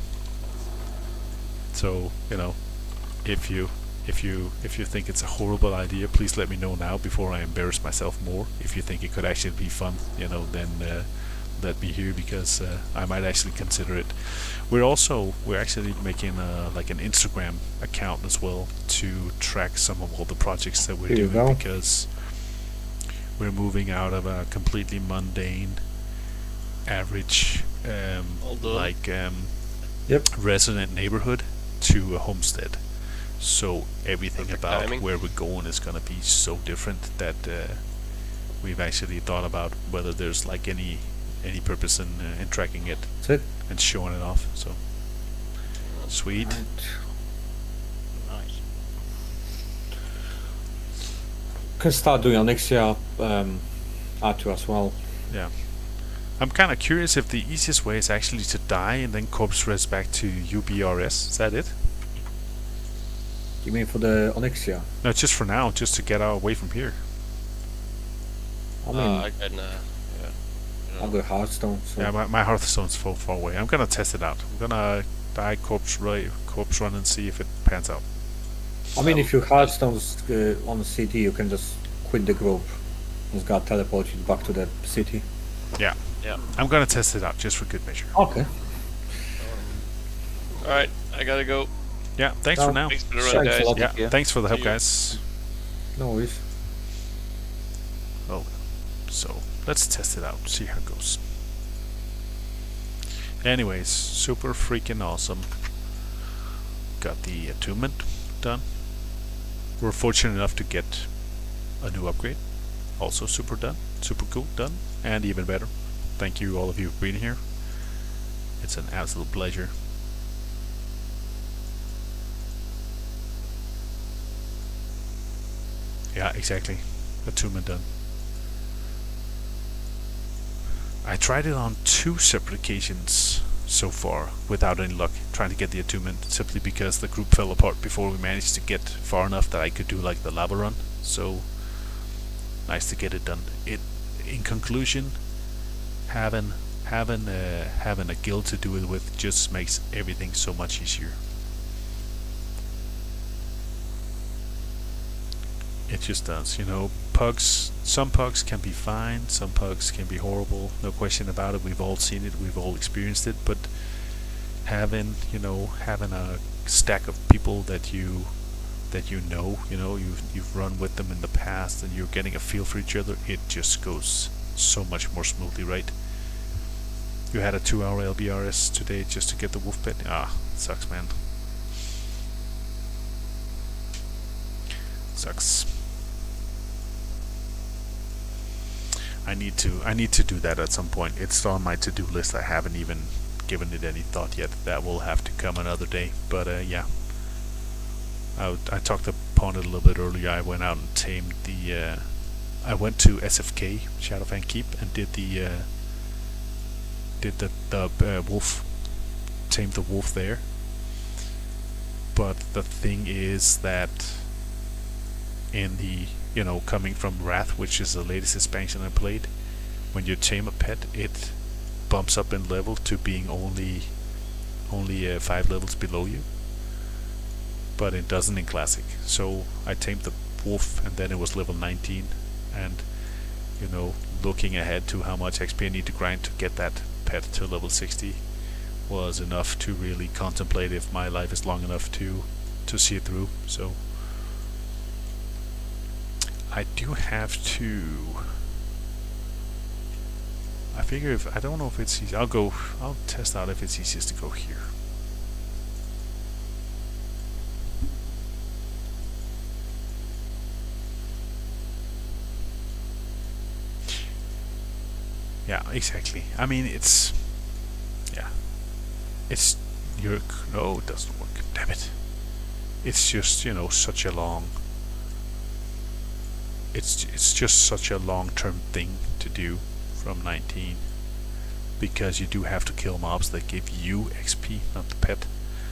[SPEAKER 1] so if you think it's a horrible idea, please let me know now before I embarrass myself more. If you think it could actually be fun, then let me hear, because I might actually consider it. We're actually making like an Instagram account as well to track some of all the projects that we're
[SPEAKER 8] Here you
[SPEAKER 1] doing,
[SPEAKER 8] go.
[SPEAKER 1] because we're moving out of a completely mundane, average,
[SPEAKER 6] Although-
[SPEAKER 8] Yep.
[SPEAKER 1] resident neighborhood to a homestead. So everything
[SPEAKER 6] Perfect
[SPEAKER 1] about
[SPEAKER 6] timing.
[SPEAKER 1] where we're going is going to be so different that we've actually thought about whether there's like any purpose in tracking it
[SPEAKER 8] That's it.
[SPEAKER 1] and showing it off. So sweet.
[SPEAKER 8] Right.
[SPEAKER 5] Nice.
[SPEAKER 8] Can start doing Onyxia R2 as well.
[SPEAKER 1] Yeah. I'm kind of curious if the easiest way is actually to die and then corpse res back to UBRS. Is that it?
[SPEAKER 8] You mean for the Onyxia?
[SPEAKER 1] No, just for now, just to get away from here.
[SPEAKER 8] I mean,
[SPEAKER 6] I can. Yeah.
[SPEAKER 8] I'll go Hearthstone. So.
[SPEAKER 1] Yeah, my Hearthstone's so far away. I'm gonna test it out. I'm gonna die corpse run and see if it pans out.
[SPEAKER 8] I mean, if your Hearthstone's on the city, you can just quit the group. Just got teleported back to the city.
[SPEAKER 1] Yeah.
[SPEAKER 6] Yeah.
[SPEAKER 1] I'm gonna test it out just for good measure.
[SPEAKER 8] Okay.
[SPEAKER 6] All right, I gotta go.
[SPEAKER 1] Yeah, thanks for now.
[SPEAKER 6] Thanks for the run,
[SPEAKER 8] Thanks a
[SPEAKER 6] guys.
[SPEAKER 8] lot.
[SPEAKER 1] Yeah,
[SPEAKER 4] Yeah.
[SPEAKER 1] thanks for the help,
[SPEAKER 6] See you.
[SPEAKER 1] guys.
[SPEAKER 8] No worries.
[SPEAKER 1] Well, so let's test it out, see how it goes. Anyways, super freaking awesome. Got the attunement done. We're fortunate enough to get a new upgrade. Also super cool, done, and even better. Thank you all of you for being here. It's an absolute pleasure. Yeah, exactly. Attunement done. I tried it on 2 separate occasions so far without any luck, trying to get the attunement, simply because the group fell apart before we managed to get far enough that I could do like the lava run. So nice to get it done. In conclusion, having a guild to do it with just makes everything so much easier. It just does, pugs, some pugs can be fine, some pugs can be horrible, no question about it. We've all seen it, we've all experienced it, but having a stack of people that you've run with them in the past and you're getting a feel for each other, it just goes so much more smoothly, right? You had a 2-hour LBRS today just to get the wolf pet. Sucks, man. Sucks. I need to do that at some point. It's on my to-do list. I haven't even given it any thought yet. That will have to come another day. But yeah, I talked upon it a little bit earlier. I went out and tamed the. I went to SFK Shadowfang Keep and did the wolf, tamed the wolf there. But the thing is that in the coming from Wrath, which is the latest expansion I played, when you tame a pet, it bumps up in level to being only 5 levels below you. But it doesn't in Classic. So I tamed the wolf, and then it was level 19, and looking ahead to how much XP I need to grind to get that pet to level 60 was enough to really contemplate if my life is long enough to see it through. So I do have to I figure if I don't know if it's easy, I'll test out if it's easiest to go here. Yeah, exactly. I mean, it's no, it doesn't work. Damn it. It's just, such a long. It's just such a long-term thing to do from 19, because you do have to kill mobs that give you XP, not the pet.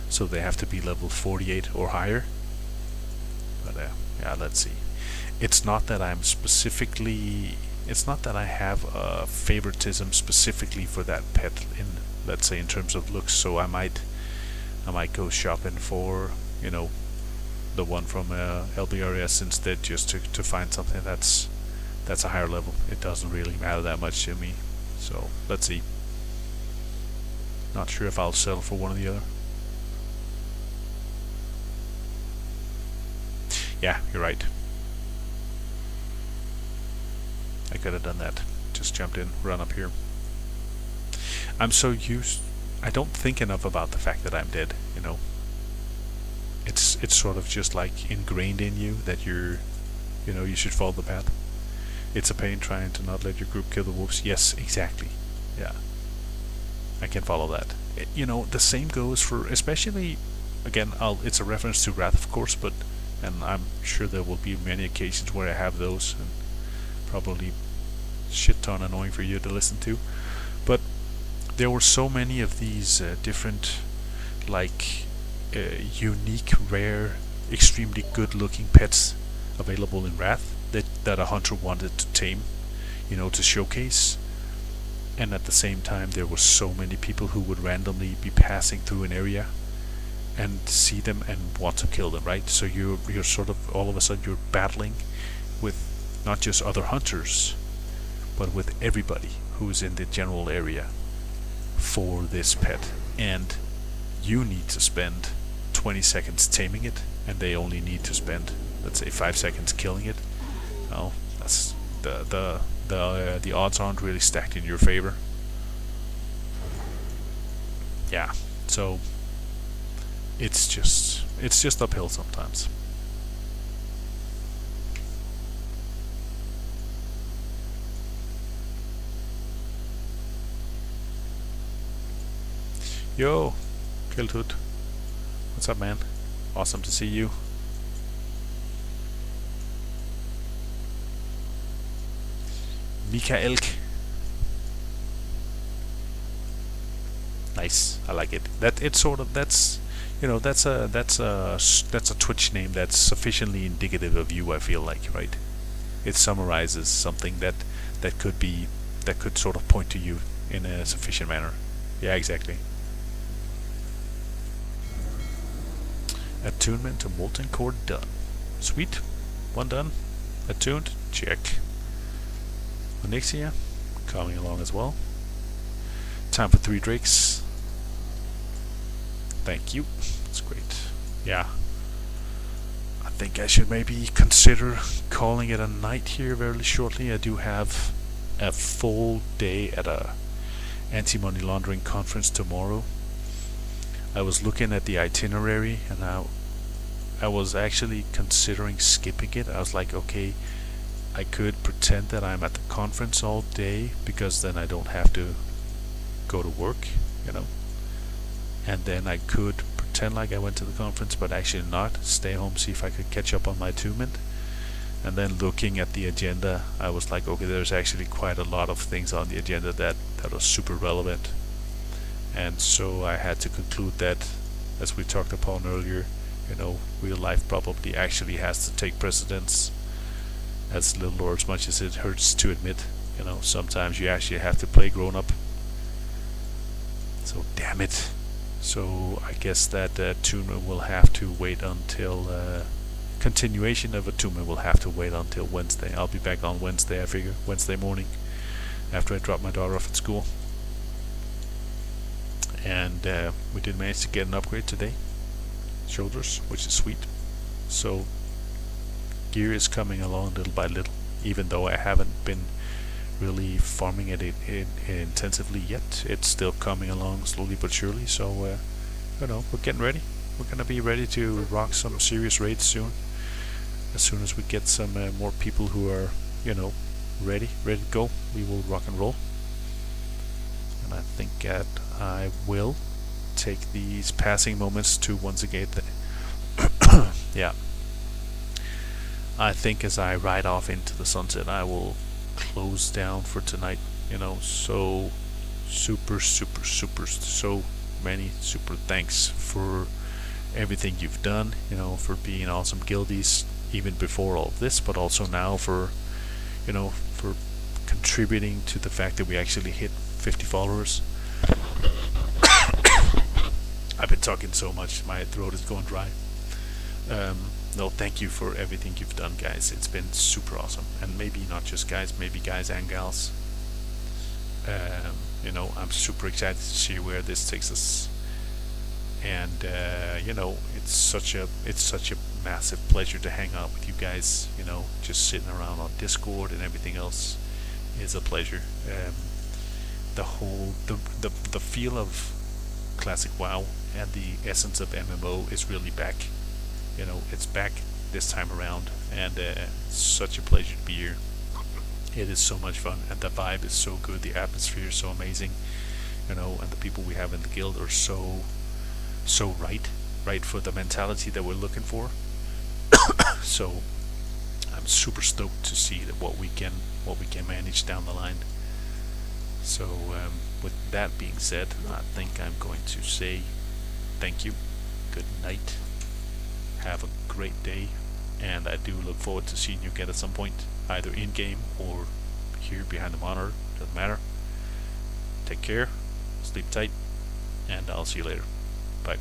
[SPEAKER 1] So they have to be level 48 or higher. But yeah, let's see. It's not that I'm specifically. It's not that I have a favoritism specifically for that pet in, let's say, in terms of looks. So I might go shopping for, the one from LBRS instead, just to find something that's a higher level. It doesn't really matter that much to me. So let's see. Not sure if I'll settle for one or the other. Yeah, you're right. I could have done that. Just jumped in, run up here. I'm so used. I don't think enough about the fact that I'm dead. It's sort of just like ingrained in you that you should follow the path. It's a pain trying to not let your group kill the wolves. Yes, exactly. Yeah, I can follow that. The same goes for, especially, again, it's a reference to Wrath, of course, and I'm sure there will be many occasions where I have those, and probably shit ton annoying for you to listen to. But there were so many of these different, unique, rare, extremely good-looking pets available in Wrath that a hunter wanted to tame, to showcase. And at the same time, there were so many people who would randomly be passing through an area and see them and want to kill them, right? So you're sort of, all of a sudden, you're battling with not just other hunters, but with everybody who's in the general area for this pet. And you need to spend 20 seconds taming it, and they only need to spend, let's say, 5 seconds killing it. Well, that's the odds aren't really stacked in your favor. Yeah, so it's just uphill sometimes. Yo, Kiltut. What's up, man? Awesome to see you. Mikaelk. Nice. I like it. That's a Twitch name that's sufficiently indicative of you, I feel like, right? It summarizes something that could sort of point to you in a sufficient manner. Yeah, exactly. Attunement to Molten Core done. Sweet. One done. Attuned. Check. Onyxia coming along as well. Time for 3 drakes. Thank you. That's great. Yeah. I think I should maybe consider calling it a night here very shortly. I do have a full day at a anti-money laundering conference tomorrow. I was looking at the itinerary, and I was actually considering skipping it. I was like, okay, I could pretend that I'm at the conference all day, because then I don't have to go to work, and then I could pretend like I went to the conference but actually not, stay home, see if I could catch up on my attunement. And then looking at the agenda, I was like, okay, there's actually quite a lot of things on the agenda that are super relevant. And so I had to conclude that, as we talked upon earlier, real life probably actually has to take precedence, as little or as much as it hurts to admit. Sometimes you actually have to play grown up. So damn it. So I guess that attunement will have to wait until continuation of attunement will have to wait until Wednesday. I'll be back on Wednesday, I figure, Wednesday morning, after I drop my daughter off at school. And we did manage to get an upgrade today, shoulders, which is sweet. So gear is coming along little by little, even though I haven't been really farming it intensively yet. It's still coming along slowly but surely. So you know, we're getting ready. We're gonna be ready to rock some serious raids soon. As soon as we get some more people who are, you know, ready to go, we will rock and roll. And I think that I will take these passing moments to once again yeah, I think as I ride off into the sunset, I will close down for tonight. You know, so so many super thanks for everything you've done, you know, for being awesome guildies even before all of this, but also now for, you know, for contributing to the fact that we actually hit 50 followers. I've been talking so much, my throat is going dry. No, thank you for everything you've done, guys. It's been super awesome. And maybe not just guys, maybe guys and gals. You know, I'm super excited to see where this takes us. And you know, it's such a massive pleasure to hang out with you guys. You know, just sitting around on Discord and everything else is a pleasure. The whole the feel of classic WoW and the essence of MMO is really back. You know, it's back this time around, and it's such a pleasure to be here. It is so much fun, and the vibe is so good. The atmosphere is so amazing, you know, and the people we have in the guild are so right for the mentality that we're looking for. So I'm super stoked to see that what we can manage down the line. So with that being said, I think I'm going to say thank you, good night, have a great day, and I do look forward to seeing you again at some point, either in game or here behind the monitor, doesn't matter. Take care, sleep tight, and I'll see you later. Bye.